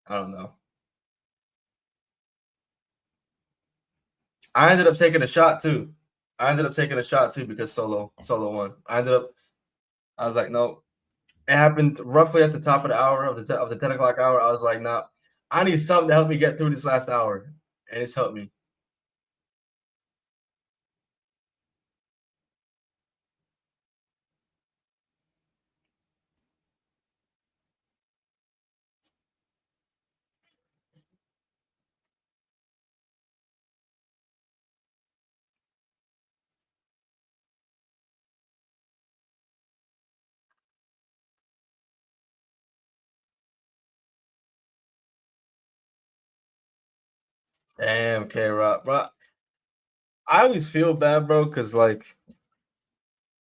I don't know. I ended up taking a shot too. Because Solo won. I was like, no. It happened roughly at the top of the hour of the 10 o'clock hour. I was like, nah, I need something to help me get through this last hour. And it's helped me. Damn, K-Rock, bro. I always feel bad, bro, because like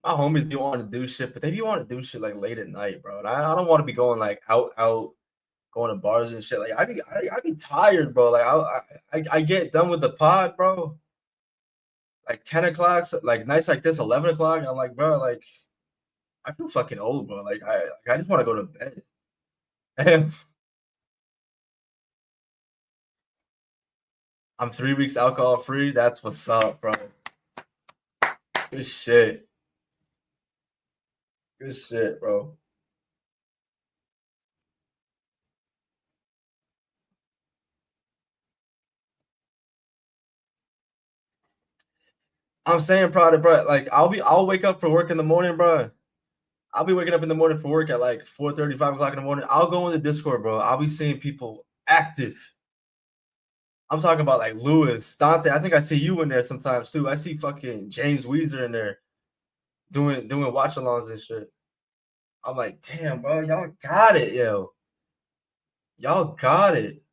my homies be wanting to do shit, but they be wanting to do shit like late at night, bro. And I don't want to be going like out, going to bars and shit. Like I be tired, bro. Like I get done with the pod, bro. Like 10 o'clock, like nights like this, 11 o'clock. I'm like, bro, like I feel fucking old, bro. Like I just want to go to bed. I'm 3 weeks alcohol free. That's what's up, bro. Good shit. Good shit, bro. I'm saying, bro, like I'll wake up for work in the morning, bro. I'll be waking up in the morning for work at like 4:30, 5 o'clock in the morning. I'll go in the Discord, bro. I'll be seeing people active. I'm talking about like Lewis, Dante. I think I see you in there sometimes too. I see fucking James Weezer in there doing watch alongs and shit. I'm like, damn, bro, y'all got it, yo. Y'all got it.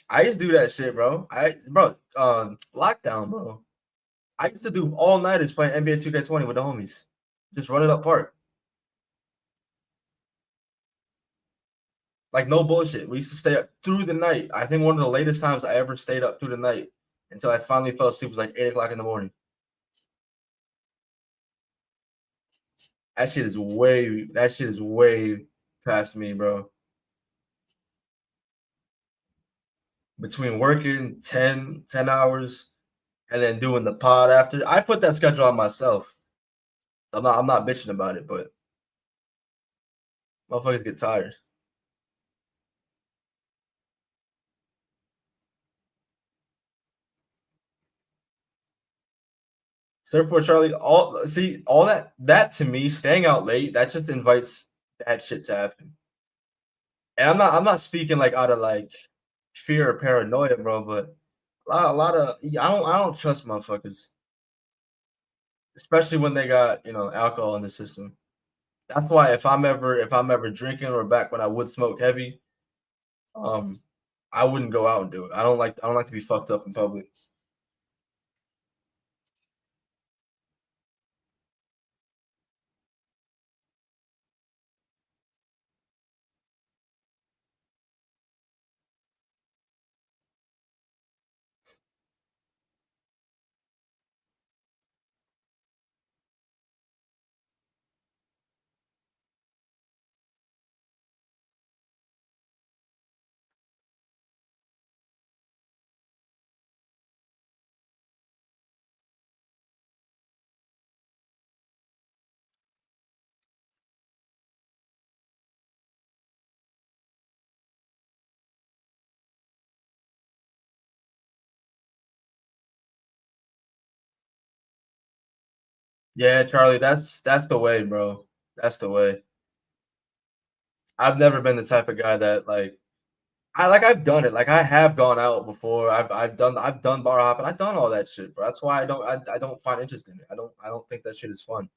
I used to do that shit, bro. Lockdown, bro. I used to do all nighters playing NBA 2K20 with the homies. Just run it up park. Like no bullshit. We used to stay up through the night. I think one of the latest times I ever stayed up through the night until I finally fell asleep was like 8 o'clock in the morning. That shit is way past me, bro. Between working 10 hours and then doing the pod after. I put that schedule on myself. I'm not bitching about it, but motherfuckers get tired. Surfboard Charlie, all that to me, staying out late, that just invites bad shit to happen. And I'm not speaking like out of like fear or paranoia, bro, but a lot of I don't trust motherfuckers, especially when they got, alcohol in the system. That's why if I'm ever drinking or back when I would smoke heavy, um, I wouldn't go out and do it. I don't like to be fucked up in public. Yeah, Charlie, that's the way, bro. That's the way. I've never been the type of guy that I've done it. Like I have gone out before. I've done bar hopping. I've done all that shit, bro. That's why I don't find interest in it. I don't think that shit is fun.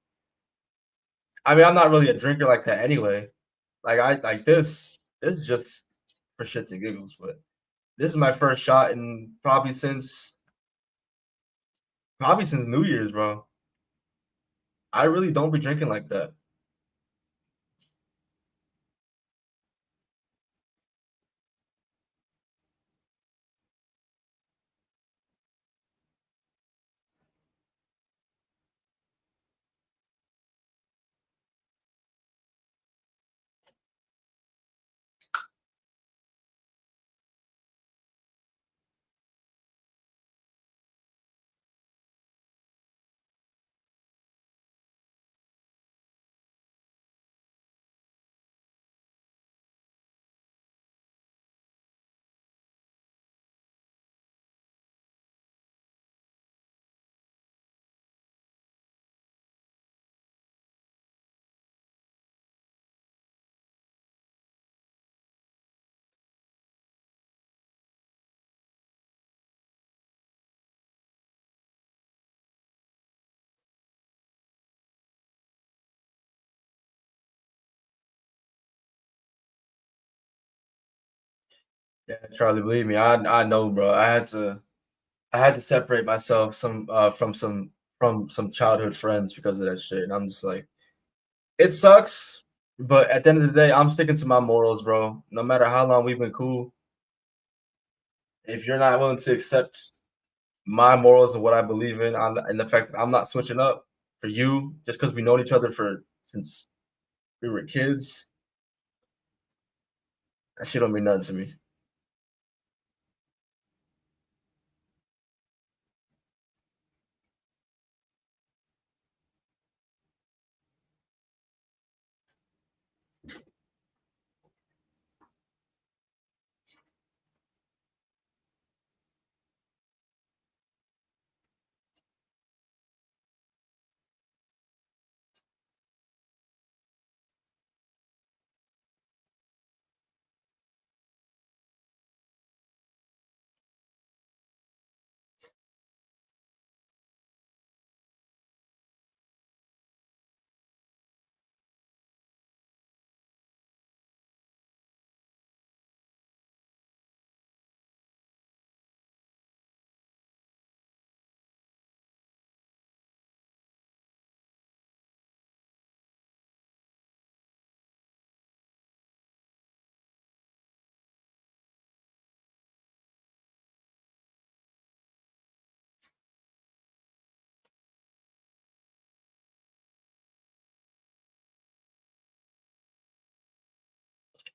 I mean, I'm not really a drinker like that anyway. This is just for shits and giggles, but this is my first shot in probably since New Year's, bro. I really don't be drinking like that. Yeah, Charlie, believe me, I know, bro. I had to separate myself from some childhood friends because of that shit. And I'm just like, it sucks, but at the end of the day, I'm sticking to my morals, bro. No matter how long we've been cool, if you're not willing to accept my morals and what I believe in, and the fact that I'm not switching up for you just because we known each other for since we were kids, that shit don't mean nothing to me.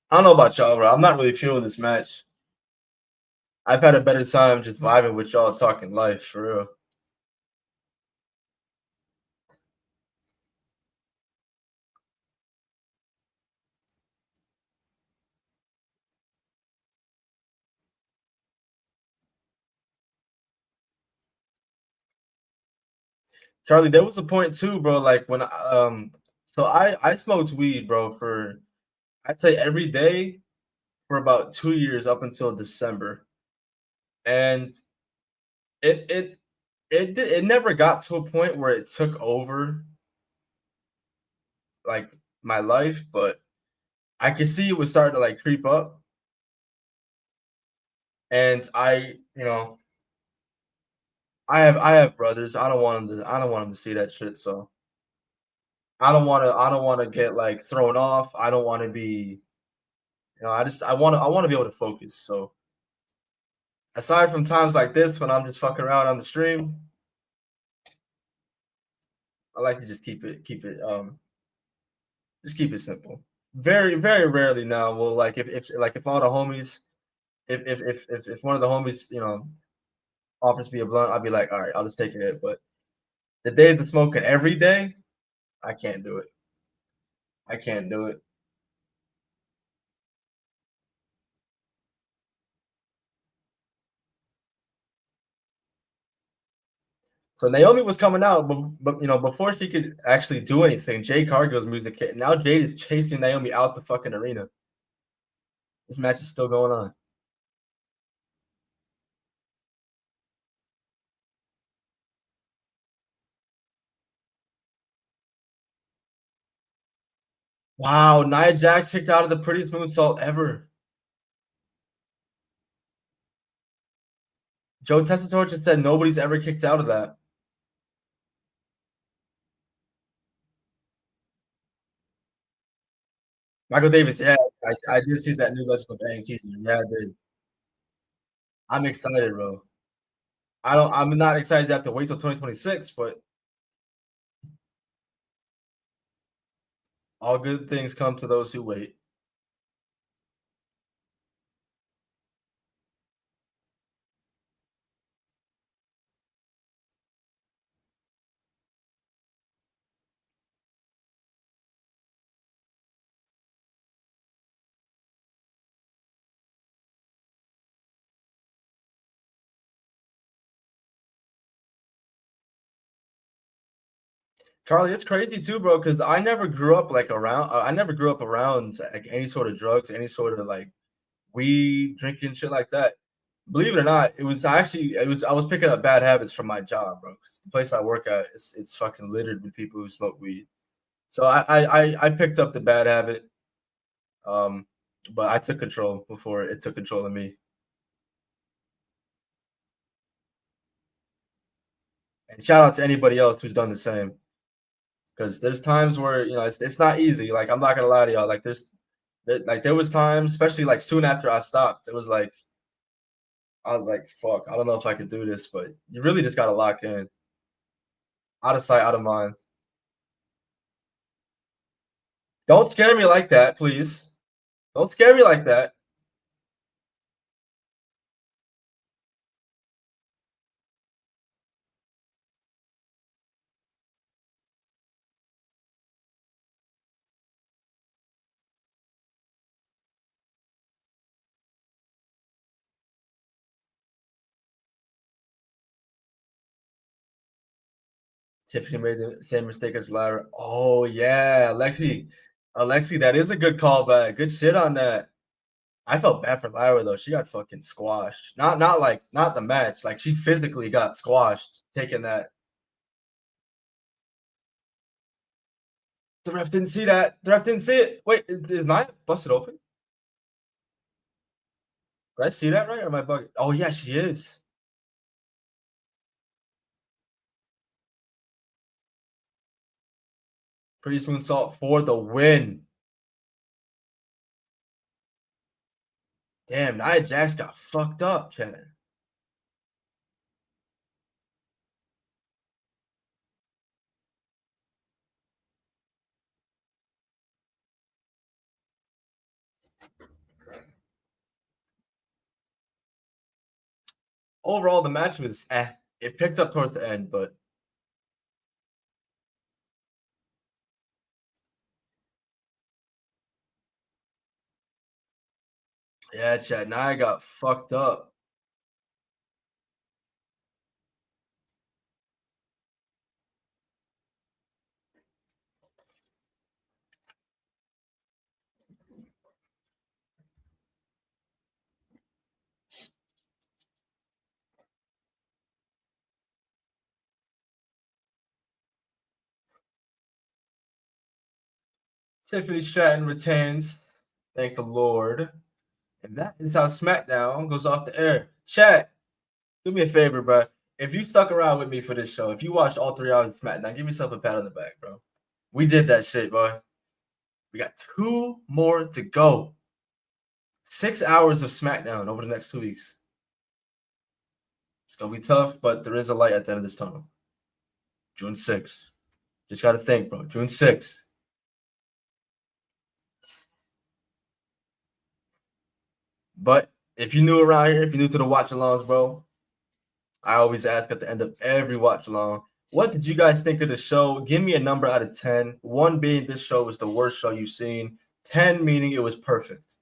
I don't know about y'all, bro. I'm not really feeling this match. I've had a better time just vibing with y'all talking life for real. Charlie, there was a point too, bro. Like when so I smoked weed, bro, for I'd say every day for about 2 years up until December, and it it never got to a point where it took over like my life, but I could see it was starting to like creep up, and I have brothers. I don't want them to see that shit. So I don't want to get like thrown off. I don't want to be I want to be able to focus. So aside from times like this when I'm just fucking around on the stream, I like to just keep it simple. Very, very rarely now will like if all the homies if one of the homies, offers me a blunt, I'll be like, all right, I'll just take a hit. But the days of smoking every day, I can't do it. I can't do it. So Naomi was coming out, but before she could actually do anything, Jade Cargill's music hit. Now Jade is chasing Naomi out the fucking arena. This match is still going on. Wow, Nia Jax kicked out of the prettiest moonsault ever. Joe Tessitore just said nobody's ever kicked out of that. Michael Davis, yeah, I did see that new Legend of Bang teaser. Yeah, I did. I'm excited, bro. I'm not excited to have to wait till 2026, but all good things come to those who wait. Charlie, it's crazy too, bro, because I never grew up like around. I never grew up around like any sort of drugs, any sort of like weed, drinking, shit like that. Believe it or not, I was picking up bad habits from my job, bro. 'Cause the place I work at, it's fucking littered with people who smoke weed. So I picked up the bad habit, um, but I took control before it took control of me. And shout out to anybody else who's done the same. Because there's times where it's not easy. Like I'm not gonna lie to y'all. Like there was times, especially like soon after I stopped, it was like I was like, fuck, I don't know if I could do this, but you really just gotta lock in. Out of sight, out of mind. Don't scare me like that, please. Don't scare me like that. Tiffany made the same mistake as Lara. Oh yeah, Alexi, that is a good callback. Good shit on that. I felt bad for Lyra though. She got fucking squashed. Not the match. Like she physically got squashed taking that. The ref didn't see that. The ref didn't see it. Wait, is Nia busted open? Did I see that right? Or am I bugging? Oh yeah, she is. Pretty smooth salt for the win. Damn, Nia Jax got fucked up, Chad. Overall, the match was it picked up towards the end, but yeah, Chad, Nia got fucked up. Tiffany Stratton retains. Thank the Lord. And that is how SmackDown goes off the air. Chat, do me a favor, bro. If you stuck around with me for this show, if you watched all 3 hours of SmackDown, give yourself a pat on the back, bro. We did that shit, bro. We got 2 more to go. 6 hours of SmackDown over the next 2 weeks. It's going to be tough, but there is a light at the end of this tunnel. June 6th. Just got to think, bro. June 6th. But if you're new around here, if you're new to the watch-alongs, bro, I always ask at the end of every watch-along, what did you guys think of the show? Give me a number out of 10. 1 being this show was the worst show you've seen. 10 meaning it was perfect.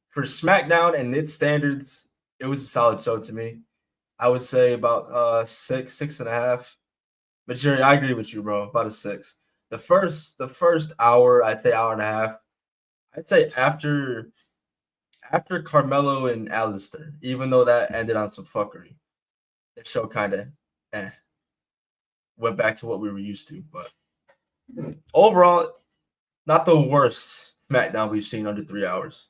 For SmackDown and its standards, it was a solid show to me. I would say about 6.5. But Jerry, I agree with you, bro. About a 6. The first hour, I'd say hour and a half. I'd say after Carmelo and Alistair, even though that ended on some fuckery, the show kind of went back to what we were used to. But overall, not the worst SmackDown we've seen under 3 hours.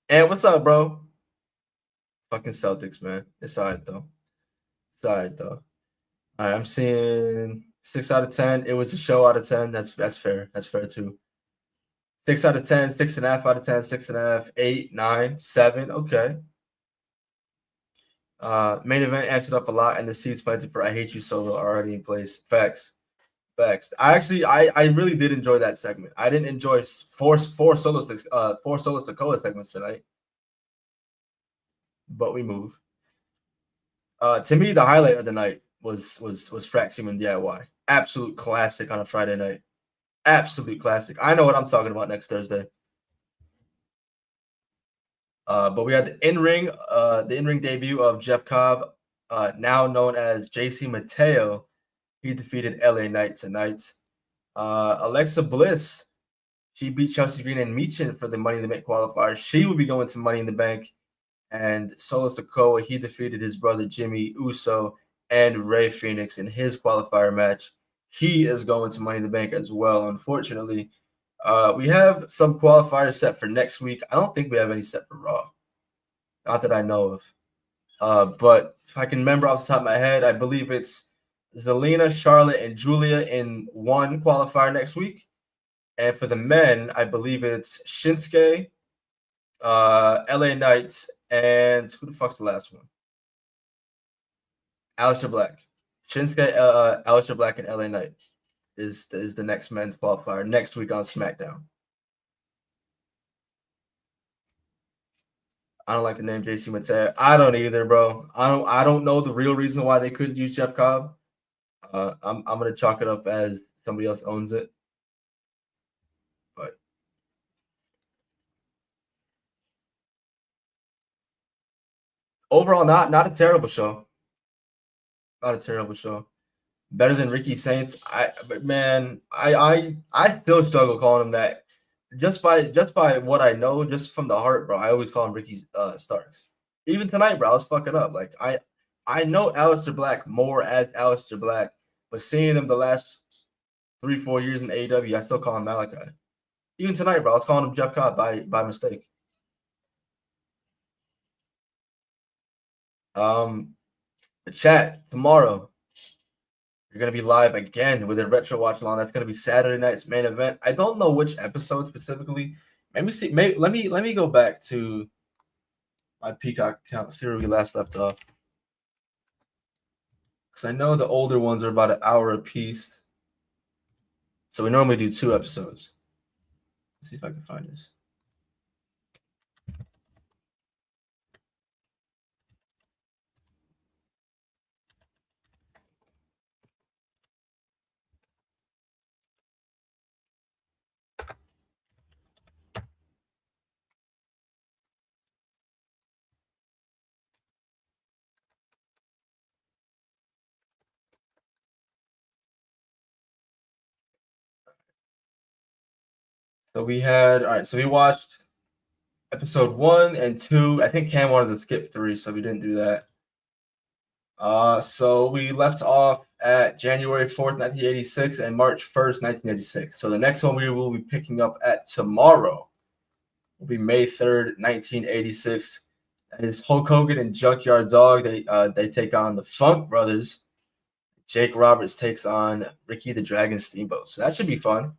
And what's up, bro? Fucking Celtics, man. It's all right, though. All right, I'm seeing 6 out of 10. It was a show out of 10. That's fair. That's fair, too. 6 out of 10, 6.5 out of 10, 6.5, 8, 9, 7. Okay. Main event answered up a lot, and the seeds planted for I Hate You Solo are already in place. Facts. I really did enjoy that segment. I didn't enjoy four Solo Sikoa segments tonight, but we move. To me, the highlight of the night was Frax Human DIY. Absolute classic on a Friday night. Absolute classic. I know what I'm talking about next Thursday. But we had the in-ring debut of Jeff Cobb, now known as JC Mateo. He defeated LA Knight tonight. Alexa Bliss, she beat Chelsea Green and Michin for the Money in the Bank qualifier. She will be going to Money in the Bank. And Solo Sikoa, he defeated his brother Jimmy Uso and Rey Fenix in his qualifier match. He is going to Money in the Bank as well. Unfortunately, we have some qualifiers set for next week. I don't think we have any set for Raw. Not that I know of. But if I can remember off the top of my head, I believe it's Zelina, Charlotte, and Julia in one qualifier next week. And for the men, I believe it's Shinsuke, LA Knight, and who the fuck's the last one? Aleister Black. Shinsuke, Aleister Black, and LA Knight is the next men's qualifier next week on SmackDown. I don't like the name JC Mateo. I don't either, bro. I don't know the real reason why they couldn't use Jeff Cobb. I'm gonna chalk it up as somebody else owns it. But overall, not a terrible show. Not a terrible show. Better than Ricky Saints. I still struggle calling him that. Just by what I know, just from the heart, bro. I always call him Ricky Starks. Even tonight, bro, I was fucking up. Like I know Aleister Black more as Aleister Black, but seeing him the last 3-4 years in AEW, I still call him Malachi. Even tonight, bro, I was calling him Jeff Cobb by mistake. The chat tomorrow. You're gonna be live again with a retro watch along. That's gonna be Saturday night's main event. I don't know which episode specifically. Let me go back to my Peacock account, see where we last left off. Because I know the older ones are about an hour a piece. So we normally do 2 episodes. Let's see if I can find this. So we watched episode 1 and 2. I think Cam wanted to skip 3, so we didn't do that. So we left off at January 4th, 1986 and March 1st, 1986. So the next one we will be picking up at tomorrow will be May 3rd, 1986. That is Hulk Hogan and Junkyard Dog. They take on the Funk Brothers. Jake Roberts takes on Ricky the Dragon Steamboat. So that should be fun.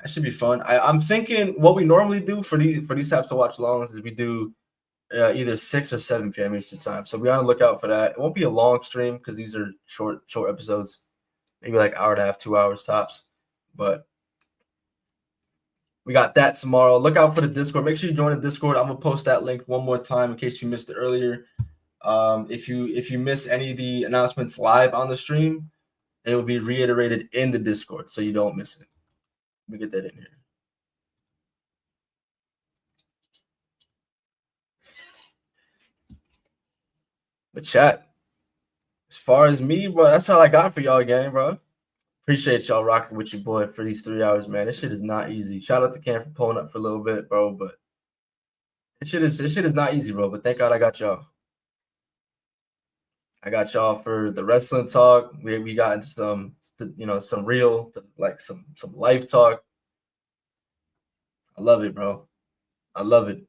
I'm thinking what we normally do for these types of watch longs is we do either 6 or 7 p.m. Eastern time. So be on the lookout for that. It won't be a long stream because these are short episodes, maybe like hour and a half, 2 hours tops. But we got that tomorrow. Look out for the Discord. Make sure you join the Discord. I'm gonna post that link one more time in case you missed it earlier. If you miss any of the announcements live on the stream, they will be reiterated in the Discord, so you don't miss it. Let me get that in here. But chat, as far as me, bro, that's all I got for y'all, gang, bro. Appreciate y'all rocking with your boy for these 3 hours, man. This shit is not easy. Shout out to Cam for pulling up for a little bit, bro. But this shit is not easy, bro. But thank God I got y'all. I got y'all for the wrestling talk. We got some real, like some life talk. I love it, bro. I love it.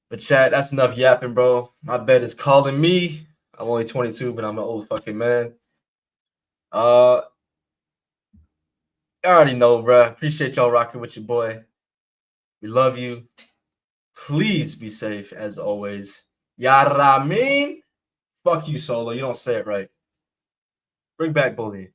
But chat, that's enough yapping, bro. My bed is calling me. I'm only 22, but I'm an old fucking man. I already know, bro. Appreciate y'all rocking with your boy. We love you. Please be safe as always. Yaramin. Fuck you, Solo. You don't say it right. Bring back bullying.